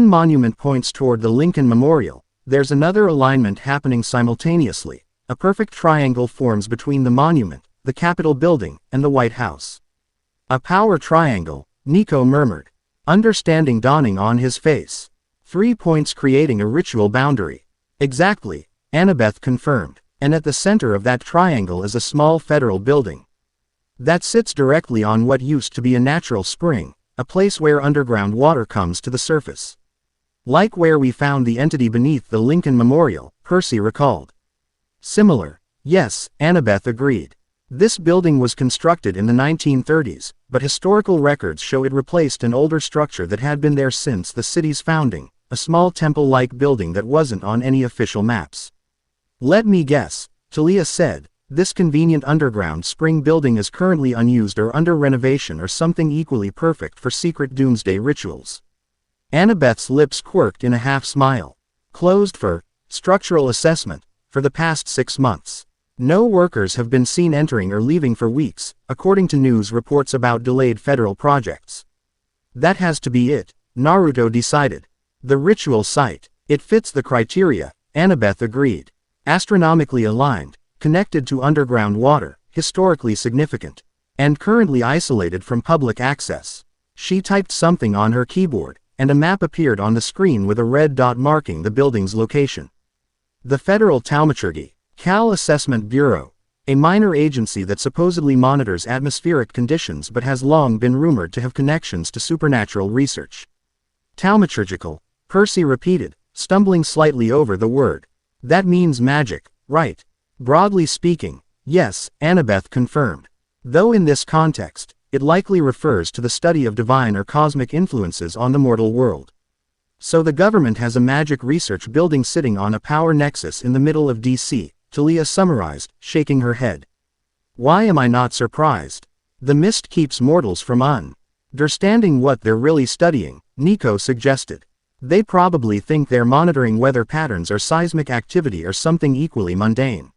Monument points toward the Lincoln Memorial, there's another alignment happening simultaneously. A perfect triangle forms between the monument, the Capitol building, and the White House. A power triangle, Nico murmured, understanding dawning on his face. 3 points creating a ritual boundary. Exactly, Annabeth confirmed, and at the center of that triangle is a small federal building that sits directly on what used to be a natural spring, a place where underground water comes to the surface. Like where we found the entity beneath the Lincoln Memorial, Percy recalled. Similar, yes, Annabeth agreed. This building was constructed in the 1930s, but historical records show it replaced an older structure that had been there since the city's founding, a small temple-like building that wasn't on any official maps. Let me guess, Talia said, this convenient underground spring building is currently unused or under renovation or something equally perfect for secret doomsday rituals. Annabeth's lips quirked in a half-smile. Closed for structural assessment for the past 6 months. No workers have been seen entering or leaving for weeks, according to news reports about delayed federal projects. That has to be it, Naruto decided. The ritual site. It fits the criteria, Annabeth agreed. Astronomically aligned, connected to underground water, historically significant, and currently isolated from public access. She typed something on her keyboard, and a map appeared on the screen with a red dot marking the building's location. The Federal Taumaturgy, Cal Assessment Bureau, a minor agency that supposedly monitors atmospheric conditions but has long been rumored to have connections to supernatural research. Taumaturgical, Percy repeated, stumbling slightly over the word. That means magic, right? Broadly speaking, yes, Annabeth confirmed. Though in this context, it likely refers to the study of divine or cosmic influences on the mortal world. So the government has a magic research building sitting on a power nexus in the middle of DC, Talia summarized, shaking her head. Why am I not surprised? The mist keeps mortals from understanding what they're really studying, Nico suggested. They probably think they're monitoring weather patterns or seismic activity or something equally mundane.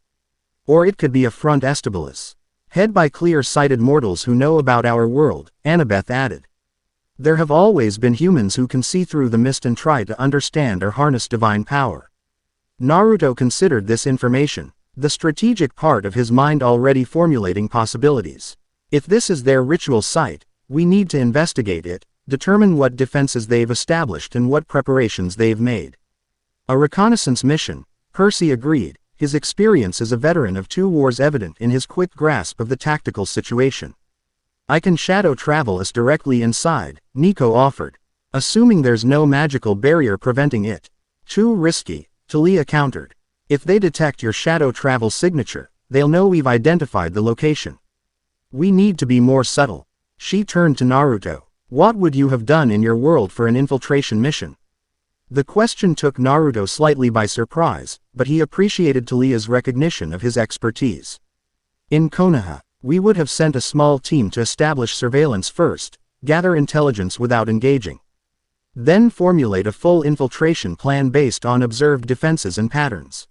Or it could be a front vestibulis. Head by clear-sighted mortals who know about our world, Annabeth added. There have always been humans who can see through the mist and try to understand or harness divine power. Naruto considered this information, the strategic part of his mind already formulating possibilities. If this is their ritual site, we need to investigate it, determine what defenses they've established and what preparations they've made. A reconnaissance mission, Percy agreed, his experience as a veteran of 2 wars evident in his quick grasp of the tactical situation. I can shadow travel us directly inside, Nico offered. Assuming there's no magical barrier preventing it. Too risky, Talia countered. If they detect your shadow travel signature, they'll know we've identified the location. We need to be more subtle. She turned to Naruto. What would you have done in your world for an infiltration mission? The question took Naruto slightly by surprise, but he appreciated Talia's recognition of his expertise. In Konoha, we would have sent a small team to establish surveillance first, gather intelligence without engaging. Then formulate a full infiltration plan based on observed defenses and patterns.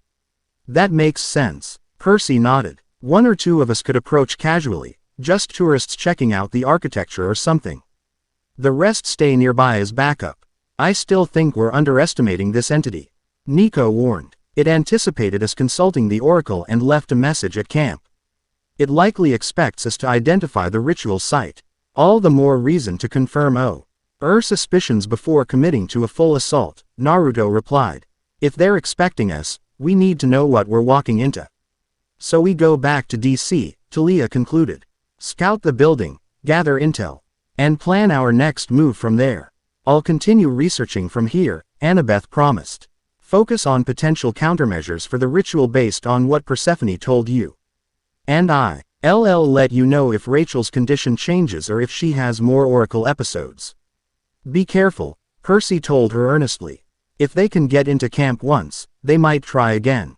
That makes sense, Percy nodded. 1 or 2 of us could approach casually, just tourists checking out the architecture or something. The rest stay nearby as backup. I still think we're underestimating this entity, Nico warned. It anticipated us consulting the Oracle and left a message at camp. It likely expects us to identify the ritual site. All the more reason to confirm suspicions before committing to a full assault, Naruto replied. If they're expecting us, we need to know what we're walking into. So we go back to DC, Talia concluded. Scout the building, gather intel, and plan our next move from there. I'll continue researching from here, Annabeth promised. Focus on potential countermeasures for the ritual based on what Persephone told you. And I'll let you know if Rachel's condition changes or if she has more Oracle episodes. Be careful, Percy told her earnestly. If they can get into camp once, they might try again.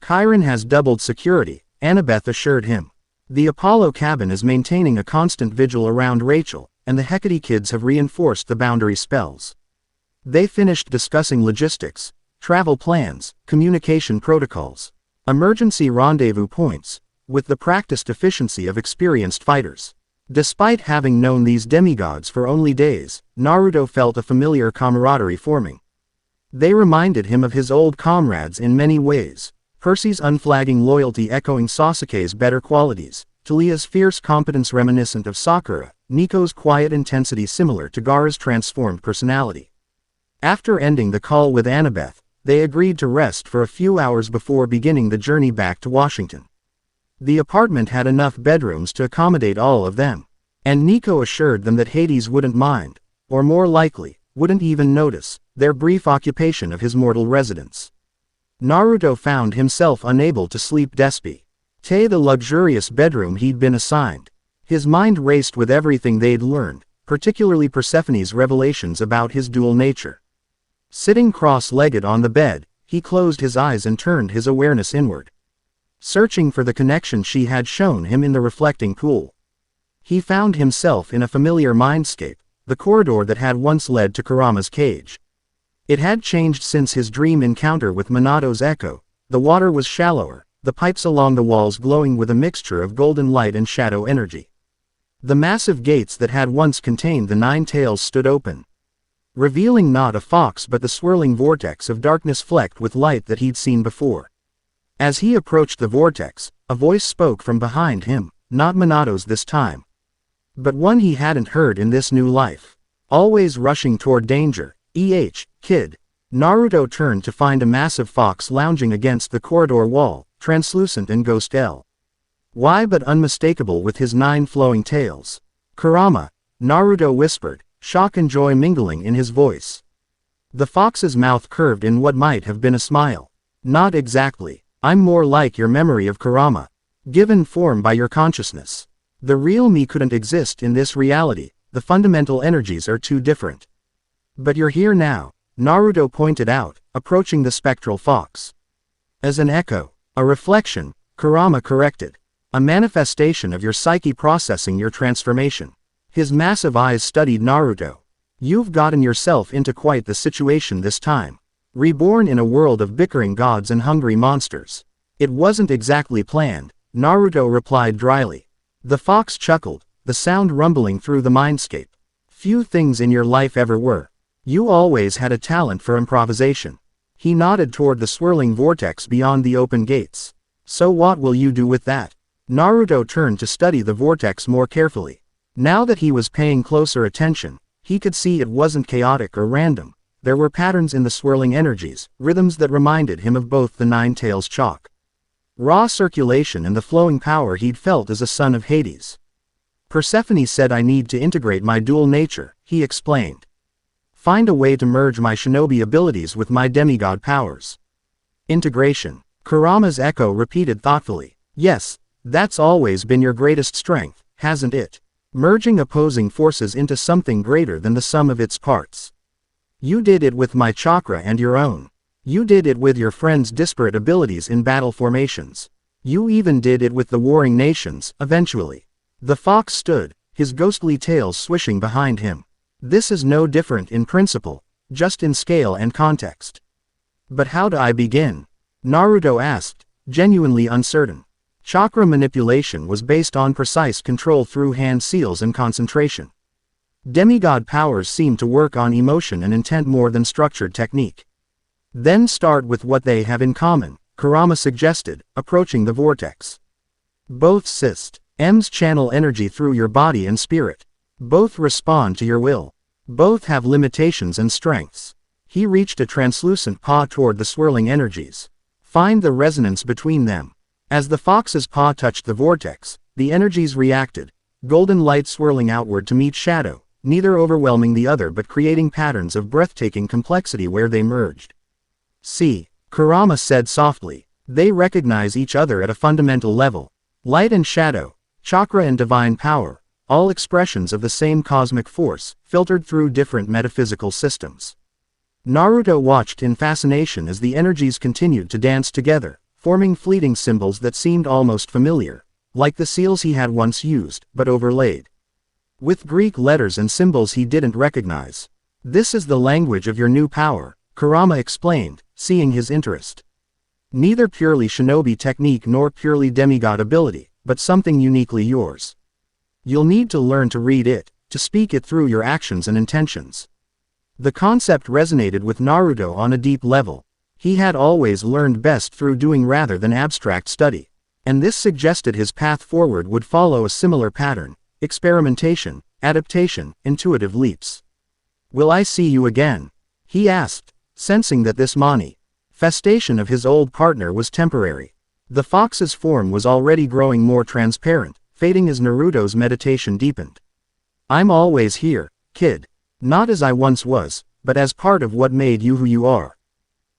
Chiron has doubled security, Annabeth assured him. The Apollo cabin is maintaining a constant vigil around Rachel, and the Hecate kids have reinforced the boundary spells. They finished discussing logistics, travel plans, communication protocols, emergency rendezvous points, with the practiced efficiency of experienced fighters. Despite having known these demigods for only days, Naruto felt a familiar camaraderie forming. They reminded him of his old comrades in many ways, Percy's unflagging loyalty echoing Sasuke's better qualities, Talia's fierce competence reminiscent of Sakura, Nico's quiet intensity similar to Gaara's transformed personality. After ending the call with Annabeth, they agreed to rest for a few hours before beginning the journey back to Washington. The apartment had enough bedrooms to accommodate all of them, and Nico assured them that Hades wouldn't mind, or more likely, wouldn't even notice, their brief occupation of his mortal residence. Naruto found himself unable to sleep despite the luxurious bedroom he'd been assigned. His mind raced with everything they'd learned, particularly Persephone's revelations about his dual nature. Sitting cross-legged on the bed, he closed his eyes and turned his awareness inward, searching for the connection she had shown him in the reflecting pool. He found himself in a familiar mindscape, the corridor that had once led to Kurama's cage. It had changed since his dream encounter with Minato's echo. The water was shallower, the pipes along the walls glowing with a mixture of golden light and shadow energy. The massive gates that had once contained the nine tails stood open, revealing not a fox but the swirling vortex of darkness flecked with light that he'd seen before. As he approached the vortex, a voice spoke from behind him, not Minato's this time, but one he hadn't heard in this new life. Always rushing toward danger, kid. Naruto turned to find a massive fox lounging against the corridor wall, translucent and ghostly but unmistakable with his 9 flowing tails. Kurama, Naruto whispered, shock and joy mingling in his voice. The fox's mouth curved in what might have been a smile. Not exactly. I'm more like your memory of Kurama, given form by your consciousness. The real me couldn't exist in this reality, the fundamental energies are too different. But you're here now, Naruto pointed out, approaching the spectral fox. As an echo, a reflection, Kurama corrected. A manifestation of your psyche processing your transformation. His massive eyes studied Naruto. You've gotten yourself into quite the situation this time. Reborn in a world of bickering gods and hungry monsters. It wasn't exactly planned, Naruto replied dryly. The fox chuckled, the sound rumbling through the mindscape. Few things in your life ever were. You always had a talent for improvisation. He nodded toward the swirling vortex beyond the open gates. So what will you do with that? Naruto turned to study the vortex more carefully. Now that he was paying closer attention, he could see it wasn't chaotic or random. There were patterns in the swirling energies, rhythms that reminded him of both the Nine Tails chalk, raw circulation and the flowing power he'd felt as a son of Hades. Persephone said I need to integrate my dual nature, he explained. Find a way to merge my shinobi abilities with my demigod powers. Integration. Kurama's echo repeated thoughtfully. Yes, that's always been your greatest strength, hasn't it? Merging opposing forces into something greater than the sum of its parts. You did it with my chakra and your own. You did it with your friends' disparate abilities in battle formations. You even did it with the warring nations, eventually. The fox stood, his ghostly tail swishing behind him. This is no different in principle, just in scale and context. But how do I begin? Naruto asked, genuinely uncertain. Chakra manipulation was based on precise control through hand seals and concentration. Demigod powers seem to work on emotion and intent more than structured technique. Then start with what they have in common, Kurama suggested, approaching the vortex. Both systems channel energy through your body and spirit. Both respond to your will. Both have limitations and strengths. He reached a translucent paw toward the swirling energies. Find the resonance between them. As the fox's paw touched the vortex, the energies reacted, golden light swirling outward to meet shadow, neither overwhelming the other but creating patterns of breathtaking complexity where they merged. See, Kurama said softly, they recognize each other at a fundamental level. Light and shadow, chakra and divine power, all expressions of the same cosmic force, filtered through different metaphysical systems. Naruto watched in fascination as the energies continued to dance together, forming fleeting symbols that seemed almost familiar, like the seals he had once used, but overlaid with Greek letters and symbols he didn't recognize. This is the language of your new power, Kurama explained, seeing his interest. Neither purely shinobi technique nor purely demigod ability, but something uniquely yours. You'll need to learn to read it, to speak it through your actions and intentions. The concept resonated with Naruto on a deep level. He had always learned best through doing rather than abstract study, and this suggested his path forward would follow a similar pattern: experimentation, adaptation, intuitive leaps. "Will I see you again?" he asked, sensing that this manifestation of his old partner was temporary. The fox's form was already growing more transparent, fading as Naruto's meditation deepened. "I'm always here, kid. Not as I once was, but as part of what made you who you are."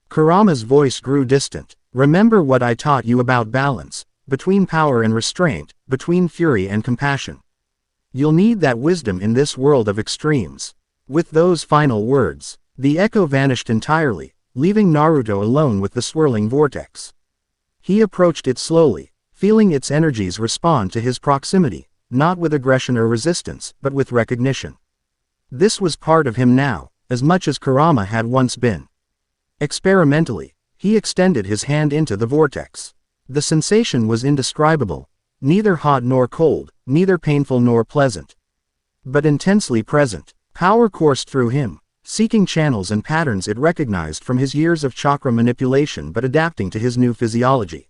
Kurama's voice grew distant. "Remember what I taught you about balance, between power and restraint, between fury and compassion. You'll need that wisdom in this world of extremes." With those final words, the echo vanished entirely, leaving Naruto alone with the swirling vortex. He approached it slowly, feeling its energies respond to his proximity, not with aggression or resistance, but with recognition. This was part of him now, as much as Kurama had once been. Experimentally, he extended his hand into the vortex. The sensation was indescribable, neither hot nor cold, neither painful nor pleasant, but intensely present. Power coursed through him, seeking channels and patterns it recognized from his years of chakra manipulation but adapting to his new physiology.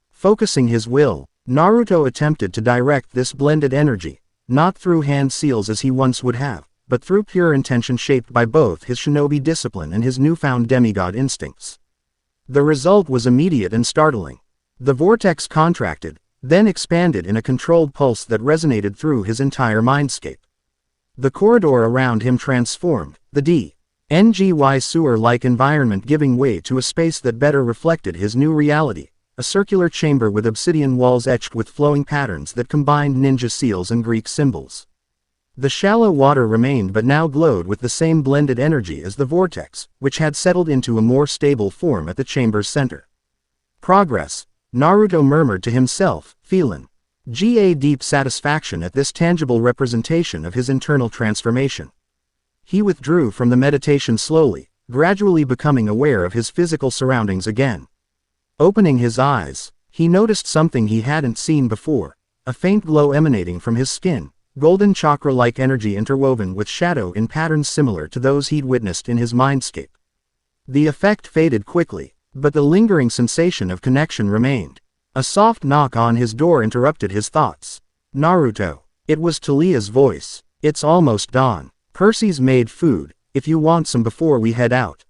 Focusing his will, Naruto attempted to direct this blended energy, not through hand seals as he once would have, but through pure intention shaped by both his shinobi discipline and his newfound demigod instincts. The result was immediate and startling. The vortex contracted, then expanded in a controlled pulse that resonated through his entire mindscape. The corridor around him transformed, the DNGY sewer-like environment giving way to a space that better reflected his new reality, a circular chamber with obsidian walls etched with flowing patterns that combined ninja seals and Greek symbols. The shallow water remained but now glowed with the same blended energy as the vortex, which had settled into a more stable form at the chamber's center. "Progress," Naruto murmured to himself, feeling deep satisfaction at this tangible representation of his internal transformation. He withdrew from the meditation slowly, gradually becoming aware of his physical surroundings again. Opening his eyes, he noticed something he hadn't seen before: a faint glow emanating from his skin, golden chakra-like energy interwoven with shadow in patterns similar to those he'd witnessed in his mindscape. The effect faded quickly, but the lingering sensation of connection remained. A soft knock on his door interrupted his thoughts. "Naruto." It was Talia's voice. "It's almost dawn. Percy's made food, if you want some before we head out."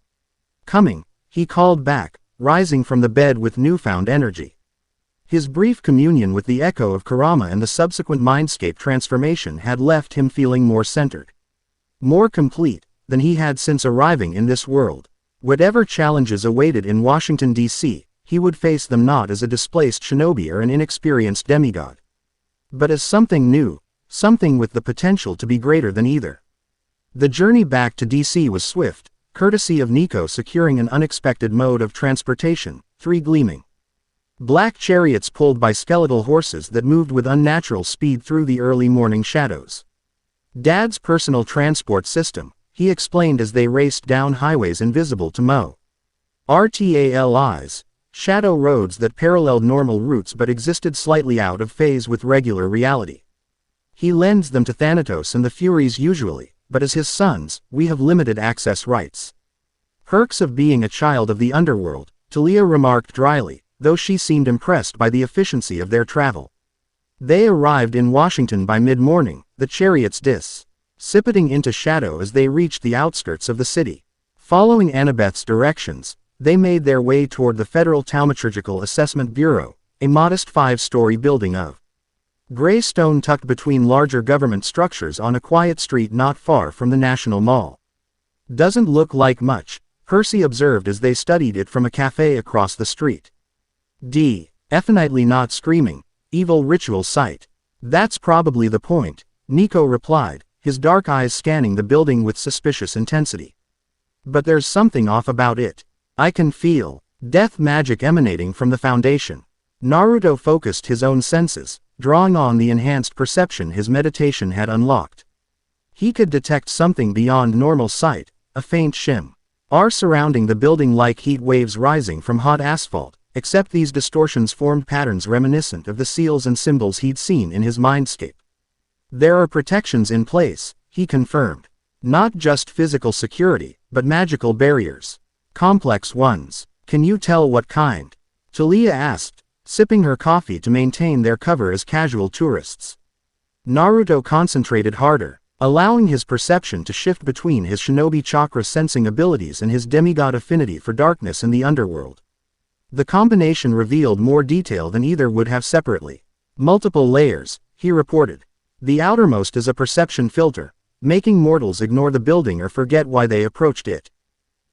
"Coming," he called back, rising from the bed with newfound energy. His brief communion with the echo of Kurama and the subsequent mindscape transformation had left him feeling more centered, more complete, than he had since arriving in this world. Whatever challenges awaited in Washington, D.C., he would face them not as a displaced shinobi or an inexperienced demigod, but as something new, something with the potential to be greater than either. The journey back to D.C. was swift, courtesy of Nico securing an unexpected mode of transportation: 3 gleaming black chariots pulled by skeletal horses that moved with unnatural speed through the early morning shadows. "Dad's personal transport system," he explained as they raced down highways invisible to Mo. RTALIs, shadow roads that paralleled normal routes but existed slightly out of phase with regular reality. "He lends them to Thanatos and the Furies usually, but as his sons, we have limited access rights." "Perks of being a child of the underworld," Talia remarked dryly, though she seemed impressed by the efficiency of their travel. They arrived in Washington by mid-morning, the chariots dissipating into shadow as they reached the outskirts of the city. Following Annabeth's directions, they made their way toward the Federal Thaumaturgical Assessment Bureau, a modest 5-story building of gray stone tucked between larger government structures on a quiet street not far from the National Mall. "Doesn't look like much," Percy observed as they studied it from a cafe across the street. Definitely not screaming, evil ritual site." "That's probably the point," Nico replied, his dark eyes scanning the building with suspicious intensity. "But there's something off about it. I can feel death magic emanating from the foundation." Naruto focused his own senses, drawing on the enhanced perception his meditation had unlocked. He could detect something beyond normal sight, a faint shimmer surrounding the building like heat waves rising from hot asphalt, except these distortions formed patterns reminiscent of the seals and symbols he'd seen in his mindscape. There are protections in place, he confirmed. Not just physical security, but magical barriers. Complex ones. Can you tell what kind? Talia asked, sipping her coffee to maintain their cover as casual tourists. Naruto concentrated harder, allowing his perception to shift between his shinobi chakra sensing abilities and his demigod affinity for darkness and the underworld. The combination revealed more detail than either would have separately. Multiple layers, he reported. The outermost is a perception filter, making mortals ignore the building or forget why they approached it.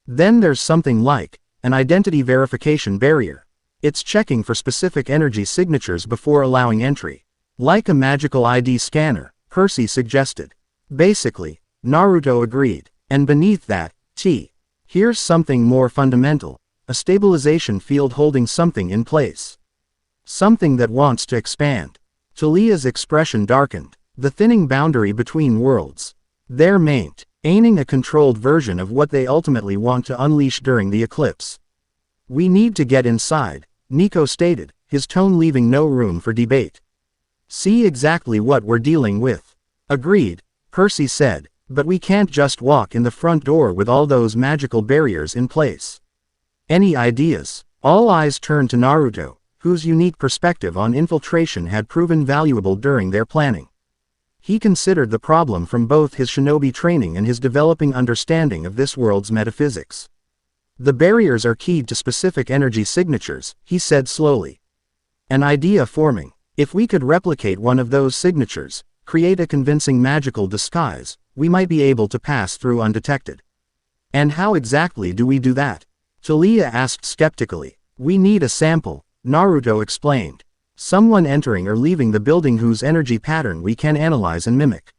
Then there's something like an identity verification barrier. It's checking for specific energy signatures before allowing entry. Like a magical ID scanner, Percy suggested. Basically, Naruto agreed. And beneath that, here's something more fundamental. A stabilization field holding something in place. Something that wants to expand. Talia's expression darkened. The thinning boundary between worlds. They're aiming a controlled version of what they ultimately want to unleash during the eclipse. We need to get inside, Nico stated, his tone leaving no room for debate. See exactly what we're dealing with. Agreed, Percy said, but we can't just walk in the front door with all those magical barriers in place. Any ideas? All eyes turned to Naruto, whose unique perspective on infiltration had proven valuable during their planning. He considered the problem from both his shinobi training and his developing understanding of this world's metaphysics. The barriers are keyed to specific energy signatures, he said slowly. An idea forming. If we could replicate one of those signatures, create a convincing magical disguise, we might be able to pass through undetected. And how exactly do we do that? Talia asked skeptically. We need a sample, Naruto explained. Someone entering or leaving the building whose energy pattern we can analyze and mimic.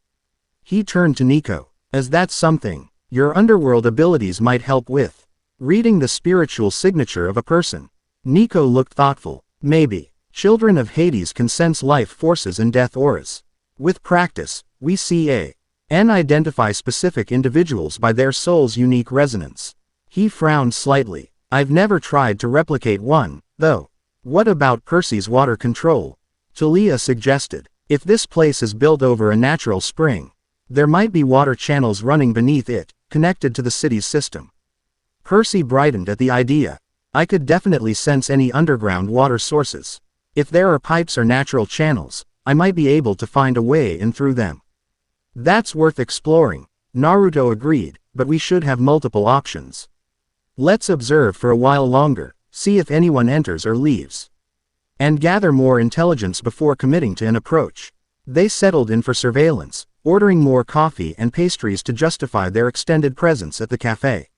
He turned to Nico. As that's something your underworld abilities might help with. Reading the spiritual signature of a person. Nico looked thoughtful. Maybe. Children of Hades can sense life forces and death auras. With practice, we can identify specific individuals by their soul's unique resonance. He frowned slightly. I've never tried to replicate one, though. What about Percy's water control? Talia suggested. If this place is built over a natural spring, there might be water channels running beneath it, connected to the city's system. Percy brightened at the idea. I could definitely sense any underground water sources. If there are pipes or natural channels, I might be able to find a way in through them. That's worth exploring, Naruto agreed, but we should have multiple options. Let's observe for a while longer. See if anyone enters or leaves. And gather more intelligence before committing to an approach. They settled in for surveillance, ordering more coffee and pastries to justify their extended presence at the cafe.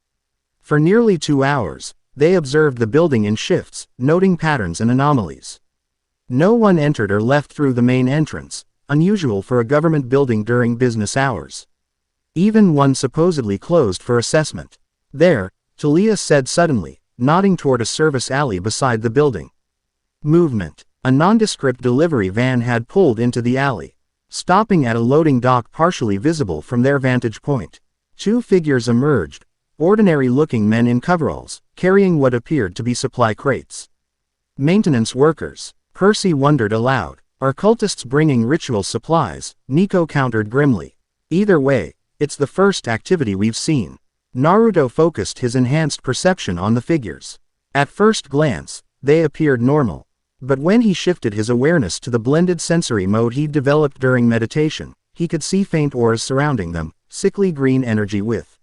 For nearly 2 hours, they observed the building in shifts, noting patterns and anomalies. No one entered or left through the main entrance, unusual for a government building during business hours. Even one supposedly closed for assessment. There, Talia said suddenly, nodding toward a service alley beside the building. Movement. A nondescript delivery van had pulled into the alley, stopping at a loading dock partially visible from their vantage point. 2 figures emerged, ordinary-looking men in coveralls, carrying what appeared to be supply crates. Maintenance workers. Percy wondered aloud. Are cultists bringing ritual supplies? Nico countered grimly. Either way, it's the first activity we've seen. Naruto focused his enhanced perception on the figures. At first glance, they appeared normal. But when he shifted his awareness to the blended sensory mode he'd developed during meditation, he could see faint auras surrounding them, sickly green energy with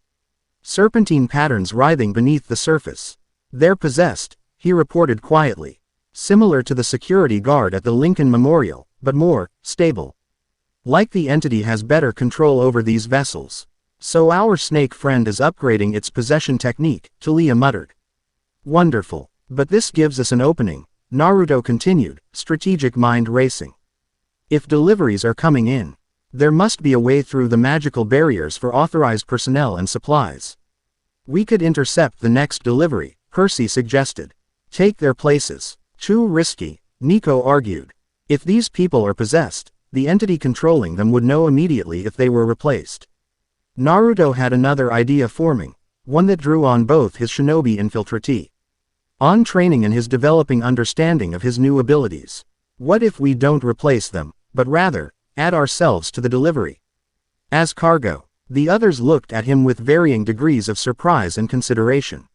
serpentine patterns writhing beneath the surface. They're possessed, he reported quietly. Similar to the security guard at the Lincoln Memorial, but more stable. Like the entity has better control over these vessels. So our snake friend is upgrading its possession technique, Talia muttered. Wonderful. But this gives us an opening, Naruto continued, strategic mind racing. If deliveries are coming in, there must be a way through the magical barriers for authorized personnel and supplies. We could intercept the next delivery, Percy suggested. Take their places. Too risky, Nico argued. If these people are possessed, the entity controlling them would know immediately if they were replaced. Naruto had another idea forming, one that drew on both his shinobi infiltratee. On training and his developing understanding of his new abilities. What if we don't replace them, but rather, add ourselves to the delivery? As cargo, the others looked at him with varying degrees of surprise and consideration.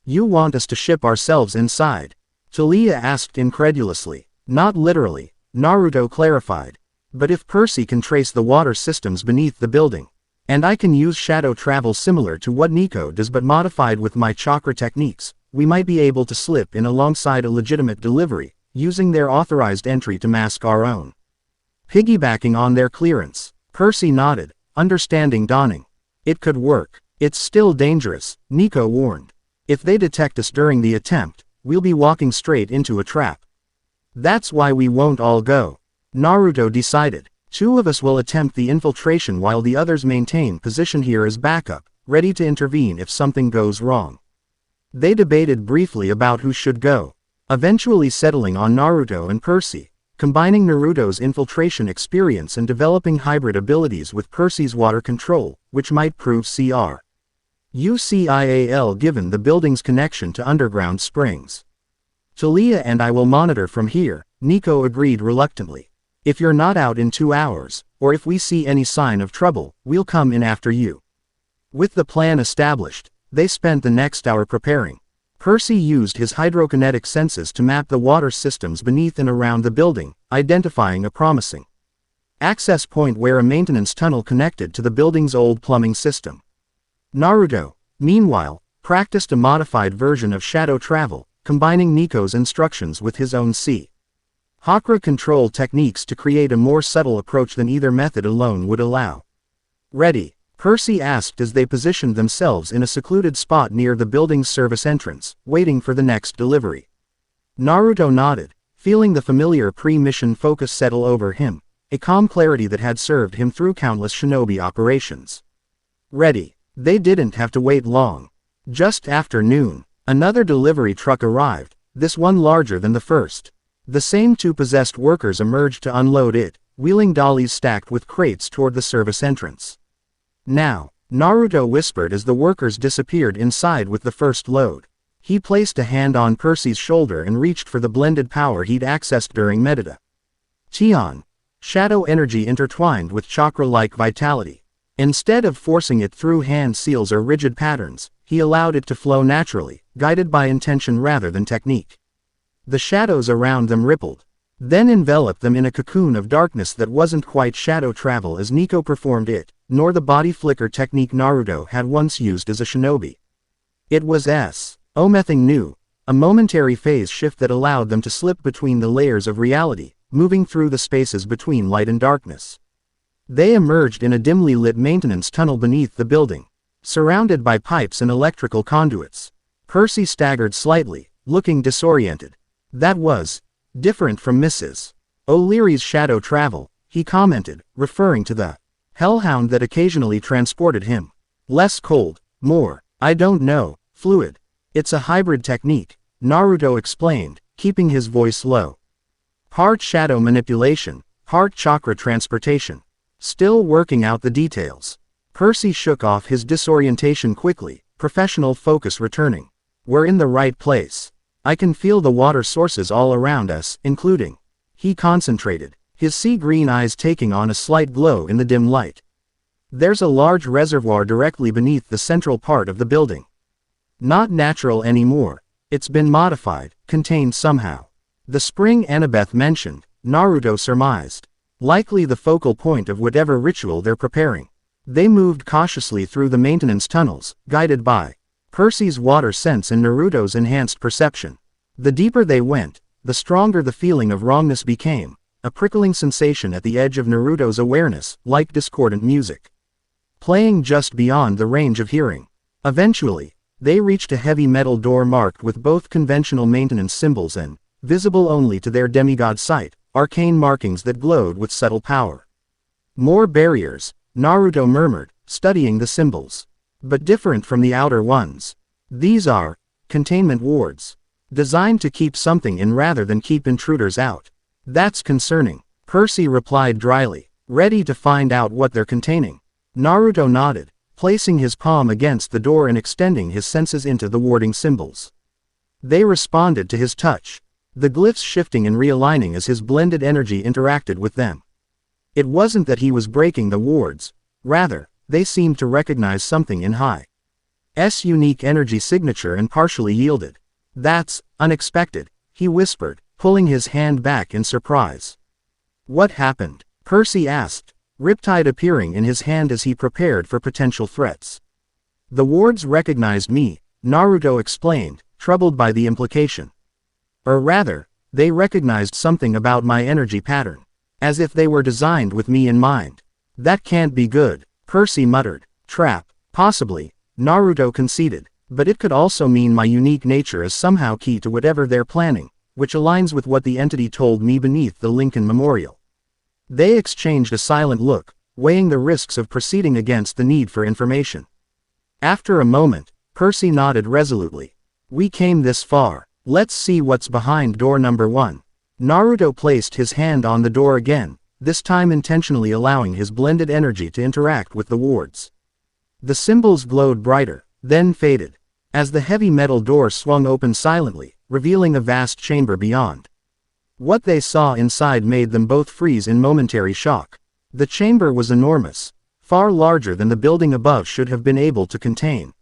You want us to ship ourselves inside? Talia asked incredulously. Not literally, Naruto clarified. But if Percy can trace the water systems beneath the building, and I can use shadow travel similar to what Nico does but modified with my chakra techniques, we might be able to slip in alongside a legitimate delivery, using their authorized entry to mask our own. Piggybacking on their clearance, Percy nodded, understanding dawning. It could work. It's still dangerous, Nico warned. If they detect us during the attempt, we'll be walking straight into a trap. That's why we won't all go, Naruto decided. 2 of us will attempt the infiltration while the others maintain position here as backup, ready to intervene if something goes wrong. They debated briefly about who should go, eventually settling on Naruto and Percy, combining Naruto's infiltration experience and developing hybrid abilities with Percy's water control, which might prove UCIAL given the building's connection to underground springs. Talia and I will monitor from here, Nico agreed reluctantly. If you're not out in 2 hours, or if we see any sign of trouble, we'll come in after you. With the plan established, they spent the next hour preparing. Percy used his hydrokinetic senses to map the water systems beneath and around the building, identifying a promising access point where a maintenance tunnel connected to the building's old plumbing system. Naruto, meanwhile, practiced a modified version of shadow travel, combining Nico's instructions with his own chakra control techniques to create a more subtle approach than either method alone would allow. Ready? Percy asked as they positioned themselves in a secluded spot near the building's service entrance, waiting for the next delivery. Naruto nodded, feeling the familiar pre-mission focus settle over him, a calm clarity that had served him through countless shinobi operations. Ready. They didn't have to wait long. Just after noon, another delivery truck arrived, this one larger than the first. The same 2 possessed workers emerged to unload it, wheeling dollies stacked with crates toward the service entrance. Now, Naruto whispered as the workers disappeared inside with the first load. He placed a hand on Percy's shoulder and reached for the blended power he'd accessed during meditation. Shadow energy intertwined with chakra-like vitality. Instead of forcing it through hand seals or rigid patterns, he allowed it to flow naturally, guided by intention rather than technique. The shadows around them rippled, then enveloped them in a cocoon of darkness that wasn't quite shadow travel as Nico performed it, nor the body flicker technique Naruto had once used as a shinobi. It was something new, a momentary phase shift that allowed them to slip between the layers of reality, moving through the spaces between light and darkness. They emerged in a dimly lit maintenance tunnel beneath the building, surrounded by pipes and electrical conduits. Percy staggered slightly, looking disoriented. That was different from Mrs. O'Leary's shadow travel, he commented, referring to the hellhound that occasionally transported him. Less cold, more, I don't know, fluid. It's a hybrid technique, Naruto explained, keeping his voice low. Part shadow manipulation, part chakra transportation. Still working out the details. Percy shook off his disorientation quickly, professional focus returning. We're in the right place. I can feel the water sources all around us, including. He concentrated, his sea-green eyes taking on a slight glow in the dim light. There's a large reservoir directly beneath the central part of the building. Not natural anymore. It's been modified, contained somehow. The spring Annabeth mentioned, Naruto surmised. Likely the focal point of whatever ritual they're preparing. They moved cautiously through the maintenance tunnels, guided by Percy's water sense and Naruto's enhanced perception. The deeper they went, the stronger the feeling of wrongness became, a prickling sensation at the edge of Naruto's awareness, like discordant music, playing just beyond the range of hearing. Eventually, they reached a heavy metal door marked with both conventional maintenance symbols and, visible only to their demigod sight, arcane markings that glowed with subtle power. More barriers, Naruto murmured, studying the symbols. But different from the outer ones. These are containment wards, designed to keep something in rather than keep intruders out. That's concerning, Percy replied dryly, ready to find out what they're containing. Naruto nodded, placing his palm against the door and extending his senses into the warding symbols. They responded to his touch, the glyphs shifting and realigning as his blended energy interacted with them. It wasn't that he was breaking the wards, rather, they seemed to recognize something in Hi's unique energy signature and partially yielded. That's unexpected, he whispered, pulling his hand back in surprise. What happened? Percy asked, Riptide appearing in his hand as he prepared for potential threats. The wards recognized me, Naruto explained, troubled by the implication. Or rather, they recognized something about my energy pattern. As if they were designed with me in mind. That can't be good, Percy muttered. Trap, possibly, Naruto conceded, but it could also mean my unique nature is somehow key to whatever they're planning, which aligns with what the entity told me beneath the Lincoln Memorial. They exchanged a silent look, weighing the risks of proceeding against the need for information. After a moment, Percy nodded resolutely. We came this far, let's see what's behind door number 1. Naruto placed his hand on the door again, this time intentionally allowing his blended energy to interact with the wards. The symbols glowed brighter, then faded, as the heavy metal door swung open silently, revealing a vast chamber beyond. What they saw inside made them both freeze in momentary shock. The chamber was enormous, far larger than the building above should have been able to contain,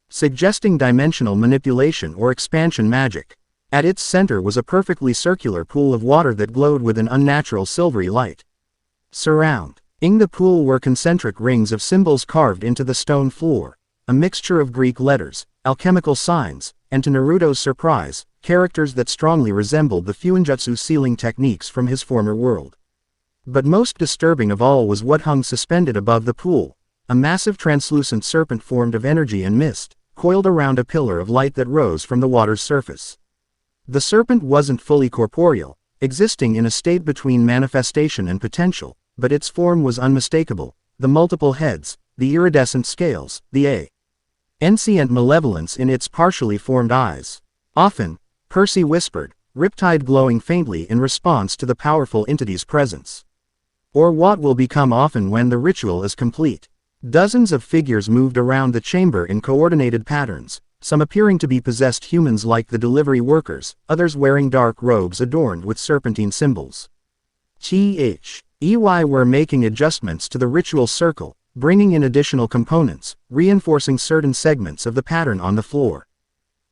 suggesting dimensional manipulation or expansion magic. At its center was a perfectly circular pool of water that glowed with an unnatural silvery light. Surrounding the pool were concentric rings of symbols carved into the stone floor, a mixture of Greek letters, alchemical signs, and to Naruto's surprise, characters that strongly resembled the Fuinjutsu sealing techniques from his former world. But most disturbing of all was what hung suspended above the pool, a massive translucent serpent formed of energy and mist, coiled around a pillar of light that rose from the water's surface. The serpent wasn't fully corporeal, existing in a state between manifestation and potential, but its form was unmistakable, the multiple heads, the iridescent scales, the ancient malevolence in its partially formed eyes. Often, Percy whispered, Riptide glowing faintly in response to the powerful entity's presence. Or what will become often when the ritual is complete. Dozens of figures moved around the chamber in coordinated patterns, some appearing to be possessed humans like the delivery workers, others wearing dark robes adorned with serpentine symbols. They were making adjustments to the ritual circle, bringing in additional components, reinforcing certain segments of the pattern on the floor.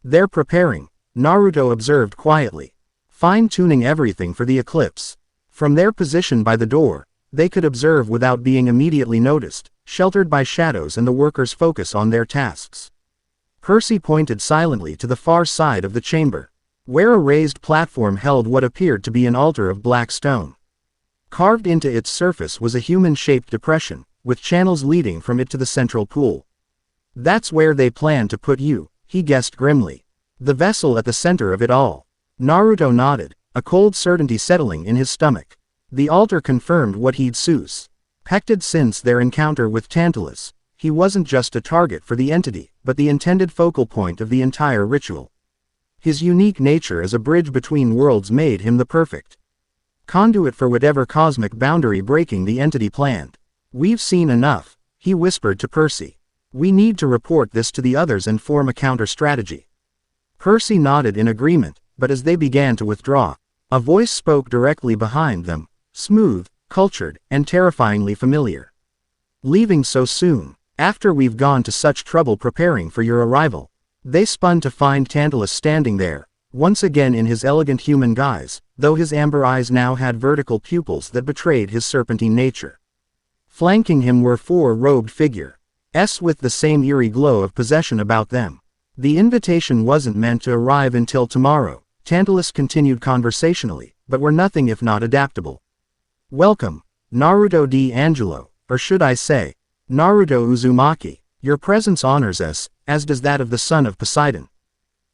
They're preparing, Naruto observed quietly, fine-tuning everything for the eclipse. From their position by the door, they could observe without being immediately noticed, sheltered by shadows and the workers' focus on their tasks. Percy pointed silently to the far side of the chamber, where a raised platform held what appeared to be an altar of black stone. Carved into its surface was a human-shaped depression, with channels leading from it to the central pool. That's where they plan to put you, he guessed grimly. The vessel at the center of it all. Naruto nodded, a cold certainty settling in his stomach. The altar confirmed what he'd suspected since their encounter with Tantalus. He wasn't just a target for the entity, but the intended focal point of the entire ritual. His unique nature as a bridge between worlds made him the perfect conduit for whatever cosmic boundary breaking the entity planned. We've seen enough, he whispered to Percy. We need to report this to the others and form a counter-strategy. Percy nodded in agreement, but as they began to withdraw, a voice spoke directly behind them, smooth, cultured, and terrifyingly familiar. Leaving so soon? After we've gone to such trouble preparing for your arrival. They spun to find Tantalus standing there, once again in his elegant human guise, though his amber eyes now had vertical pupils that betrayed his serpentine nature. Flanking him were 4 robed figures with the same eerie glow of possession about them. The invitation wasn't meant to arrive until tomorrow, Tantalus continued conversationally, but were nothing if not adaptable. Welcome, Naruto D'Angelo, or should I say, Naruto Uzumaki. Your presence honors us, as does that of the son of Poseidon.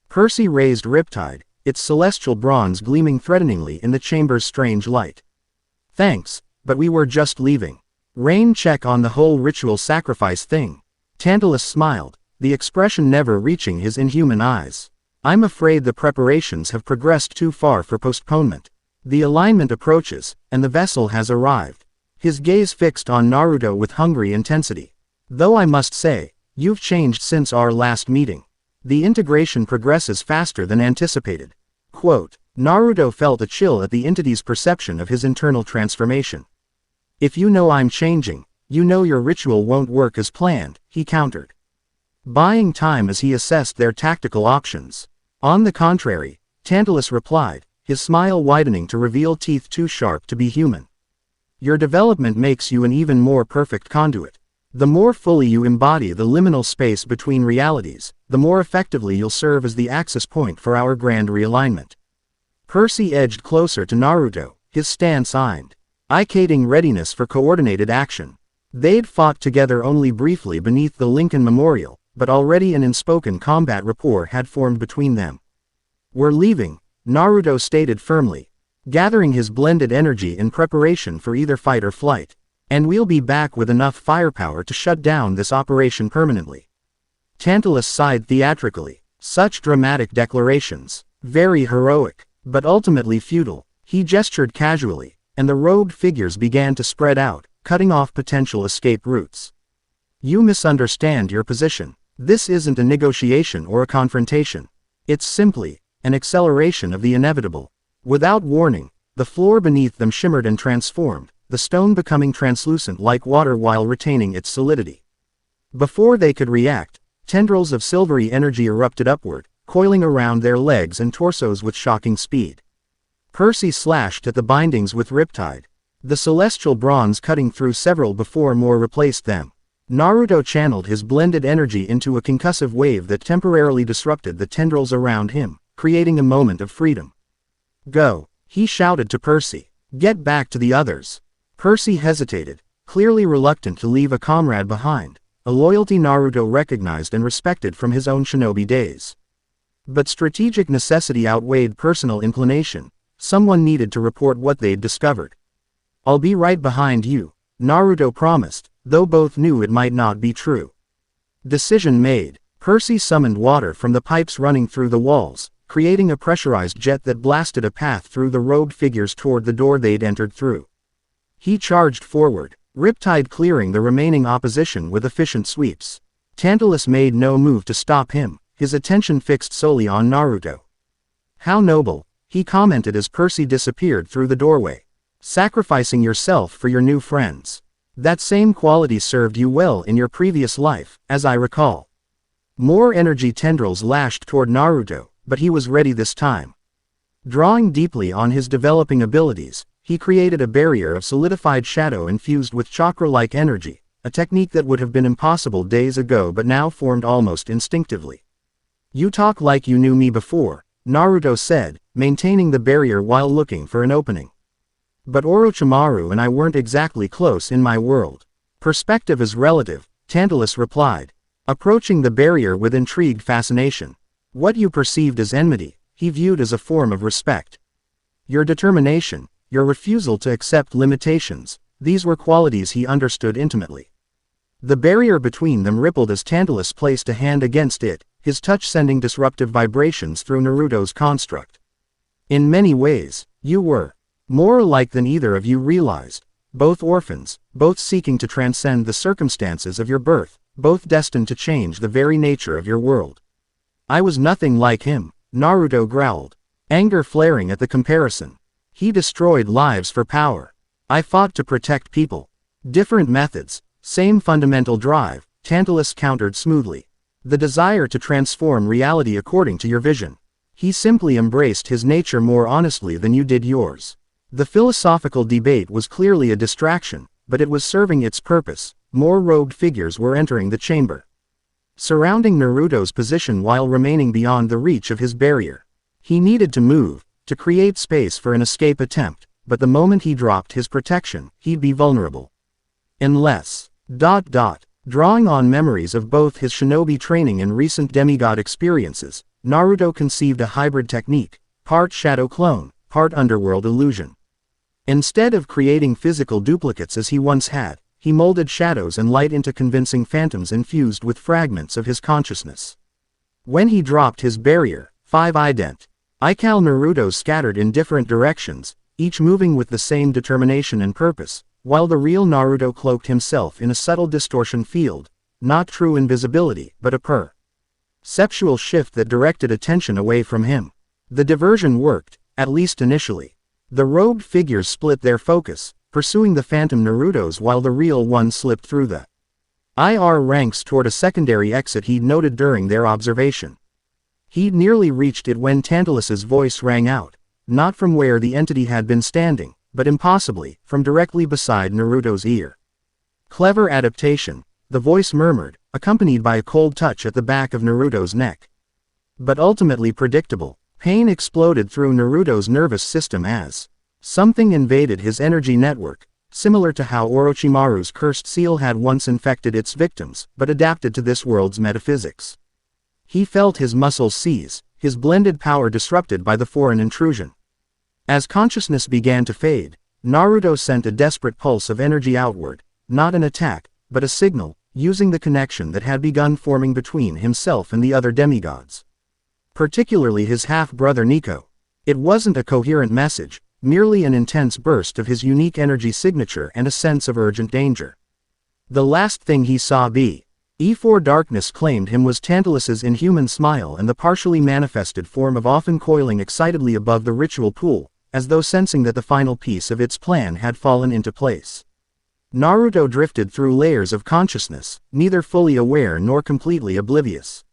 Percy raised Riptide, its celestial bronze gleaming threateningly in the chamber's strange light. Thanks, but we were just leaving. Rain check on the whole ritual sacrifice thing. Tantalus smiled, the expression never reaching his inhuman eyes. I'm afraid the preparations have progressed too far for postponement. The alignment approaches, and the vessel has arrived. His gaze fixed on Naruto with hungry intensity. Though I must say, you've changed since our last meeting. The integration progresses faster than anticipated. Quote, Naruto felt a chill at the entity's perception of his internal transformation. If you know I'm changing, you know your ritual won't work as planned, he countered. Buying time as he assessed their tactical options. On the contrary, Tantalus replied, his smile widening to reveal teeth too sharp to be human. Your development makes you an even more perfect conduit. The more fully you embody the liminal space between realities, the more effectively you'll serve as the axis point for our grand realignment. Percy edged closer to Naruto, his stance indicating readiness for coordinated action. They'd fought together only briefly beneath the Lincoln Memorial, but already an unspoken combat rapport had formed between them. We're leaving, Naruto stated firmly, gathering his blended energy in preparation for either fight or flight. And we'll be back with enough firepower to shut down this operation permanently. Tantalus sighed theatrically. Such dramatic declarations. Very heroic, but ultimately futile. He gestured casually, and the robed figures began to spread out, cutting off potential escape routes. You misunderstand your position. This isn't a negotiation or a confrontation. It's simply an acceleration of the inevitable. Without warning, the floor beneath them shimmered and transformed, the stone becoming translucent like water while retaining its solidity. Before they could react, tendrils of silvery energy erupted upward, coiling around their legs and torsos with shocking speed. Percy slashed at the bindings with riptide, the celestial bronze cutting through several before more replaced them. Naruto channeled his blended energy into a concussive wave that temporarily disrupted the tendrils around him, creating a moment of freedom. Go, he shouted to Percy. Get back to the others. Percy hesitated, clearly reluctant to leave a comrade behind, a loyalty Naruto recognized and respected from his own shinobi days. But strategic necessity outweighed personal inclination. Someone needed to report what they'd discovered. I'll be right behind you, Naruto promised, though both knew it might not be true. Decision made. Percy summoned water from the pipes running through the walls, creating a pressurized jet that blasted a path through the robed figures toward the door they'd entered through. He charged forward, riptide clearing the remaining opposition with efficient sweeps. Tantalus made no move to stop him, his attention fixed solely on Naruto. How noble, he commented as Percy disappeared through the doorway. Sacrificing yourself for your new friends. That same quality served you well in your previous life, as I recall. More energy tendrils lashed toward Naruto, but he was ready this time. Drawing deeply on his developing abilities, he created a barrier of solidified shadow infused with chakra-like energy, a technique that would have been impossible days ago but now formed almost instinctively. You talk like you knew me before, Naruto said, maintaining the barrier while looking for an opening. But Orochimaru and I weren't exactly close in my world. Perspective is relative, Tantalus replied, approaching the barrier with intrigued fascination. What you perceived as enmity, he viewed as a form of respect. Your determination, your refusal to accept limitations, these were qualities he understood intimately. The barrier between them rippled as Tantalus placed a hand against it, his touch sending disruptive vibrations through Naruto's construct. In many ways, you were more alike than either of you realized, both orphans, both seeking to transcend the circumstances of your birth, both destined to change the very nature of your world. I was nothing like him, Naruto growled, anger flaring at the comparison. He destroyed lives for power. I fought to protect people. Different methods, same fundamental drive, Tantalus countered smoothly. The desire to transform reality according to your vision. He simply embraced his nature more honestly than you did yours. The philosophical debate was clearly a distraction, but it was serving its purpose. More robed figures were entering the chamber, surrounding Naruto's position while remaining beyond the reach of his barrier. He needed to move, to create space for an escape attempt, but the moment he dropped his protection, he'd be vulnerable. Unless, drawing on memories of both his shinobi training and recent demigod experiences, Naruto conceived a hybrid technique, part shadow clone, part underworld illusion. Instead of creating physical duplicates as he once had, he molded shadows and light into convincing phantoms infused with fragments of his consciousness. When he dropped his barrier, 5 identical Narutos scattered in different directions, each moving with the same determination and purpose, while the real Naruto cloaked himself in a subtle distortion field, not true invisibility but a Sexual shift that directed attention away from him. The diversion worked, at least initially. The robed figures split their focus, pursuing the phantom Narutos while the real one slipped through the IR ranks toward a secondary exit he'd noted during their observation. He'd nearly reached it when Tantalus's voice rang out, not from where the entity had been standing, but impossibly, from directly beside Naruto's ear. Clever adaptation, the voice murmured, accompanied by a cold touch at the back of Naruto's neck. But ultimately predictable, pain exploded through Naruto's nervous system as something invaded his energy network, similar to how Orochimaru's cursed seal had once infected its victims, but adapted to this world's metaphysics. He felt his muscles seize, his blended power disrupted by the foreign intrusion. As consciousness began to fade, Naruto sent a desperate pulse of energy outward, not an attack, but a signal, using the connection that had begun forming between himself and the other demigods. Particularly his half-brother Nico. It wasn't a coherent message, merely an intense burst of his unique energy signature and a sense of urgent danger. The last thing he saw before darkness claimed him was Tantalus's inhuman smile and the partially manifested form of Often coiling excitedly above the ritual pool, as though sensing that the final piece of its plan had fallen into place. Naruto drifted through layers of consciousness, neither fully aware nor completely oblivious.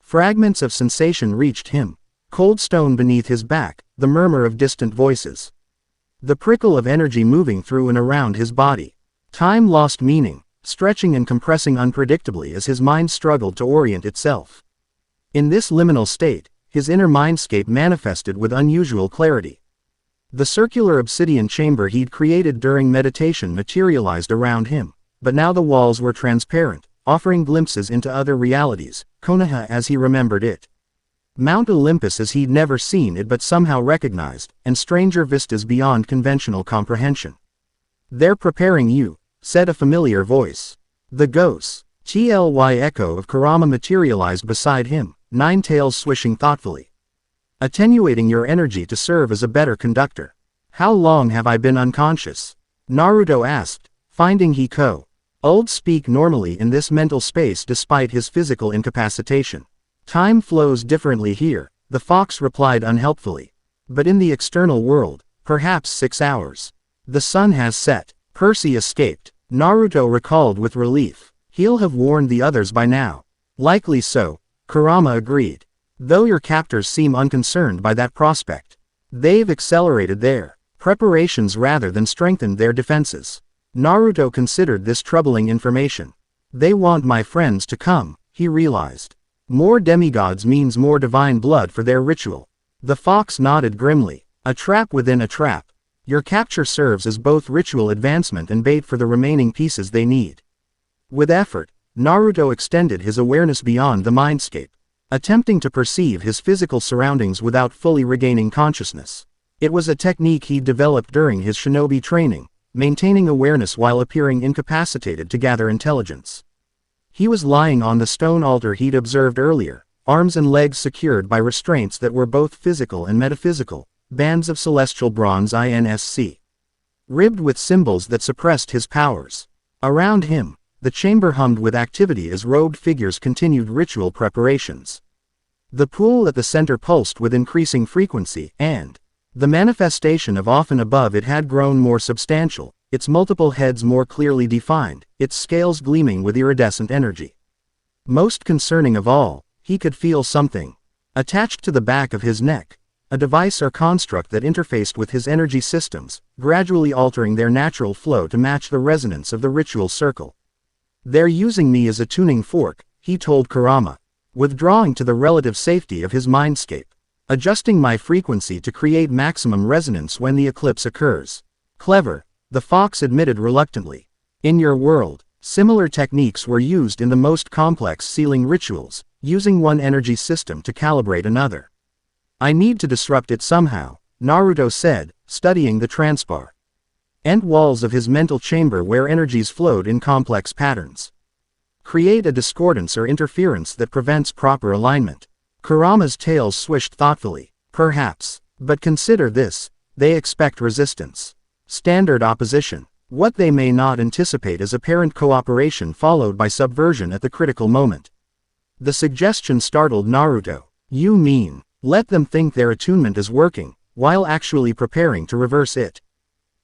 Fragments of sensation reached him. Cold stone beneath his back, the murmur of distant voices. The prickle of energy moving through and around his body. Time lost meaning, stretching and compressing unpredictably as his mind struggled to orient itself. In this liminal state, his inner mindscape manifested with unusual clarity. The circular obsidian chamber he'd created during meditation materialized around him, but now the walls were transparent, offering glimpses into other realities, Konoha as he remembered it. Mount Olympus as he'd never seen it but somehow recognized, and stranger vistas beyond conventional comprehension. "They're preparing you," said a familiar voice. The ghost, TLY echo of Kurama materialized beside him, nine tails swishing thoughtfully. "Attenuating your energy to serve as a better conductor. How long have I been unconscious?" Naruto asked, finding he could speak normally in this mental space despite his physical incapacitation. "Time flows differently here," the fox replied unhelpfully. "But in the external world, perhaps 6 hours. The sun has set." Percy escaped, Naruto recalled with relief. "He'll have warned the others by now." "Likely so," Kurama agreed. "Though your captors seem unconcerned by that prospect. They've accelerated their preparations rather than strengthened their defenses." Naruto considered this troubling information. "They want my friends to come," he realized. "More demigods means more divine blood for their ritual." The fox nodded grimly. "A trap within a trap. Your capture serves as both ritual advancement and bait for the remaining pieces they need." With effort, Naruto extended his awareness beyond the mindscape, attempting to perceive his physical surroundings without fully regaining consciousness. It was a technique he developed during his shinobi training, maintaining awareness while appearing incapacitated to gather intelligence. He was lying on the stone altar he'd observed earlier, arms and legs secured by restraints that were both physical and metaphysical, bands of celestial bronze INSC. Ribbed with symbols that suppressed his powers. Around him, the chamber hummed with activity as robed figures continued ritual preparations. The pool at the center pulsed with increasing frequency, and the manifestation of Often above it had grown more substantial, its multiple heads more clearly defined, its scales gleaming with iridescent energy. Most concerning of all, he could feel something attached to the back of his neck, a device or construct that interfaced with his energy systems, gradually altering their natural flow to match the resonance of the ritual circle. "They're using me as a tuning fork," he told Kurama, withdrawing to the relative safety of his mindscape, "adjusting my frequency to create maximum resonance when the eclipse occurs." "Clever," the fox admitted reluctantly. "In your world, similar techniques were used in the most complex sealing rituals, using one energy system to calibrate another." "I need to disrupt it somehow," Naruto said, studying the transparent walls of his mental chamber where energies flowed in complex patterns. "Create a discordance or interference that prevents proper alignment." Kurama's tail swished thoughtfully. "Perhaps. But consider this, they expect resistance. Standard opposition. What they may not anticipate is apparent cooperation followed by subversion at the critical moment." The suggestion startled Naruto. You mean, let them think their attunement is working, while actually preparing to reverse it?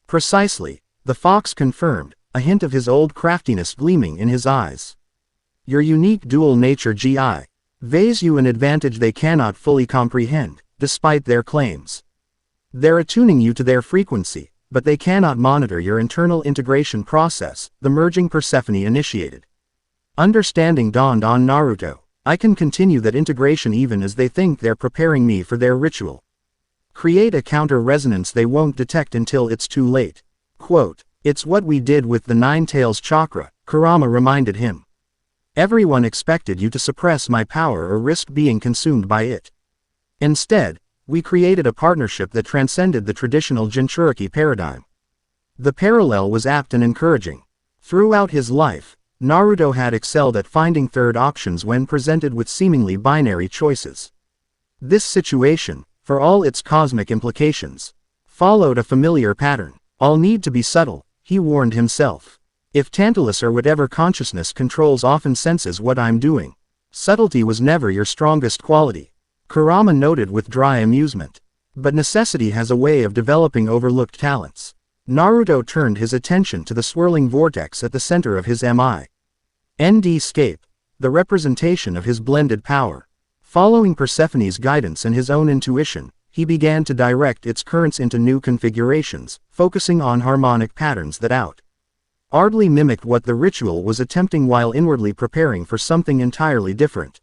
Precisely, the fox confirmed, a hint of his old craftiness gleaming in his eyes. Your unique dual nature gives you an advantage they cannot fully comprehend, despite their claims. They're attuning you to their frequency, but they cannot monitor your internal integration process, the merging Persephone initiated. Understanding dawned on Naruto. I can continue that integration even as they think they're preparing me for their ritual. Create a counter-resonance they won't detect until it's too late. Quote, it's what we did with the Nine Tails chakra, Kurama reminded him. Everyone expected you to suppress my power or risk being consumed by it. Instead, we created a partnership that transcended the traditional Jinchuriki paradigm. The parallel was apt and encouraging. Throughout his life, Naruto had excelled at finding third options when presented with seemingly binary choices. This situation, for all its cosmic implications, followed a familiar pattern. I'll need to be subtle, he warned himself. If Tantalus or whatever consciousness controls often senses what I'm doing, subtlety was never your strongest quality, Kurama noted with dry amusement. But necessity has a way of developing overlooked talents. Naruto turned his attention to the swirling vortex at the center of his Scape, the representation of his blended power. Following Persephone's guidance and his own intuition, he began to direct its currents into new configurations, focusing on harmonic patterns that outwardly mimicked what the ritual was attempting while inwardly preparing for something entirely different.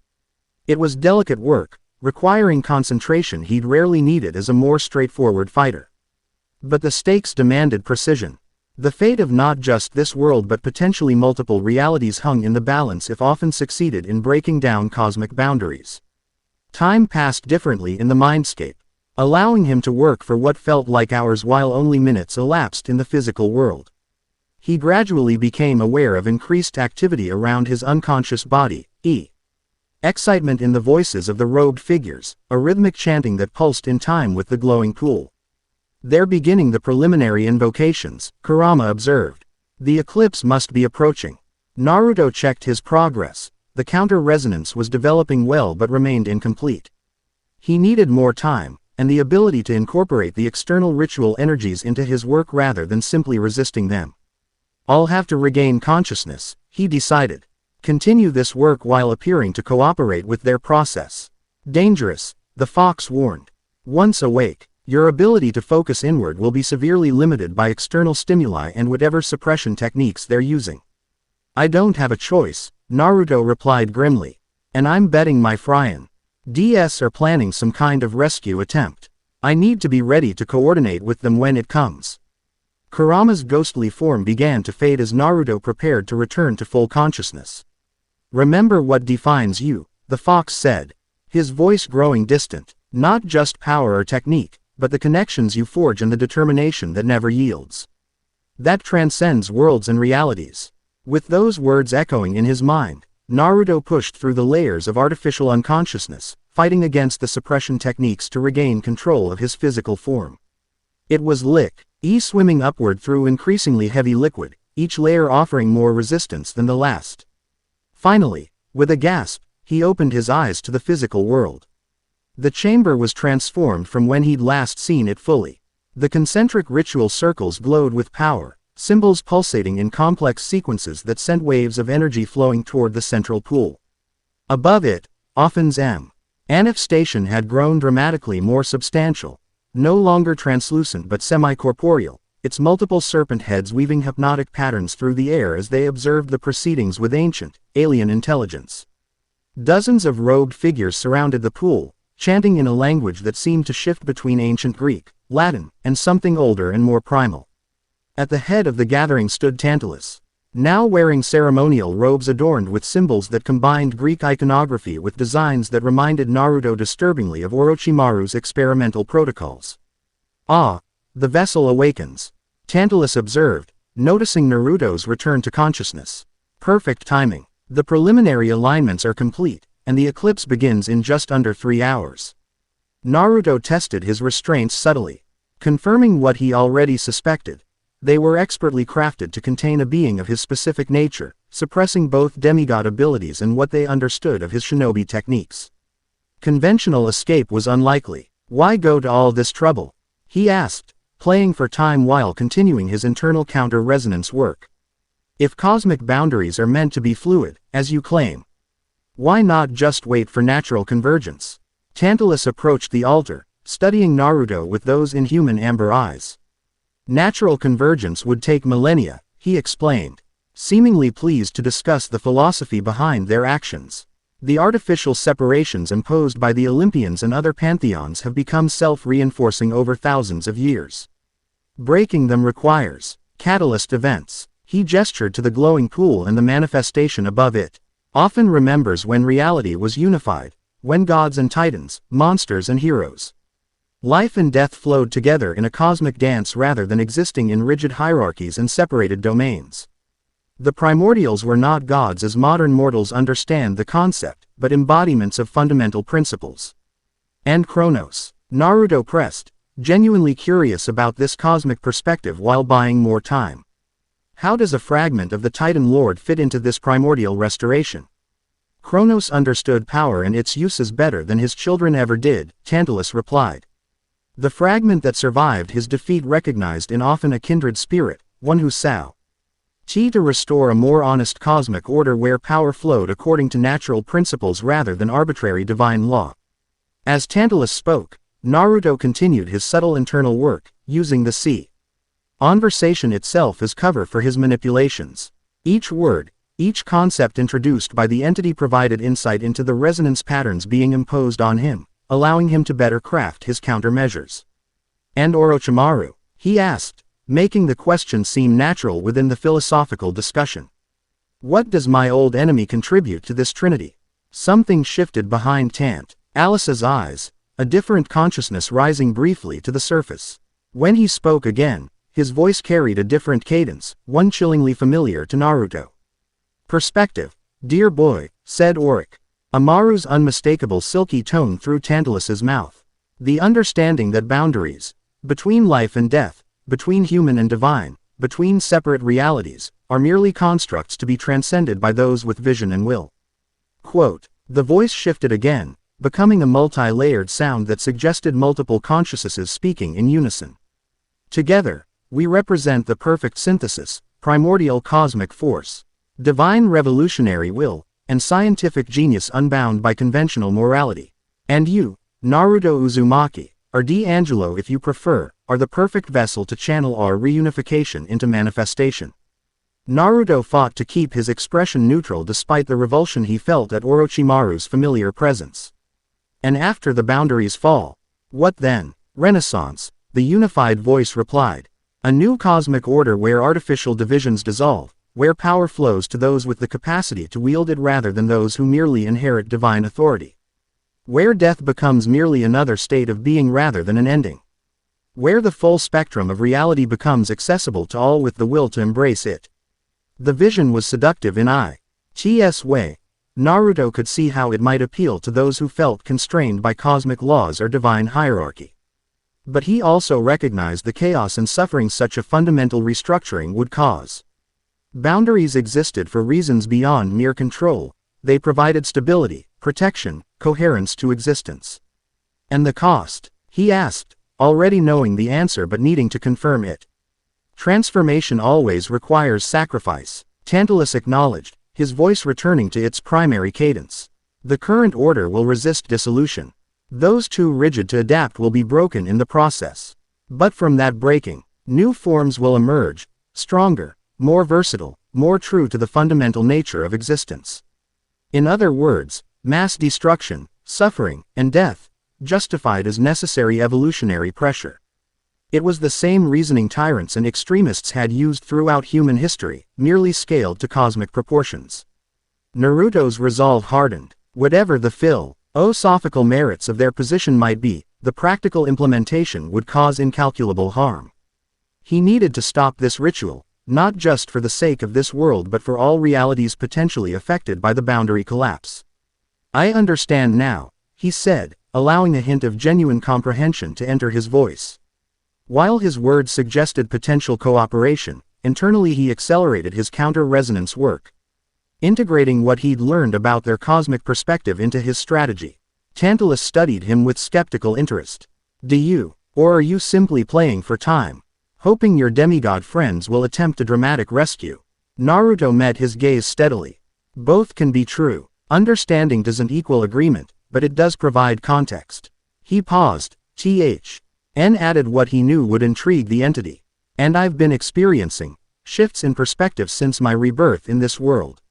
It was delicate work, requiring concentration he'd rarely needed as a more straightforward fighter. But the stakes demanded precision. The fate of not just this world but potentially multiple realities hung in the balance if often succeeded in breaking down cosmic boundaries. Time passed differently in the mindscape, allowing him to work for what felt like hours while only minutes elapsed in the physical world. He gradually became aware of increased activity around his unconscious body, excitement in the voices of the robed figures, a rhythmic chanting that pulsed in time with the glowing pool. They're beginning the preliminary invocations, Kurama observed. The eclipse must be approaching. Naruto checked his progress. The counter-resonance was developing well but remained incomplete. He needed more time, and the ability to incorporate the external ritual energies into his work rather than simply resisting them. I'll have to regain consciousness, he decided. Continue this work while appearing to cooperate with their process. Dangerous, the fox warned. Once awake, your ability to focus inward will be severely limited by external stimuli and whatever suppression techniques they're using. I don't have a choice, Naruto replied grimly. And I'm betting my DS are planning some kind of rescue attempt. I need to be ready to coordinate with them when it comes. Kurama's ghostly form began to fade as Naruto prepared to return to full consciousness. Remember what defines you, the fox said, his voice growing distant. Not just power or technique, but the connections you forge and the determination that never yields. That transcends worlds and realities. With those words echoing in his mind, Naruto pushed through the layers of artificial unconsciousness, fighting against the suppression techniques to regain control of his physical form. It was swimming upward through increasingly heavy liquid, each layer offering more resistance than the last. Finally, with a gasp, he opened his eyes to the physical world. The chamber was transformed from when he'd last seen it fully. The concentric ritual circles glowed with power, symbols pulsating in complex sequences that sent waves of energy flowing toward the central pool. Above it, Offin's Anif station had grown dramatically more substantial, no longer translucent but semi-corporeal, its multiple serpent heads weaving hypnotic patterns through the air as they observed the proceedings with ancient, alien intelligence. Dozens of robed figures surrounded the pool, chanting in a language that seemed to shift between ancient Greek, Latin, and something older and more primal. At the head of the gathering stood Tantalus, now wearing ceremonial robes adorned with symbols that combined Greek iconography with designs that reminded Naruto disturbingly of Orochimaru's experimental protocols. Ah, the vessel awakens, Tantalus observed, noticing Naruto's return to consciousness. Perfect timing. The preliminary alignments are complete, and the eclipse begins in just under 3 hours. Naruto tested his restraints subtly, confirming what he already suspected. They were expertly crafted to contain a being of his specific nature, suppressing both demigod abilities and what they understood of his shinobi techniques. Conventional escape was unlikely. Why go to all this trouble? He asked, playing for time while continuing his internal counter-resonance work. If cosmic boundaries are meant to be fluid, as you claim, why not just wait for natural convergence? Tantalus approached the altar, studying Naruto with those inhuman amber eyes. Natural convergence would take millennia, he explained, seemingly pleased to discuss the philosophy behind their actions. The artificial separations imposed by the Olympians and other pantheons have become self-reinforcing over thousands of years. Breaking them requires catalyst events. He gestured to the glowing pool and the manifestation above it. Often remembers when reality was unified, when gods and titans, monsters and heroes. Life and death flowed together in a cosmic dance rather than existing in rigid hierarchies and separated domains. The primordials were not gods as modern mortals understand the concept, but embodiments of fundamental principles. And Chronos. Naruto pressed, genuinely curious about this cosmic perspective while buying more time. How does a fragment of the Titan Lord fit into this primordial restoration? Chronos understood power and its uses better than his children ever did, Tantalus replied. The fragment that survived his defeat recognized in often a kindred spirit, one who saw to restore a more honest cosmic order where power flowed according to natural principles rather than arbitrary divine law. As Tantalus spoke, Naruto continued his subtle internal work, using the conversation itself as cover for his manipulations. Each word, each concept introduced by the entity provided insight into the resonance patterns being imposed on him, allowing him to better craft his countermeasures. And Orochimaru? He asked, making the question seem natural within the philosophical discussion. What does my old enemy contribute to this trinity? Something shifted behind Alice's eyes, a different consciousness rising briefly to the surface. When he spoke again, his voice carried a different cadence, one chillingly familiar to Naruto. Perspective, dear boy, said Amaru's unmistakable silky tone through Tantalus's mouth. The understanding that boundaries, between life and death, between human and divine, between separate realities, are merely constructs to be transcended by those with vision and will. Quote, the voice shifted again, becoming a multi-layered sound that suggested multiple consciousnesses speaking in unison. Together, we represent the perfect synthesis, primordial cosmic force, divine revolutionary will, and scientific genius unbound by conventional morality. And you, Naruto Uzumaki, or D'Angelo if you prefer, are the perfect vessel to channel our reunification into manifestation. Naruto fought to keep his expression neutral despite the revulsion he felt at Orochimaru's familiar presence. And after the boundaries fall, what then? Renaissance, the unified voice replied. A new cosmic order where artificial divisions dissolve, where power flows to those with the capacity to wield it rather than those who merely inherit divine authority. Where death becomes merely another state of being rather than an ending. Where the full spectrum of reality becomes accessible to all with the will to embrace it. The vision was seductive in I.T.'s way. Naruto could see how it might appeal to those who felt constrained by cosmic laws or divine hierarchy. But he also recognized the chaos and suffering such a fundamental restructuring would cause. Boundaries existed for reasons beyond mere control. They provided stability, protection, coherence to existence. And the cost? He asked, already knowing the answer but needing to confirm it. Transformation always requires sacrifice, Tantalus acknowledged, his voice returning to its primary cadence. The current order will resist dissolution. Those too rigid to adapt will be broken in the process. But from that breaking, new forms will emerge, stronger, more versatile, more true to the fundamental nature of existence. In other words, mass destruction, suffering, and death, justified as necessary evolutionary pressure. It was the same reasoning tyrants and extremists had used throughout human history, merely scaled to cosmic proportions. Naruto's resolve hardened. Whatever the philosophical merits of their position might be, the practical implementation would cause incalculable harm. He needed to stop this ritual, not just for the sake of this world but for all realities potentially affected by the boundary collapse. I understand now, he said, allowing a hint of genuine comprehension to enter his voice. While his words suggested potential cooperation, internally he accelerated his counter-resonance work. integrating what he'd learned about their cosmic perspective into his strategy. Tantalus studied him with skeptical interest. Or are you simply playing for time, hoping your demigod friends will attempt a dramatic rescue? Naruto met his gaze steadily. Both can be true. Understanding doesn't equal agreement, but it does provide context. He paused. N added what he knew would intrigue the entity. And I've been experiencing shifts in perspective since my rebirth in this world.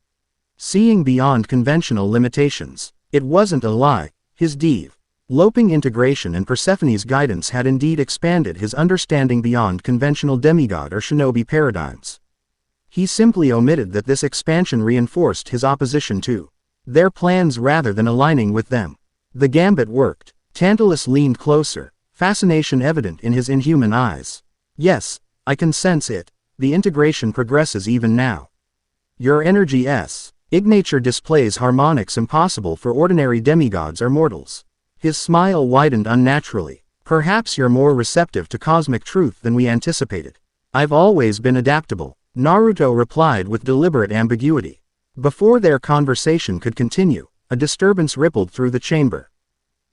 Seeing beyond conventional limitations. It wasn't a lie. His developing integration and Persephone's guidance had indeed expanded his understanding beyond conventional demigod or shinobi paradigms. He simply omitted that this expansion reinforced his opposition to their plans rather than aligning with them. The gambit worked. Tantalus leaned closer, fascination evident in his inhuman eyes. Yes, I can sense it. The integration progresses even now. Your energy's signature displays harmonics impossible for ordinary demigods or mortals. His smile widened unnaturally. Perhaps you're more receptive to cosmic truth than we anticipated. I've always been adaptable, Naruto replied with deliberate ambiguity. Before their conversation could continue, a disturbance rippled through the chamber.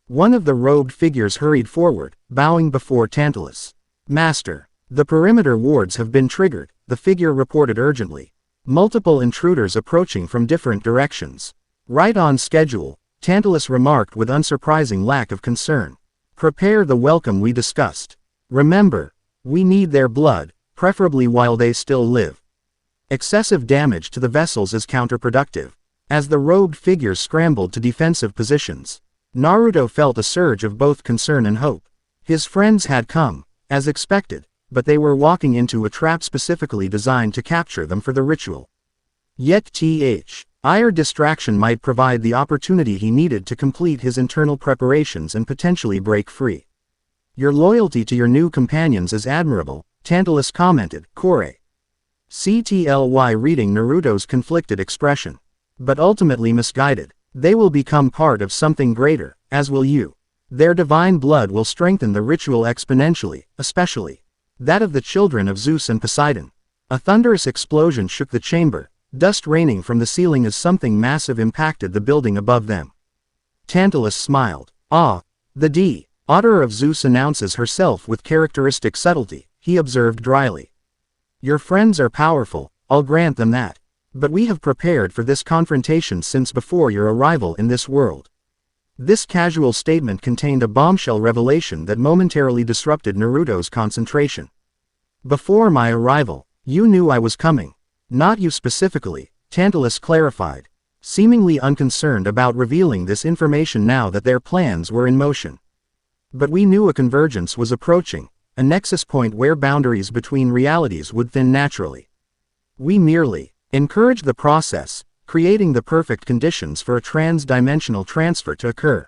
One of the robed figures hurried forward, bowing before Tantalus. Master, the perimeter wards have been triggered, the figure reported urgently. Multiple intruders approaching from different directions. Right on schedule, Tantalus remarked with unsurprising lack of concern. Prepare the welcome we discussed. Remember, we need their blood, preferably while they still live. Excessive damage to the vessels is counterproductive. As the robed figures scrambled to defensive positions, Naruto felt a surge of both concern and hope. His friends had come, as expected, but they were walking into a trap specifically designed to capture them for the ritual. Yet ire distraction might provide the opportunity he needed to complete his internal preparations and potentially break free. Your loyalty to your new companions is admirable, Tantalus commented, reading Naruto's conflicted expression. But ultimately misguided. They will become part of something greater, as will you. Their divine blood will strengthen the ritual exponentially, especially that of the children of Zeus and Poseidon. A thunderous explosion shook the chamber, dust raining from the ceiling as something massive impacted the building above them. Tantalus smiled. The daughter of Zeus announces herself with characteristic subtlety, he observed dryly. Your friends are powerful, I'll grant them that. But we have prepared for this confrontation since before your arrival in this world. This casual statement contained a bombshell revelation that momentarily disrupted Naruto's concentration. Before my arrival, you knew I was coming. Not you specifically, Tantalus clarified, seemingly unconcerned about revealing this information now that their plans were in motion. But we knew a convergence was approaching, a nexus point where boundaries between realities would thin naturally. We merely encouraged the process, creating the perfect conditions for a trans-dimensional transfer to occur.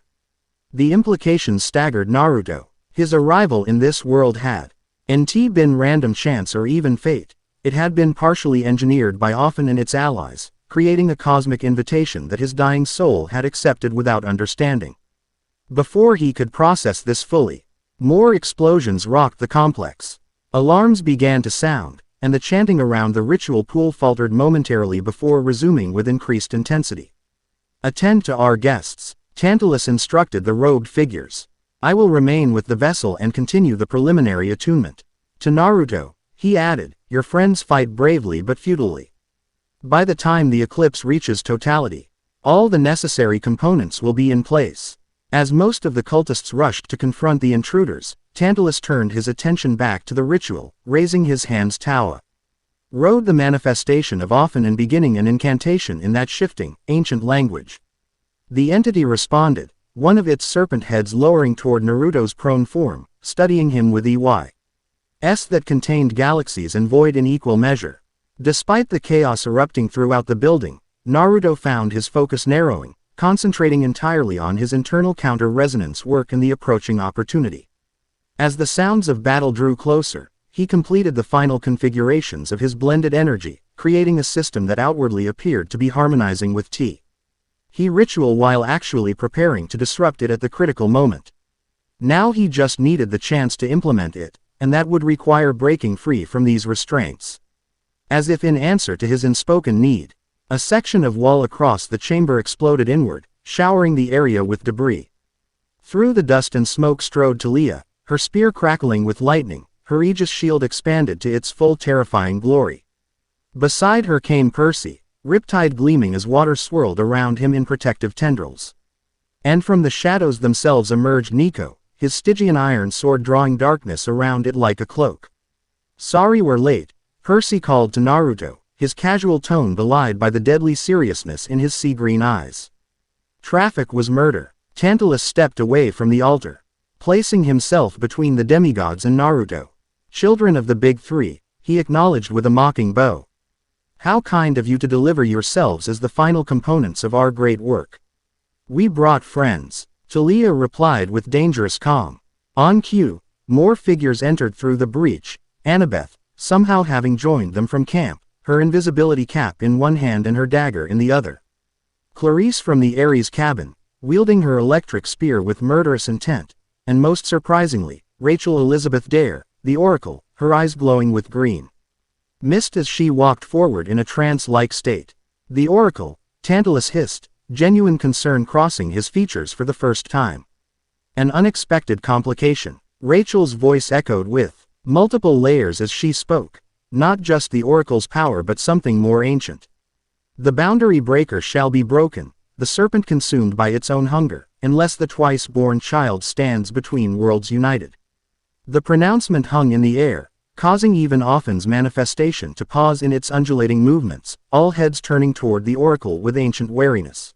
The implications staggered Naruto. His arrival in this world hadn't been random chance or even fate. It had been partially engineered by Ophan and its allies, creating a cosmic invitation that his dying soul had accepted without understanding. Before he could process this fully, more explosions rocked the complex. Alarms began to sound, and the chanting around the ritual pool faltered momentarily before resuming with increased intensity. Attend to our guests, Tantalus instructed the robed figures. I will remain with the vessel and continue the preliminary attunement. To Naruto, he added, your friends fight bravely but futilely. By the time the eclipse reaches totality, all the necessary components will be in place. As most of the cultists rushed to confront the intruders, Tantalus turned his attention back to the ritual, raising his hands Tawa. Wrote the manifestation of Ophan and beginning an incantation in that shifting, ancient language. The entity responded, one of its serpent heads lowering toward Naruto's prone form, studying him with EY's that contained galaxies and void in equal measure. Despite the chaos erupting throughout the building, Naruto found his focus narrowing, concentrating entirely on his internal counter-resonance work and the approaching opportunity. As the sounds of battle drew closer, he completed the final configurations of his blended energy, creating a system that outwardly appeared to be harmonizing with he ritual while actually preparing to disrupt it at the critical moment. Now he just needed the chance to implement it, and that would require breaking free from these restraints. As if in answer to his unspoken need, A section of wall across the chamber exploded inward, showering the area with debris. Through the dust and smoke strode Talia, her spear crackling with lightning, her aegis shield expanded to its full terrifying glory. Beside her came Percy, riptide gleaming as water swirled around him in protective tendrils. And from the shadows themselves emerged Nico, his Stygian iron sword drawing darkness around it like a cloak. "Sorry we're late," Percy called to Naruto, his casual tone belied by the deadly seriousness in his sea-green eyes. "Traffic was murder." Tantalus stepped away from the altar, placing himself between the demigods and Naruto. "Children of the Big Three," he acknowledged with a mocking bow. "How kind of you to deliver yourselves as the final components of our great work." "We brought friends," Talia replied with dangerous calm. On cue, more figures entered through the breach, Annabeth, somehow having joined them from camp, her invisibility cap in one hand and her dagger in the other. Clarice from the Ares cabin, wielding her electric spear with murderous intent, and most surprisingly, Rachel Elizabeth Dare, the Oracle, her eyes glowing with green. Missed as she walked forward in a trance-like state. "The Oracle," Tantalus hissed, genuine concern crossing his features for the first time. "An unexpected complication," Rachel's voice echoed with multiple layers as she spoke. "Not just the Oracle's power but something more ancient. The boundary breaker shall be broken, the serpent consumed by its own hunger, unless the twice-born child stands between worlds united." The pronouncement hung in the air, causing even Offin's manifestation to pause in its undulating movements, all heads turning toward the Oracle with ancient wariness.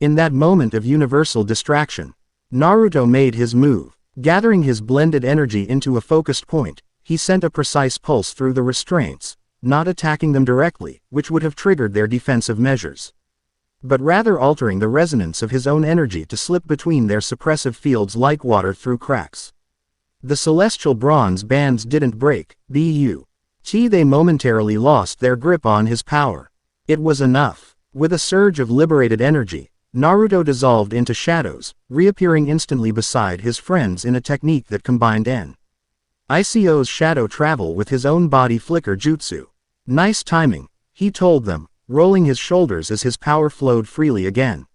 In that moment of universal distraction, Naruto made his move. Gathering his blended energy into a focused point, he sent a precise pulse through the restraints, not attacking them directly, which would have triggered their defensive measures, but rather altering the resonance of his own energy to slip between their suppressive fields like water through cracks. The celestial bronze bands didn't break, they momentarily lost their grip on his power. It was enough. With a surge of liberated energy, Naruto dissolved into shadows, reappearing instantly beside his friends in a technique that combined ICO's shadow travel with his own body flicker jutsu. "Nice timing," he told them, rolling his shoulders as his power flowed freely again.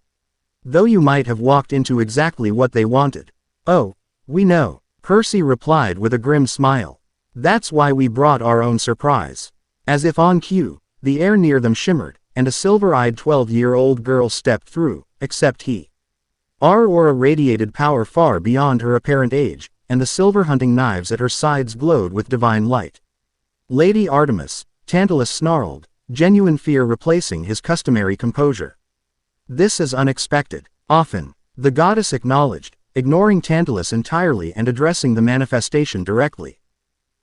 "Though you might have walked into exactly what they wanted." "Oh, we know," Percy replied with a grim smile. "That's why we brought our own surprise." As if on cue, the air near them shimmered, and a silver-eyed 12-year-old girl stepped through, except her aura radiated power far beyond her apparent age, and the silver hunting knives at her sides glowed with divine light. "Lady Artemis," Tantalus snarled, genuine fear replacing his customary composure. "This is unexpected." "Often," the goddess acknowledged, ignoring Tantalus entirely and addressing the manifestation directly.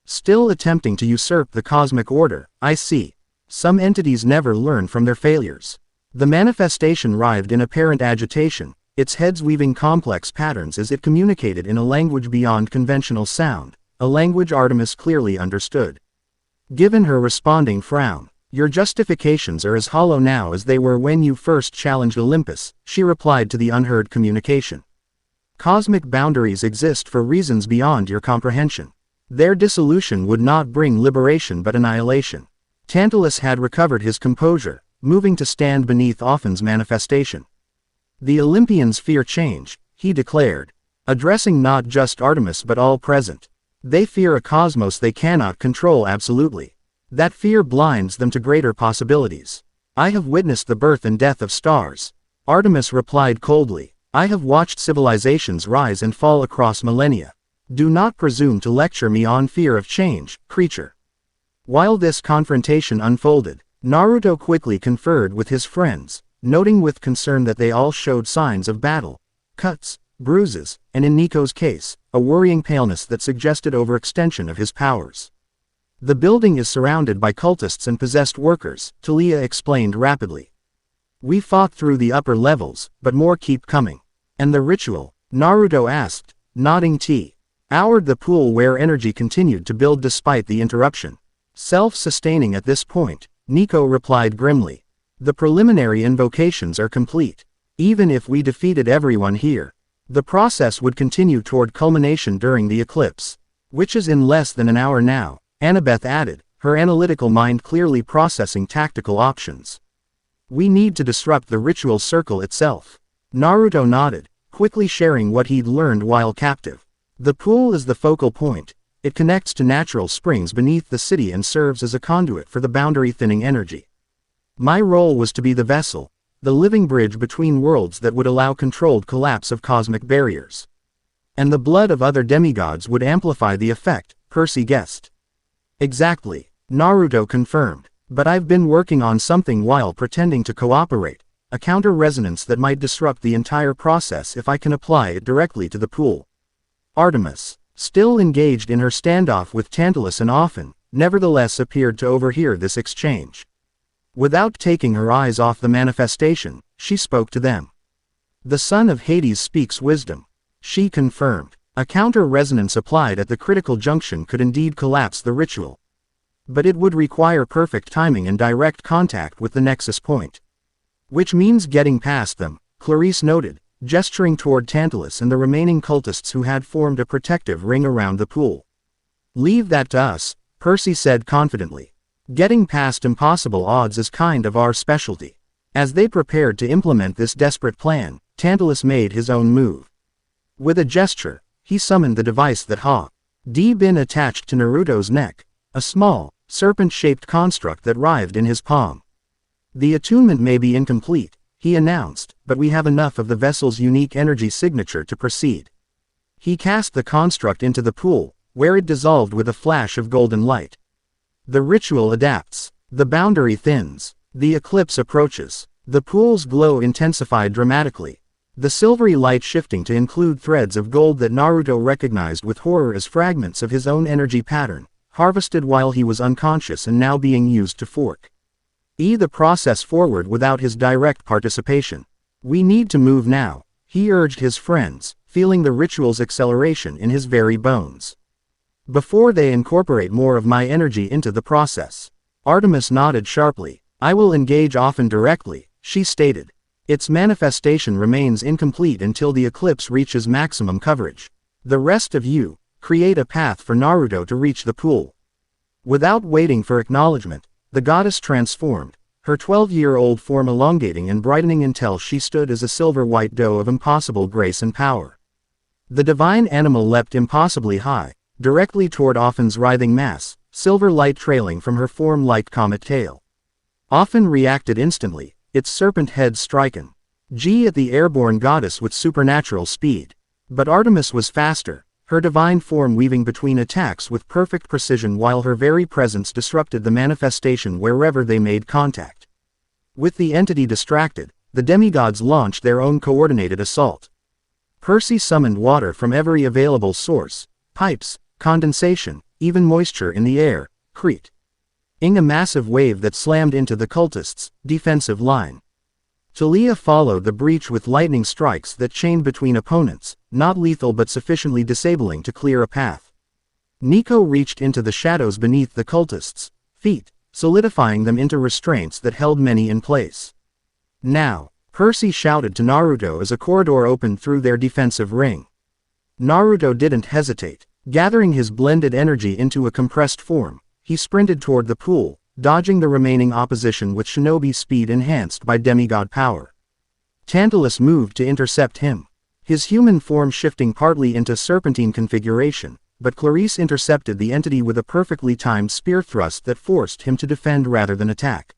"Still attempting to usurp the cosmic order, I see. Some entities never learn from their failures." The manifestation writhed in apparent agitation, its heads weaving complex patterns as it communicated in a language beyond conventional sound, a language Artemis clearly understood. Given her responding frown, "Your justifications are as hollow now as they were when you first challenged Olympus," she replied to the unheard communication. "Cosmic boundaries exist for reasons beyond your comprehension. Their dissolution would not bring liberation but annihilation." Tantalus had recovered his composure, moving to stand beneath Offin's manifestation. "The Olympians fear change," he declared, addressing not just Artemis but all present. "They fear a cosmos they cannot control absolutely. That fear blinds them to greater possibilities. I have witnessed the birth and death of stars," Artemis replied coldly. "I have watched civilizations rise and fall across millennia. Do not presume to lecture me on fear of change, creature." While this confrontation unfolded, Naruto quickly conferred with his friends, noting with concern that they all showed signs of battle, cuts, bruises, and in Nico's case, a worrying paleness that suggested overextension of his powers. "The building is surrounded by cultists and possessed workers," Talia explained rapidly. "We fought through the upper levels, but more keep coming." "And the ritual?" Naruto asked, nodding toward the pool where energy continued to build despite the interruption. "Self-sustaining at this point," Nico replied grimly. "The preliminary invocations are complete. Even if we defeated everyone here, the process would continue toward culmination during the eclipse, which is in less than an hour now," Annabeth added, her analytical mind clearly processing tactical options. We need to disrupt the ritual circle itself. Naruto nodded, quickly sharing what he'd learned while captive. The pool is the focal point. It connects to natural springs beneath the city and serves as a conduit for the boundary-thinning energy. My role was to be the vessel, the living bridge between worlds that would allow controlled collapse of cosmic barriers. And the blood of other demigods would amplify the effect, Percy guessed. Exactly, Naruto confirmed. But I've been working on something while pretending to cooperate, a counter-resonance that might disrupt the entire process if I can apply it directly to the pool. Artemis, still engaged in her standoff with Tantalus and Ophan, nevertheless appeared to overhear this exchange. Without taking her eyes off the manifestation, she spoke to them. The son of Hades speaks wisdom. She confirmed. A counter-resonance applied at the critical junction could indeed collapse the ritual. But it would require perfect timing and direct contact with the nexus point. Which means getting past them, Clarice noted, gesturing toward Tantalus and the remaining cultists who had formed a protective ring around the pool. Leave that to us, Percy said confidently. Getting past impossible odds is kind of our specialty. As they prepared to implement this desperate plan, Tantalus made his own move. With a gesture, he summoned the device that had been attached to Naruto's neck, a small, serpent-shaped construct that writhed in his palm. The attunement may be incomplete, he announced, but we have enough of the vessel's unique energy signature to proceed. He cast the construct into the pool, where it dissolved with a flash of golden light. The ritual adapts. The boundary thins. The eclipse approaches. The pool's glow intensified dramatically, the silvery light shifting to include threads of gold that Naruto recognized with horror as fragments of his own energy pattern, harvested while he was unconscious and now being used to fork the process forward without his direct participation. We need to move now, he urged his friends, feeling the ritual's acceleration in his very bones. Before they incorporate more of my energy into the process. Artemis nodded sharply. I will engage Ophan directly, she stated. Its manifestation remains incomplete until the eclipse reaches maximum coverage. The rest of you, create a path for Naruto to reach the pool. Without waiting for acknowledgement, the goddess transformed, her 12-year-old form elongating and brightening until she stood as a silver-white doe of impossible grace and power. The divine animal leapt impossibly high, directly toward Ophan's writhing mass, silver light trailing from her form like comet tail. Ophan reacted instantly, its serpent head striken at the airborne goddess with supernatural speed. But Artemis was faster, her divine form weaving between attacks with perfect precision while her very presence disrupted the manifestation wherever they made contact. With the entity distracted, the demigods launched their own coordinated assault. Percy summoned water from every available source, pipes, condensation, even moisture in the air, creating a massive wave that slammed into the cultists' defensive line. Talia followed the breach with lightning strikes that chained between opponents, not lethal but sufficiently disabling to clear a path. Nico reached into the shadows beneath the cultists' feet, solidifying them into restraints that held many in place. Now, Percy shouted to Naruto as a corridor opened through their defensive ring. Naruto didn't hesitate. Gathering his blended energy into a compressed form, he sprinted toward the pool, dodging the remaining opposition with shinobi speed enhanced by demigod power. Tantalus moved to intercept him, his human form shifting partly into serpentine configuration, but Clarice intercepted the entity with a perfectly timed spear thrust that forced him to defend rather than attack.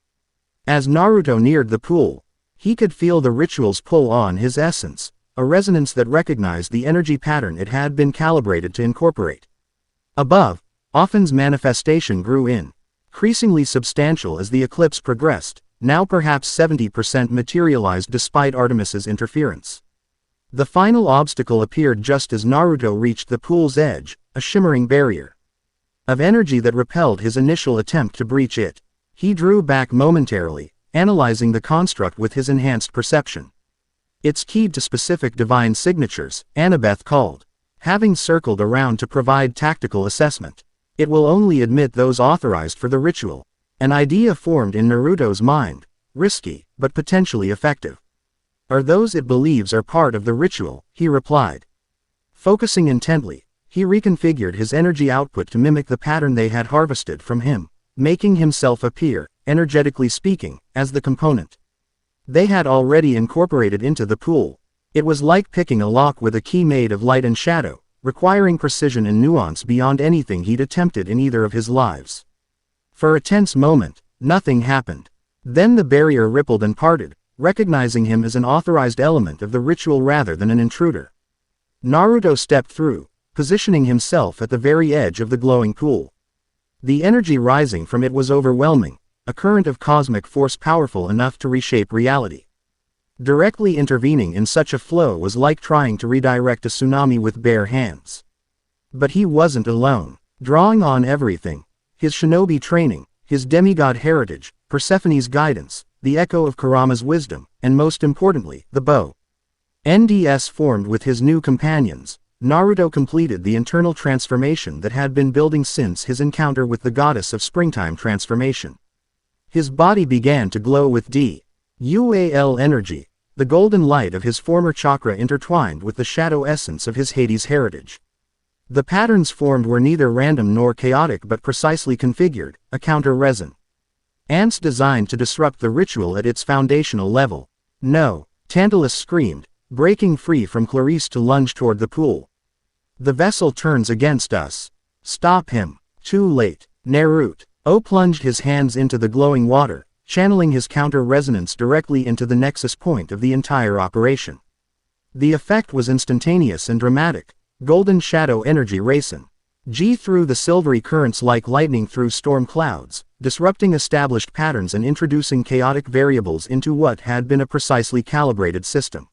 As Naruto neared the pool, he could feel the ritual's pull on his essence, a resonance that recognized the energy pattern it had been calibrated to incorporate. Above, Ophan's manifestation grew increasingly substantial as the eclipse progressed, now perhaps 70% materialized despite Artemis's interference. The final obstacle appeared just as Naruto reached the pool's edge, a shimmering barrier of energy that repelled his initial attempt to breach it. He drew back momentarily, analyzing the construct with his enhanced perception. It's keyed to specific divine signatures, Annabeth called. Having circled around to provide tactical assessment. It will only admit those authorized for the ritual. An idea formed in Naruto's mind, risky, but potentially effective. Are those it believes are part of the ritual, he replied. Focusing intently, he reconfigured his energy output to mimic the pattern they had harvested from him, making himself appear, energetically speaking, as the component. They had already incorporated into the pool. It was like picking a lock with a key made of light and shadow, requiring precision and nuance beyond anything he'd attempted in either of his lives. For a tense moment, nothing happened. Then the barrier rippled and parted, recognizing him as an authorized element of the ritual rather than an intruder. Naruto stepped through, positioning himself at the very edge of the glowing pool. The energy rising from it was overwhelming, a current of cosmic force powerful enough to reshape reality. Directly intervening in such a flow was like trying to redirect a tsunami with bare hands. But he wasn't alone. Drawing on everything, his shinobi training, his demigod heritage, Persephone's guidance, the echo of Kurama's wisdom, and most importantly, the bow. NDS formed with his new companions, Naruto completed the internal transformation that had been building since his encounter with the goddess of springtime transformation. His body began to glow with DUAL energy, the golden light of his former chakra intertwined with the shadow essence of his Hades heritage. The patterns formed were neither random nor chaotic but precisely configured, a counter-resin. Ants designed to disrupt the ritual at its foundational level. No, Tantalus screamed, breaking free from Clarice to lunge toward the pool. The vessel turns against us. Stop him. Too late. Naruto plunged his hands into the glowing water, channeling his counter-resonance directly into the nexus point of the entire operation. The effect was instantaneous and dramatic. Golden shadow energy racing through the silvery currents like lightning through storm clouds, disrupting established patterns and introducing chaotic variables into what had been a precisely calibrated system.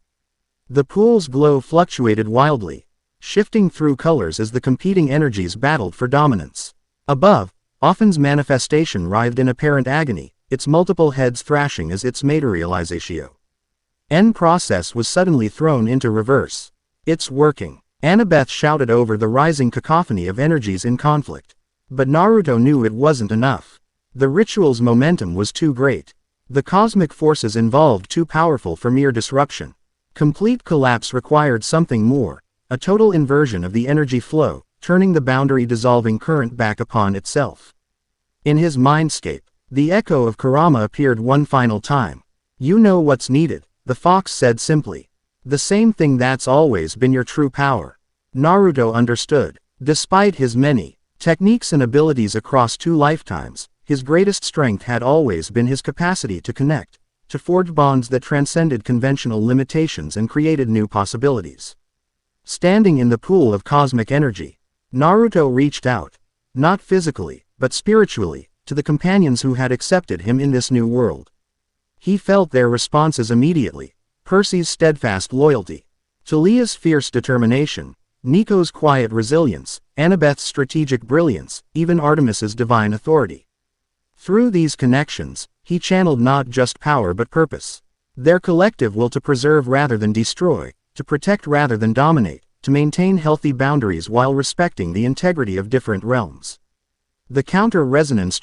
The pool's glow fluctuated wildly, shifting through colors as the competing energies battled for dominance. Above, Offen's manifestation writhed in apparent agony, its multiple heads thrashing as its materializatio. N process was suddenly thrown into reverse. It's working. Annabeth shouted over the rising cacophony of energies in conflict. But Naruto knew it wasn't enough. The ritual's momentum was too great. The cosmic forces involved too powerful for mere disruption. Complete collapse required something more, a total inversion of the energy flow, turning the boundary-dissolving current back upon itself. In his mindscape, the echo of Kurama appeared one final time. You know what's needed, the fox said simply. The same thing that's always been your true power. Naruto understood. Despite his many techniques and abilities across 2 lifetimes, his greatest strength had always been his capacity to connect, to forge bonds that transcended conventional limitations and created new possibilities. Standing in the pool of cosmic energy, Naruto reached out, not physically, but spiritually, to the companions who had accepted him in this new world. He felt their responses immediately. Percy's steadfast loyalty, Talia's fierce determination, Nico's quiet resilience, Annabeth's strategic brilliance, even Artemis's divine authority. Through these connections, he channeled not just power but purpose. Their collective will to preserve rather than destroy, to protect rather than dominate, to maintain healthy boundaries while respecting the integrity of different realms. The counter-resonance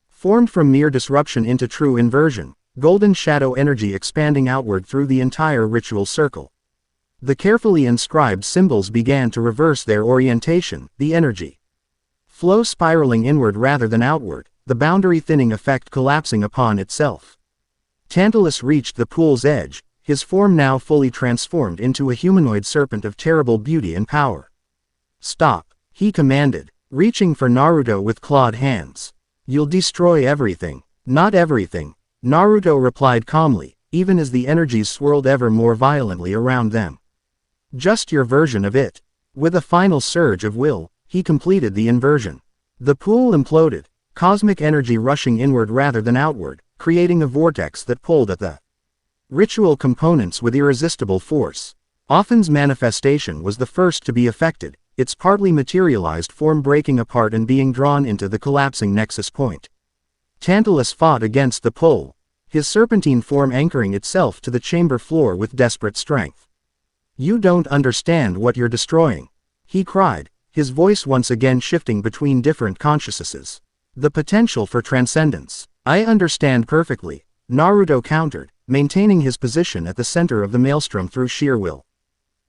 formed from mere disruption into true inversion, golden shadow energy expanding outward through the entire ritual circle. The carefully inscribed symbols began to reverse their orientation, the energy flow spiraling inward rather than outward, the boundary-thinning effect collapsing upon itself. Tantalus reached the pool's edge, his form now fully transformed into a humanoid serpent of terrible beauty and power. Stop, he commanded, reaching for Naruto with clawed hands. You'll destroy everything. Not everything, Naruto replied calmly, even as the energies swirled ever more violently around them. Just your version of it. With a final surge of will, he completed the inversion. The pool imploded, cosmic energy rushing inward rather than outward, creating a vortex that pulled at the ritual components with irresistible force. Offen's manifestation was the first to be affected, its partly materialized form breaking apart and being drawn into the collapsing nexus point. Tantalus fought against the pull, his serpentine form anchoring itself to the chamber floor with desperate strength. You don't understand what you're destroying, he cried, his voice once again shifting between different consciousnesses. The potential for transcendence. I understand perfectly, Naruto countered, maintaining his position at the center of the maelstrom through sheer will.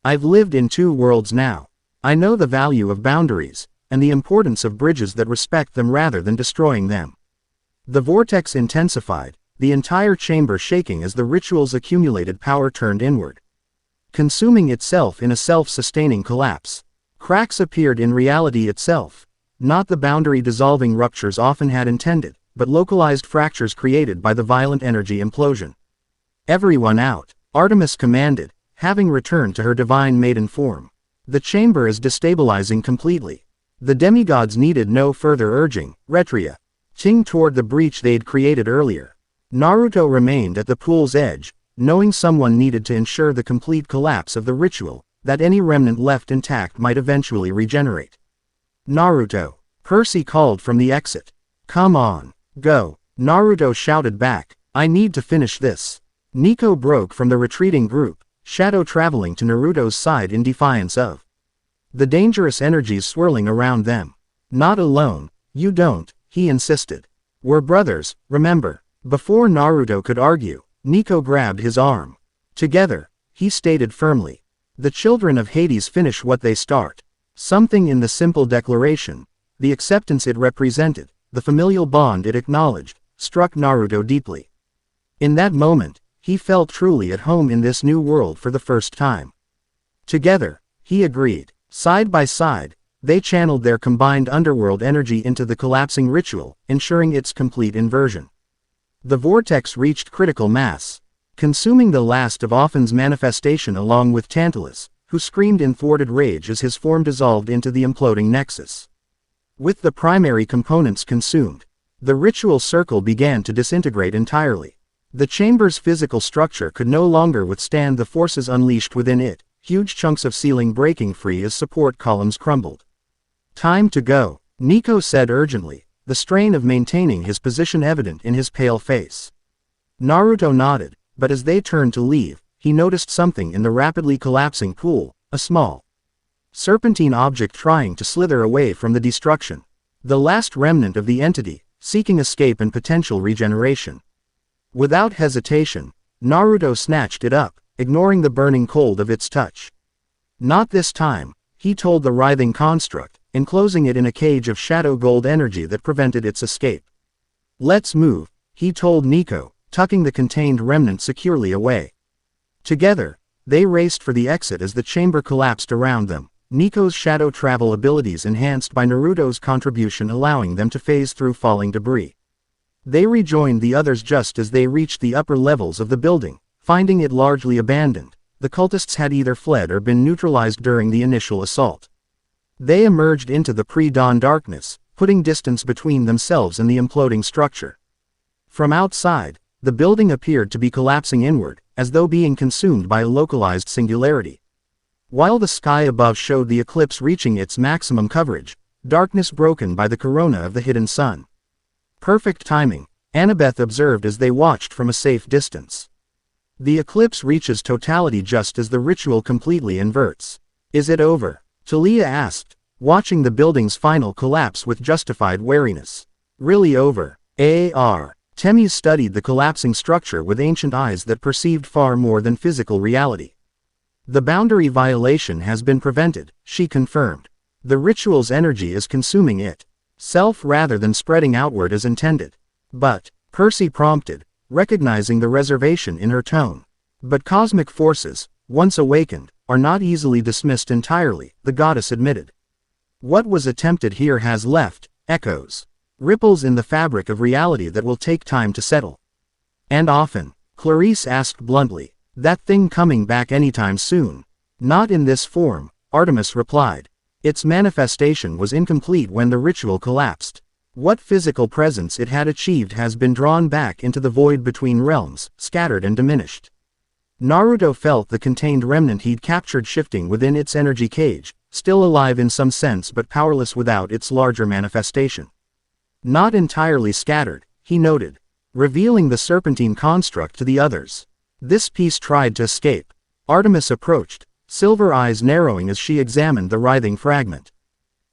I've lived in 2 worlds now. I know the value of boundaries, and the importance of bridges that respect them rather than destroying them. The vortex intensified, the entire chamber shaking as the ritual's accumulated power turned inward, consuming itself in a self-sustaining collapse. Cracks appeared in reality itself, not the boundary-dissolving ruptures often had intended, but localized fractures created by the violent energy implosion. "Everyone out," Artemis commanded, having returned to her divine maiden form. "The chamber is destabilizing completely." The demigods needed no further urging, retreating toward the breach they'd created earlier. Naruto remained at the pool's edge, knowing someone needed to ensure the complete collapse of the ritual, that any remnant left intact might eventually regenerate. "Naruto," Percy called from the exit. "Come on, go," Naruto shouted back. "I need to finish this." Nico broke from the retreating group, shadow traveling to Naruto's side in defiance of the dangerous energies swirling around them. "Not alone, you don't," he insisted. "We're brothers, remember." Before Naruto could argue, Nico grabbed his arm. "Together," he stated firmly. "The children of Hades finish what they start." Something in the simple declaration, the acceptance it represented, the familial bond it acknowledged, struck Naruto deeply. In that moment, he felt truly at home in this new world for the first time. Together, he agreed. Side by side, they channeled their combined underworld energy into the collapsing ritual, ensuring its complete inversion. The vortex reached critical mass, consuming the last of Ophan's manifestation along with Tantalus, who screamed in thwarted rage as his form dissolved into the imploding nexus. With the primary components consumed, the ritual circle began to disintegrate entirely. The chamber's physical structure could no longer withstand the forces unleashed within it, huge chunks of ceiling breaking free as support columns crumbled. "Time to go," Nico said urgently, the strain of maintaining his position evident in his pale face. Naruto nodded, but as they turned to leave, he noticed something in the rapidly collapsing pool, a small, serpentine object trying to slither away from the destruction. The last remnant of the entity, seeking escape and potential regeneration. Without hesitation, Naruto snatched it up, ignoring the burning cold of its touch. "Not this time," he told the writhing construct, enclosing it in a cage of shadow gold energy that prevented its escape. "Let's move," he told Nico, tucking the contained remnant securely away. Together, they raced for the exit as the chamber collapsed around them, Nico's shadow travel abilities enhanced by Naruto's contribution allowing them to phase through falling debris. They rejoined the others just as they reached the upper levels of the building, finding it largely abandoned. The cultists had either fled or been neutralized during the initial assault. They emerged into the pre-dawn darkness, putting distance between themselves and the imploding structure. From outside, the building appeared to be collapsing inward, as though being consumed by a localized singularity. While the sky above showed the eclipse reaching its maximum coverage, darkness broken by the corona of the hidden sun. "Perfect timing," Annabeth observed as they watched from a safe distance. "The eclipse reaches totality just as the ritual completely inverts. Is it over?" Talia asked, watching the building's final collapse with justified wariness. "Really over?" Temmuz studied the collapsing structure with ancient eyes that perceived far more than physical reality. "The boundary violation has been prevented," she confirmed. "The ritual's energy is consuming it. Self rather than spreading outward as intended." "But," Percy prompted, recognizing the reservation in her tone. "But cosmic forces, once awakened, are not easily dismissed entirely," the goddess admitted. "What was attempted here has left echoes. Ripples in the fabric of reality that will take time to settle." "And often?" Clarice asked bluntly. "That thing coming back anytime soon?" "Not in this form," Artemis replied. "Its manifestation was incomplete when the ritual collapsed. What physical presence it had achieved has been drawn back into the void between realms, scattered and diminished." Naruto felt the contained remnant he'd captured shifting within its energy cage, still alive in some sense but powerless without its larger manifestation. "Not entirely scattered," he noted, revealing the serpentine construct to the others. "This piece tried to escape." Artemis approached, silver eyes narrowing as she examined the writhing fragment.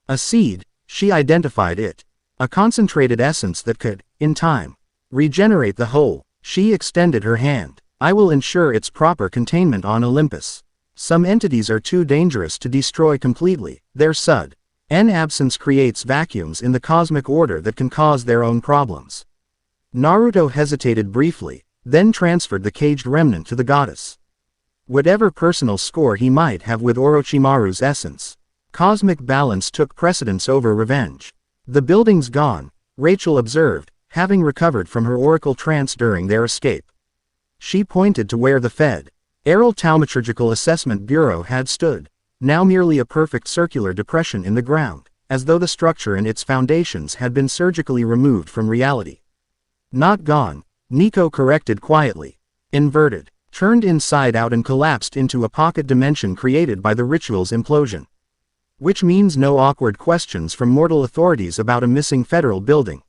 "A seed," she identified it. "A concentrated essence that could, in time, regenerate the whole." She extended her hand. "I will ensure its proper containment on Olympus. Some entities are too dangerous to destroy completely, their sudden absence creates vacuums in the cosmic order that can cause their own problems." Naruto hesitated briefly, then transferred the caged remnant to the goddess. Whatever personal score he might have with Orochimaru's essence, cosmic balance took precedence over revenge. The building's gone, Rachel observed, having recovered from her oracle trance during their escape. She pointed to where the Federal Thaumaturgical Assessment Bureau had stood, now merely a perfect circular depression in the ground, as though the structure and its foundations had been surgically removed from reality. Not gone, Nico corrected quietly. Inverted, turned inside out and collapsed into a pocket dimension created by the ritual's implosion. Which means no awkward questions from mortal authorities about a missing federal building.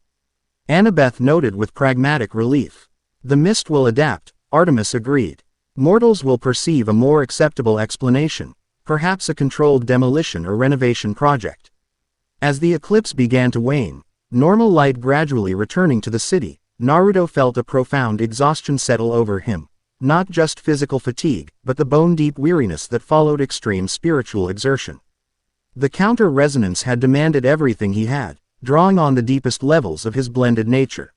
Annabeth noted with pragmatic relief. The mist will adapt, Artemis agreed. Mortals will perceive a more acceptable explanation, perhaps a controlled demolition or renovation project. As the eclipse began to wane, normal light gradually returning to the city, Naruto felt a profound exhaustion settle over him. Not just physical fatigue, but the bone-deep weariness that followed extreme spiritual exertion. The counter-resonance had demanded everything he had, drawing on the deepest levels of his blended nature.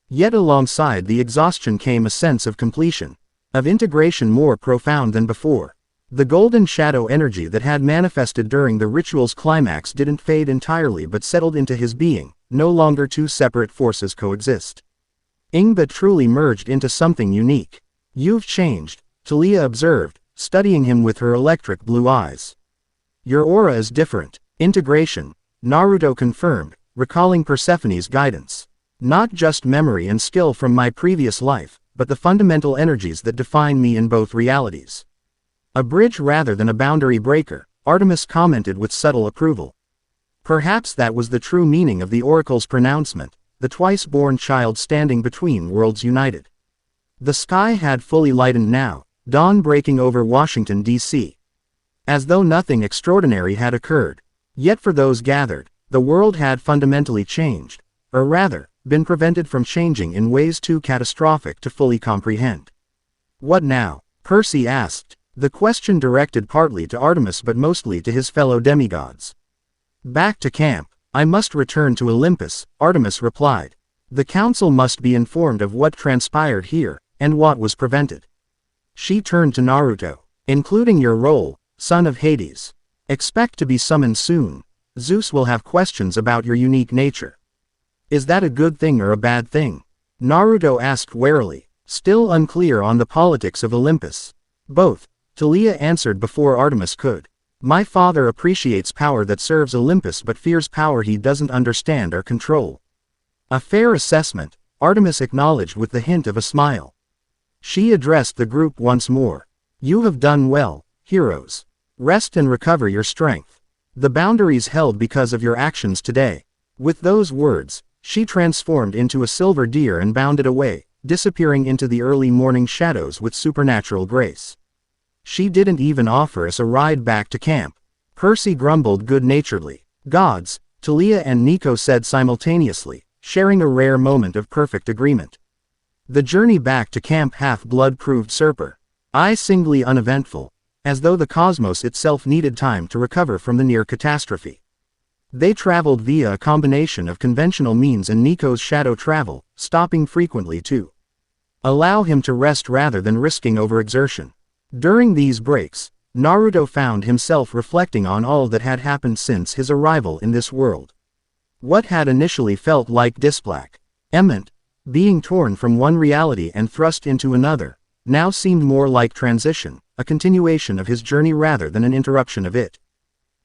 Yet alongside the exhaustion came a sense of completion, of integration more profound than before. The golden shadow energy that had manifested during the ritual's climax didn't fade entirely but settled into his being, no longer two separate forces coexist. Ingba truly merged into something unique. You've changed, Talia observed, studying him with her electric blue eyes. Your aura is different. Integration, Naruto confirmed, recalling Persephone's guidance. Not just memory and skill from my previous life, but the fundamental energies that define me in both realities. A bridge rather than a boundary breaker, Artemis commented with subtle approval. Perhaps that was the true meaning of the oracle's pronouncement, the twice-born child standing between worlds united. The sky had fully lightened now, dawn breaking over Washington, D.C. As though nothing extraordinary had occurred. Yet for those gathered, the world had fundamentally changed, or rather, been prevented from changing in ways too catastrophic to fully comprehend. What now? Percy asked, the question directed partly to Artemis but mostly to his fellow demigods. Back to camp. I must return to Olympus, Artemis replied. The council must be informed of what transpired here, and what was prevented. She turned to Naruto. Including your role, son of Hades. Expect to be summoned soon. Zeus will have questions about your unique nature. Is that a good thing or a bad thing? Naruto asked warily, still unclear on the politics of Olympus. Both, Talia answered before Artemis could. My father appreciates power that serves Olympus but fears power he doesn't understand or control. A fair assessment, Artemis acknowledged with the hint of a smile. She addressed the group once more. You have done well, heroes. Rest and recover your strength. The boundaries held because of your actions today. With those words, she transformed into a silver deer and bounded away, disappearing into the early morning shadows with supernatural grace. She didn't even offer us a ride back to camp. Percy grumbled good-naturedly. Gods, Talia and Nico said simultaneously, sharing a rare moment of perfect agreement. The journey back to Camp Half-Blood proved surprisingly uneventful, as though the cosmos itself needed time to recover from the near catastrophe. They traveled via a combination of conventional means and Nico's shadow travel, stopping frequently to allow him to rest rather than risking overexertion. During these breaks, Naruto found himself reflecting on all that had happened since his arrival in this world. What had initially felt like displacement, being torn from one reality and thrust into another, now seemed more like transition, a continuation of his journey rather than an interruption of it.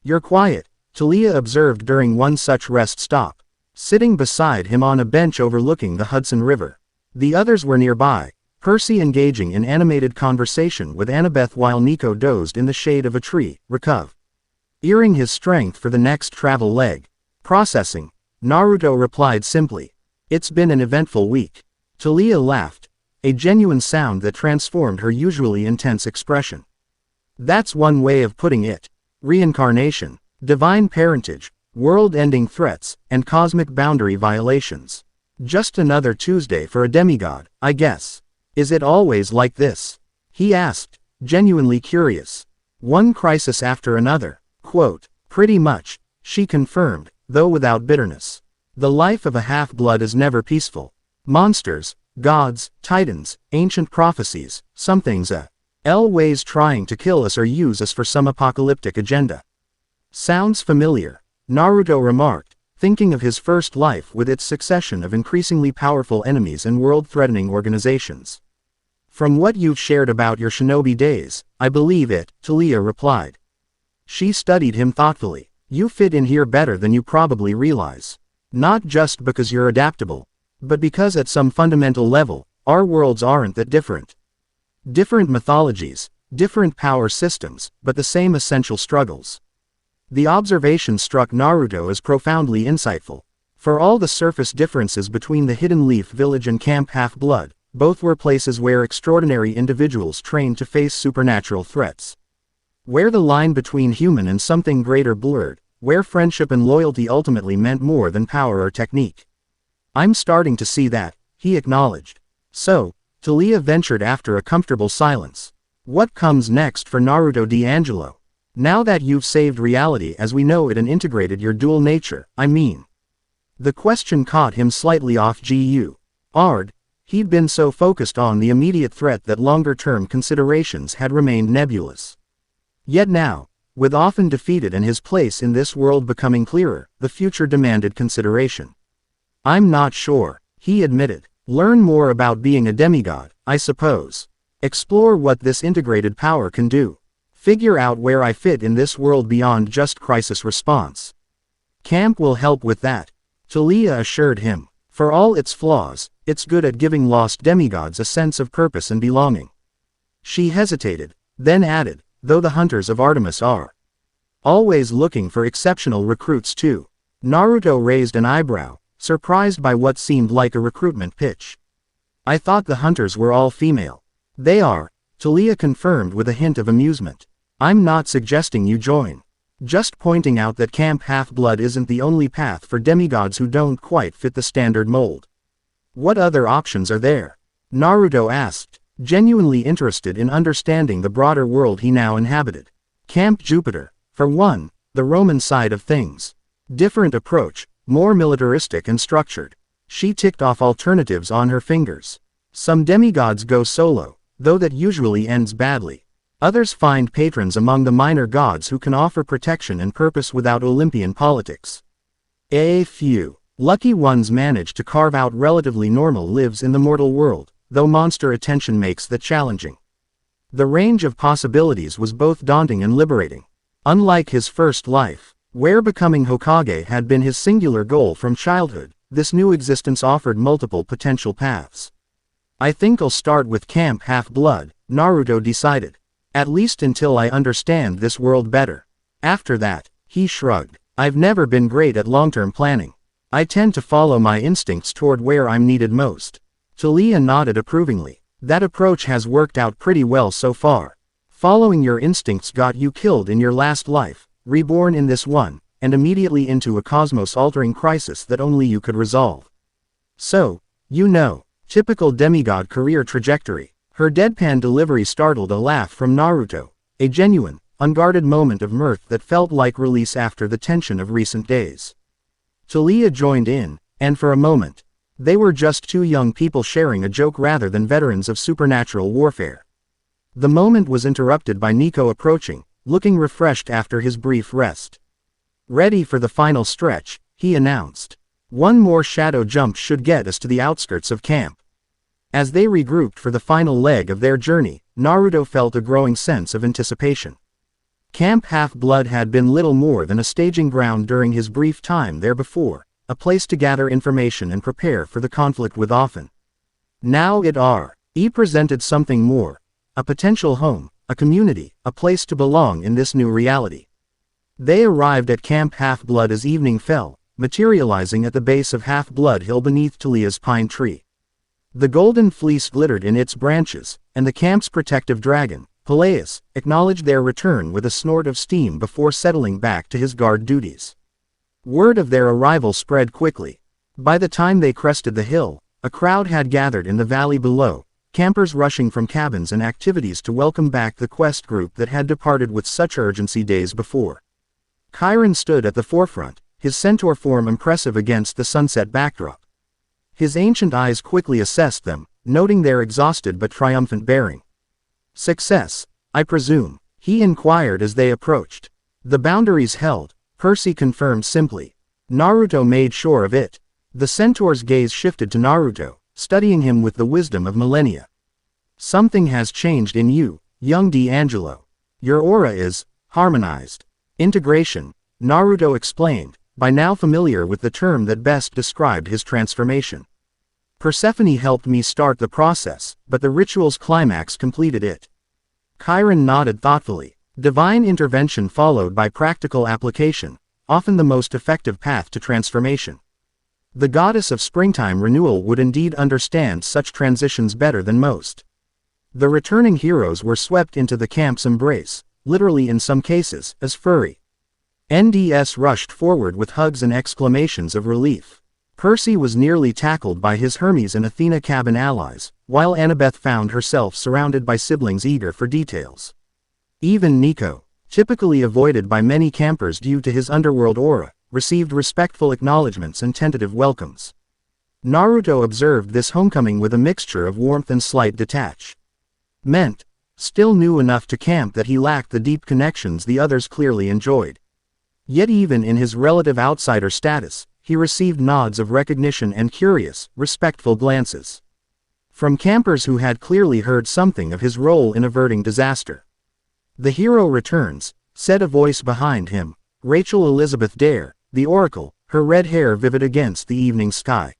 You're quiet, Talia observed during one such rest stop, sitting beside him on a bench overlooking the Hudson River. The others were nearby, Percy engaging in animated conversation with Annabeth while Nico dozed in the shade of a tree, recovering his strength for the next travel leg. Processing, Naruto replied simply. It's been an eventful week. Talia laughed, a genuine sound that transformed her usually intense expression. That's one way of putting it. Reincarnation, divine parentage, world-ending threats, and cosmic boundary violations. Just another Tuesday for a demigod, I guess. Is it always like this? He asked, genuinely curious. One crisis after another. Quote, pretty much, she confirmed, though without bitterness. The life of a half-blood is never peaceful. Monsters, gods, titans, ancient prophecies, something's always trying to kill us or use us for some apocalyptic agenda. Sounds familiar, Naruto remarked, thinking of his first life with its succession of increasingly powerful enemies and world-threatening organizations. From what you've shared about your shinobi days, I believe it, Taliah replied. She studied him thoughtfully. You fit in here better than you probably realize. Not just because you're adaptable, but because at some fundamental level, our worlds aren't that different. Different mythologies, different power systems, but the same essential struggles. The observation struck Naruto as profoundly insightful. For all the surface differences between the Hidden Leaf Village and Camp Half-Blood, both were places where extraordinary individuals trained to face supernatural threats. Where the line between human and something greater blurred, where friendship and loyalty ultimately meant more than power or technique. I'm starting to see that, he acknowledged. So, Taliah ventured after a comfortable silence. What comes next for Naruto D'Angelo? Now that you've saved reality as we know it and integrated your dual nature, I mean. The question caught him slightly off guard. He'd been so focused on the immediate threat that longer-term considerations had remained nebulous. Yet now, with often defeated and his place in this world becoming clearer, the future demanded consideration. I'm not sure, he admitted. Learn more about being a demigod, I suppose. Explore what this integrated power can do. Figure out where I fit in this world beyond just crisis response. Camp will help with that, Taliah assured him. For all its flaws, it's good at giving lost demigods a sense of purpose and belonging. She hesitated, then added, though the hunters of Artemis are always looking for exceptional recruits too. Naruto raised an eyebrow, surprised by what seemed like a recruitment pitch. I thought the hunters were all female. They are, Taliah confirmed with a hint of amusement. I'm not suggesting you join. Just pointing out that Camp Half-Blood isn't the only path for demigods who don't quite fit the standard mold. What other options are there? Naruto asked, genuinely interested in understanding the broader world he now inhabited. Camp Jupiter, for one, the Roman side of things. Different approach, more militaristic and structured. She ticked off alternatives on her fingers. Some demigods go solo, though that usually ends badly. Others find patrons among the minor gods who can offer protection and purpose without Olympian politics. A few lucky ones manage to carve out relatively normal lives in the mortal world, though monster attention makes that challenging. The range of possibilities was both daunting and liberating. Unlike his first life, where becoming Hokage had been his singular goal from childhood, this new existence offered multiple potential paths. I think I'll start with Camp Half-Blood, Naruto decided. At least until I understand this world better. After that, he shrugged. I've never been great at long-term planning. I tend to follow my instincts toward where I'm needed most. Taliah nodded approvingly. That approach has worked out pretty well so far. Following your instincts got you killed in your last life, reborn in this one, and immediately into a cosmos-altering crisis that only you could resolve. So, you know, typical demigod career trajectory. Her deadpan delivery startled a laugh from Naruto, a genuine, unguarded moment of mirth that felt like release after the tension of recent days. Taliah joined in, and for a moment, they were just two young people sharing a joke rather than veterans of supernatural warfare. The moment was interrupted by Nico approaching, looking refreshed after his brief rest. Ready for the final stretch, he announced. One more shadow jump should get us to the outskirts of camp. As they regrouped for the final leg of their journey, Naruto felt a growing sense of anticipation. Camp Half-Blood had been little more than a staging ground during his brief time there before, a place to gather information and prepare for the conflict with Often. Now he presented something more, a potential home, a community, a place to belong in this new reality. They arrived at Camp Half-Blood as evening fell, materializing at the base of Half-Blood Hill beneath Taliah's pine tree. The golden fleece glittered in its branches, and the camp's protective dragon, Peleus, acknowledged their return with a snort of steam before settling back to his guard duties. Word of their arrival spread quickly. By the time they crested the hill, a crowd had gathered in the valley below, campers rushing from cabins and activities to welcome back the quest group that had departed with such urgency days before. Chiron stood at the forefront, his centaur form impressive against the sunset backdrop. His ancient eyes quickly assessed them, noting their exhausted but triumphant bearing. Success, I presume, he inquired as they approached. The boundaries held, Percy confirmed simply. Naruto made sure of it. The centaur's gaze shifted to Naruto, studying him with the wisdom of millennia. Something has changed in you, young D'Angelo. Your aura is harmonized. Integration, Naruto explained, by now familiar with the term that best described his transformation. Persephone helped me start the process, but the ritual's climax completed it. Chiron nodded thoughtfully. Divine intervention followed by practical application, often the most effective path to transformation. The goddess of springtime renewal would indeed understand such transitions better than most. The returning heroes were swept into the camp's embrace, literally in some cases, as furry. NDS rushed forward with hugs and exclamations of relief. Percy was nearly tackled by his Hermes and Athena cabin allies, while Annabeth found herself surrounded by siblings eager for details. Even Nico, typically avoided by many campers due to his underworld aura, received respectful acknowledgments and tentative welcomes. Naruto observed this homecoming with a mixture of warmth and slight detachment. Still new enough to camp that he lacked the deep connections the others clearly enjoyed. Yet even in his relative outsider status, he received nods of recognition and curious, respectful glances from campers who had clearly heard something of his role in averting disaster. "The hero returns," said a voice behind him, Rachel Elizabeth Dare, the Oracle, her red hair vivid against the evening sky.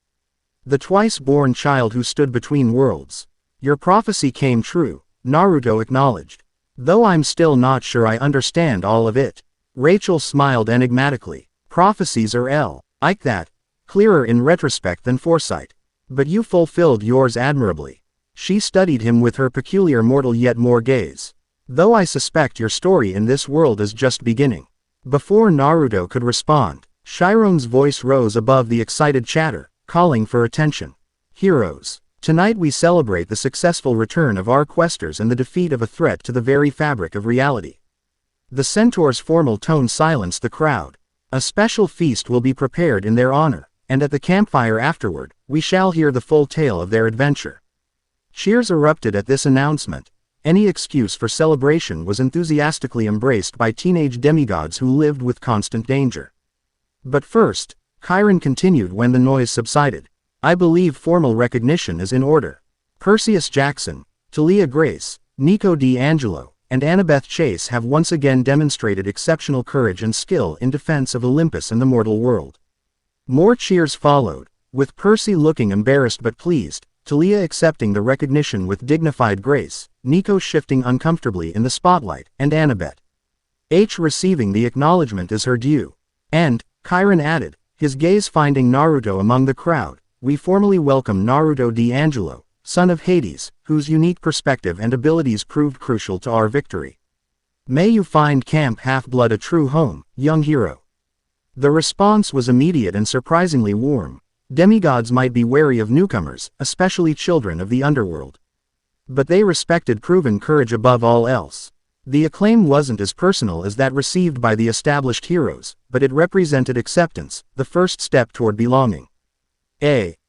"The twice-born child who stood between worlds. Your prophecy came true," Naruto acknowledged. "Though I'm still not sure I understand all of it." Rachel smiled enigmatically. "Prophecies are like that, clearer in retrospect than foresight. But you fulfilled yours admirably." She studied him with her peculiar mortal yet more gaze. "Though I suspect your story in this world is just beginning." Before Naruto could respond, Chiron's voice rose above the excited chatter, calling for attention. "Heroes, tonight we celebrate the successful return of our questers and the defeat of a threat to the very fabric of reality." The centaur's formal tone silenced the crowd. "A special feast will be prepared in their honor, and at the campfire afterward, we shall hear the full tale of their adventure." Cheers erupted at this announcement. Any excuse for celebration was enthusiastically embraced by teenage demigods who lived with constant danger. "But first," Chiron continued when the noise subsided, "I believe formal recognition is in order. Perseus Jackson, Talia Grace, Nico D'Angelo, and Annabeth Chase have once again demonstrated exceptional courage and skill in defense of Olympus and the mortal world." More cheers followed, with Percy looking embarrassed but pleased, Talia accepting the recognition with dignified grace, Nico shifting uncomfortably in the spotlight, and Annabeth receiving the acknowledgement as her due. "And," Chiron added, his gaze finding Naruto among the crowd, "we formally welcome Naruto D'Angelo, son of Hades, whose unique perspective and abilities proved crucial to our victory. May you find Camp Half-Blood a true home, young hero." The response was immediate and surprisingly warm. Demigods might be wary of newcomers, especially children of the underworld. But they respected proven courage above all else. The acclaim wasn't as personal as that received by the established heroes, but it represented acceptance, the first step toward belonging.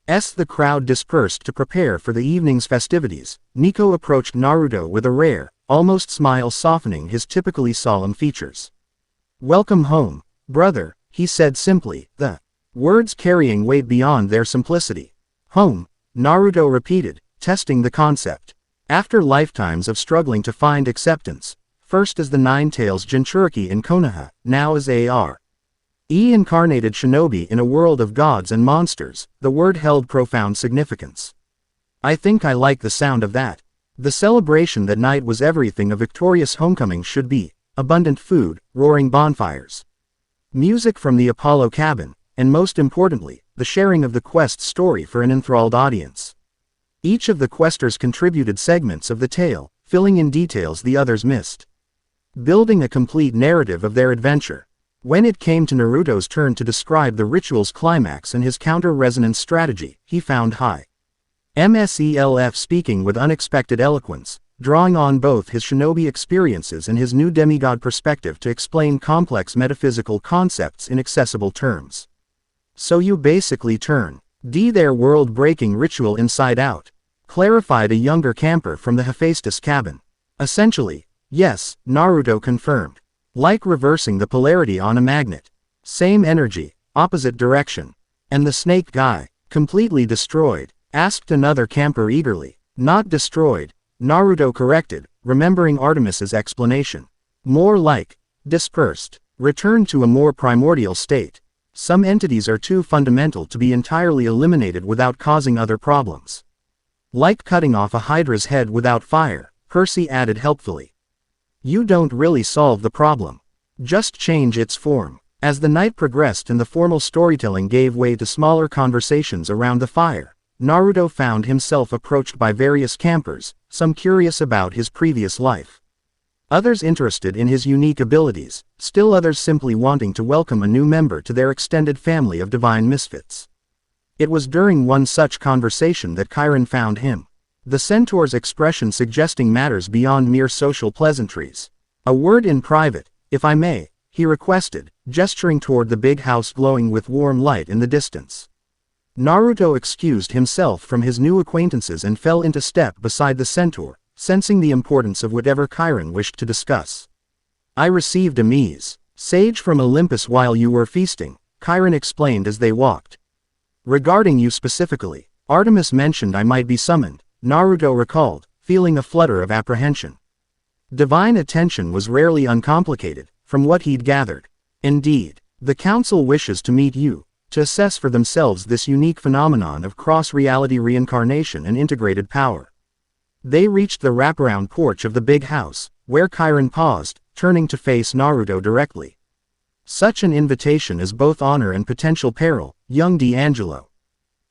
As the crowd dispersed to prepare for the evening's festivities, Nico approached Naruto with a rare, almost smile softening his typically solemn features. "Welcome home, brother," he said simply, the words carrying weight beyond their simplicity. "Home," Naruto repeated, testing the concept. After lifetimes of struggling to find acceptance, first as the Nine-Tails Jinchuriki in Konoha, now as incarnated shinobi in a world of gods and monsters, the word held profound significance. "I think I like the sound of that." The celebration that night was everything a victorious homecoming should be: abundant food, roaring bonfires, music from the Apollo cabin, and most importantly, the sharing of the quest's story for an enthralled audience. Each of the questers contributed segments of the tale, filling in details the others missed, building a complete narrative of their adventure. When it came to Naruto's turn to describe the ritual's climax and his counter-resonance strategy, he found himself speaking with unexpected eloquence, drawing on both his shinobi experiences and his new demigod perspective to explain complex metaphysical concepts in accessible terms. "So you basically turn," Their world-breaking ritual inside out, clarified a younger camper from the Hephaestus cabin. Essentially, yes, Naruto confirmed. Like reversing the polarity on a magnet. Same energy, opposite direction. And the snake guy, completely destroyed? Asked another camper eagerly. Not destroyed, Naruto corrected, remembering Artemis's explanation. More like, dispersed, returned to a more primordial state. Some entities are too fundamental to be entirely eliminated without causing other problems. Like cutting off a hydra's head without fire, Percy added helpfully. You don't really solve the problem. Just change its form. As the night progressed and the formal storytelling gave way to smaller conversations around the fire, Naruto found himself approached by various campers, some curious about his previous life. Others interested in his unique abilities, still others simply wanting to welcome a new member to their extended family of divine misfits. It was during one such conversation that Chiron found him. The centaur's expression suggesting matters beyond mere social pleasantries. A word in private, if I may, he requested, gesturing toward the big house glowing with warm light in the distance. Naruto excused himself from his new acquaintances and fell into step beside the centaur, sensing the importance of whatever Chiron wished to discuss. I received a message from Olympus while you were feasting, Chiron explained as they walked. Regarding you specifically, Artemis mentioned I might be summoned, Naruto recalled, feeling a flutter of apprehension. Divine attention was rarely uncomplicated, from what he'd gathered. Indeed, the council wishes to meet you, to assess for themselves this unique phenomenon of cross-reality reincarnation and integrated power. They reached the wraparound porch of the big house, where Chiron paused, turning to face Naruto directly. Such an invitation is both honor and potential peril, young D'Angelo.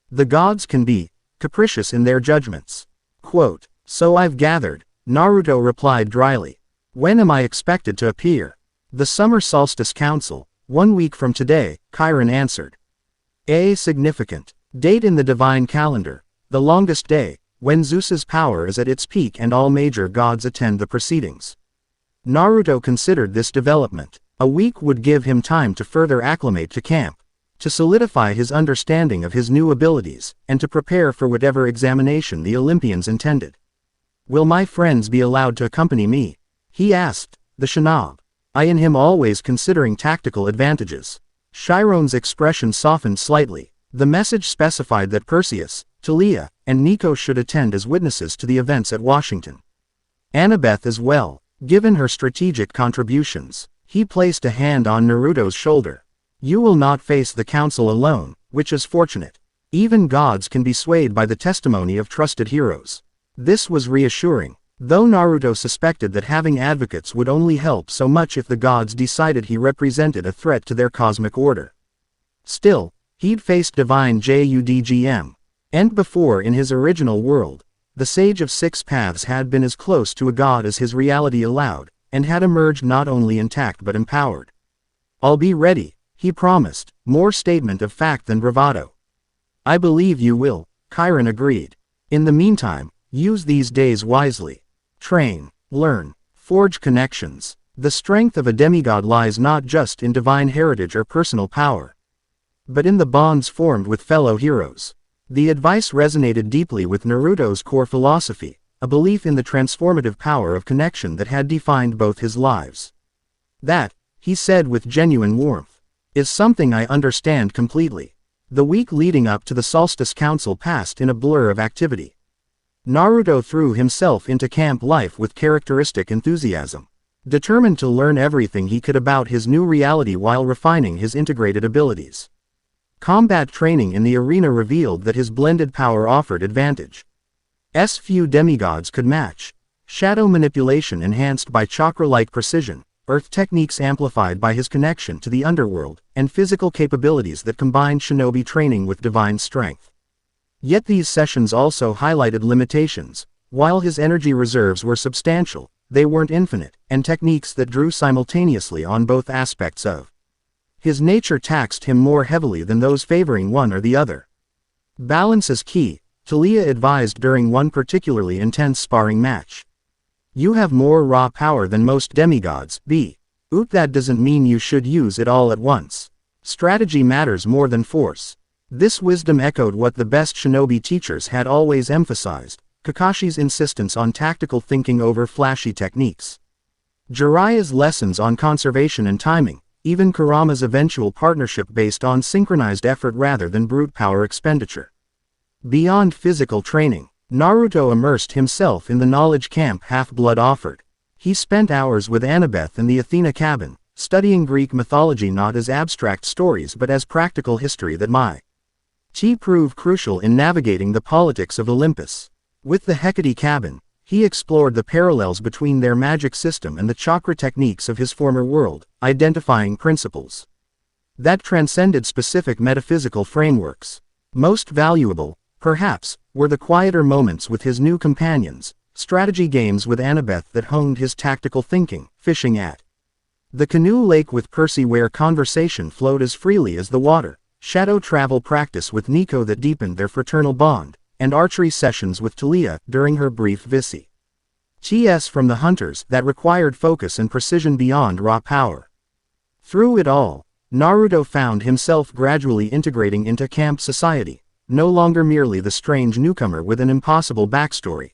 The gods can be capricious in their judgments. Quote, so I've gathered, Naruto replied dryly. When am I expected to appear? The Summer Solstice Council, 1 week from today, Chiron answered. A significant date in the divine calendar, the longest day, when Zeus's power is at its peak and all major gods attend the proceedings. Naruto considered this development. A week would give him time to further acclimate to camp, to solidify his understanding of his new abilities, and to prepare for whatever examination the Olympians intended. Will my friends be allowed to accompany me? He asked, the Shinob. I in him always considering tactical advantages. Chiron's expression softened slightly. The message specified that Perseus, Talia, and Nico should attend as witnesses to the events at Washington. Annabeth as well, given her strategic contributions. He placed a hand on Naruto's shoulder. You will not face the council alone, which is fortunate. Even gods can be swayed by the testimony of trusted heroes. This was reassuring, though Naruto suspected that having advocates would only help so much if the gods decided he represented a threat to their cosmic order. Still, he'd faced divine Judgm. And before in his original world, the Sage of Six Paths had been as close to a god as his reality allowed, and had emerged not only intact but empowered. I'll be ready, he promised, more statement of fact than bravado. I believe you will, Chiron agreed. In the meantime, use these days wisely. Train, learn, forge connections. The strength of a demigod lies not just in divine heritage or personal power, but in the bonds formed with fellow heroes. The advice resonated deeply with Naruto's core philosophy, a belief in the transformative power of connection that had defined both his lives. That, he said with genuine warmth, is something I understand completely. The week leading up to the Solstice Council passed in a blur of activity. Naruto threw himself into camp life with characteristic enthusiasm, determined to learn everything he could about his new reality while refining his integrated abilities. Combat training in the arena revealed that his blended power offered advantage. Few demigods could match. Shadow manipulation enhanced by chakra-like precision, earth techniques amplified by his connection to the underworld, and physical capabilities that combined shinobi training with divine strength. Yet these sessions also highlighted limitations. While his energy reserves were substantial, they weren't infinite, and techniques that drew simultaneously on both aspects of his nature taxed him more heavily than those favoring one or the other. Balance is key, Talia advised during one particularly intense sparring match. You have more raw power than most demigods, that doesn't mean you should use it all at once. Strategy matters more than force. This wisdom echoed what the best shinobi teachers had always emphasized: Kakashi's insistence on tactical thinking over flashy techniques, Jiraiya's lessons on conservation and timing, even Kurama's eventual partnership based on synchronized effort rather than brute power expenditure. Beyond physical training, Naruto immersed himself in the knowledge camp Half-Blood offered. He spent hours with Annabeth in the Athena cabin, studying Greek mythology not as abstract stories but as practical history that might prove crucial in navigating the politics of Olympus. With the Hecate cabin, he explored the parallels between their magic system and the chakra techniques of his former world, identifying principles that transcended specific metaphysical frameworks. Most valuable, perhaps, were the quieter moments with his new companions, strategy games with Annabeth that honed his tactical thinking, fishing at the canoe lake with Percy where conversation flowed as freely as the water, shadow travel practice with Nico that deepened their fraternal bond, and archery sessions with Talia during her brief VC from the hunters that required focus and precision beyond raw power. Through it all, Naruto found himself gradually integrating into camp society, no longer merely the strange newcomer with an impossible backstory,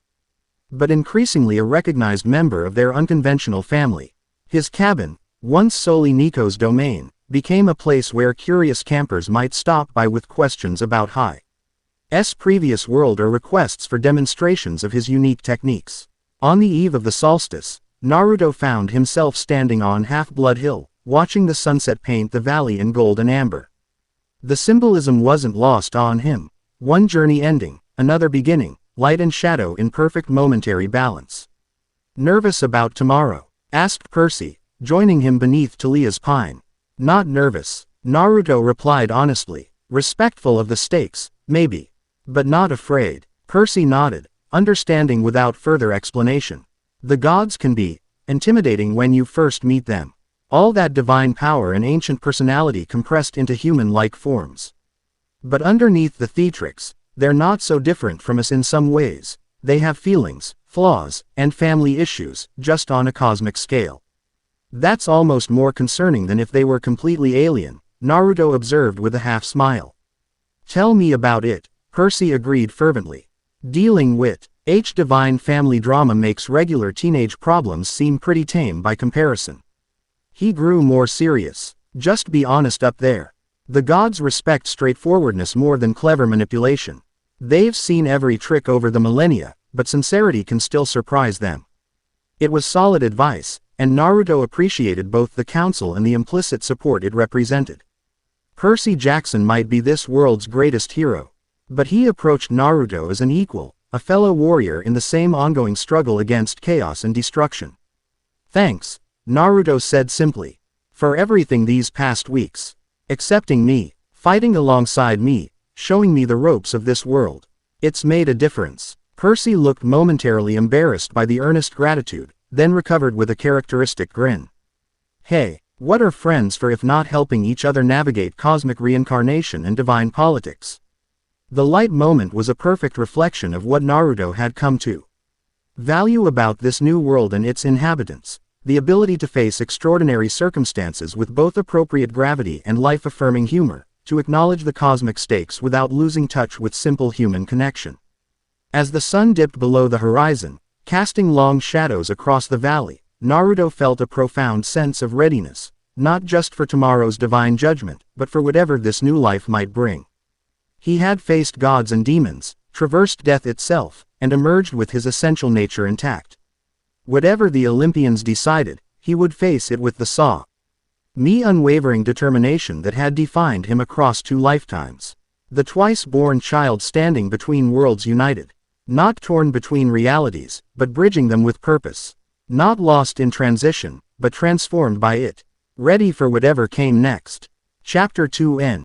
but increasingly a recognized member of their unconventional family. His cabin, once solely Nico's domain, became a place where curious campers might stop by with questions about Hi's previous world or requests for demonstrations of his unique techniques. On the eve of the solstice, Naruto found himself standing on Half-Blood Hill, watching the sunset paint the valley in gold and amber. The symbolism wasn't lost on him. One journey ending, another beginning, light and shadow in perfect momentary balance. "Nervous about tomorrow?" asked Percy, joining him beneath Talia's pine. "Not nervous," Naruto replied honestly, respectful of the stakes, maybe, but not afraid. Percy nodded, understanding without further explanation. The gods can be intimidating when you first meet them. All that divine power and ancient personality compressed into human-like forms. But underneath the theatrics, they're not so different from us in some ways. They have feelings, flaws, and family issues, just on a cosmic scale. That's almost more concerning than if they were completely alien, Naruto observed with a half-smile. "Tell me about it," Percy agreed fervently. Dealing with divine family drama makes regular teenage problems seem pretty tame by comparison. He grew more serious. "Just be honest up there. The gods respect straightforwardness more than clever manipulation. They've seen every trick over the millennia, but sincerity can still surprise them." It was solid advice, and Naruto appreciated both the counsel and the implicit support it represented. Percy Jackson might be this world's greatest hero, but he approached Naruto as an equal, a fellow warrior in the same ongoing struggle against chaos and destruction. "Thanks," Naruto said simply, "for everything these past weeks. Accepting me, fighting alongside me, showing me the ropes of this world. It's made a difference." Percy looked momentarily embarrassed by the earnest gratitude, then recovered with a characteristic grin. "Hey, what are friends for if not helping each other navigate cosmic reincarnation and divine politics?" The light moment was a perfect reflection of what Naruto had come to value about this new world and its inhabitants: the ability to face extraordinary circumstances with both appropriate gravity and life-affirming humor, to acknowledge the cosmic stakes without losing touch with simple human connection. As the sun dipped below the horizon, casting long shadows across the valley, Naruto felt a profound sense of readiness, not just for tomorrow's divine judgment, but for whatever this new life might bring. He had faced gods and demons, traversed death itself, and emerged with his essential nature intact. Whatever the Olympians decided, he would face it with the unwavering determination that had defined him across 2 lifetimes. The twice-born child standing between worlds united. Not torn between realities, but bridging them with purpose. Not lost in transition, but transformed by it. Ready for whatever came next. Chapter 2 End.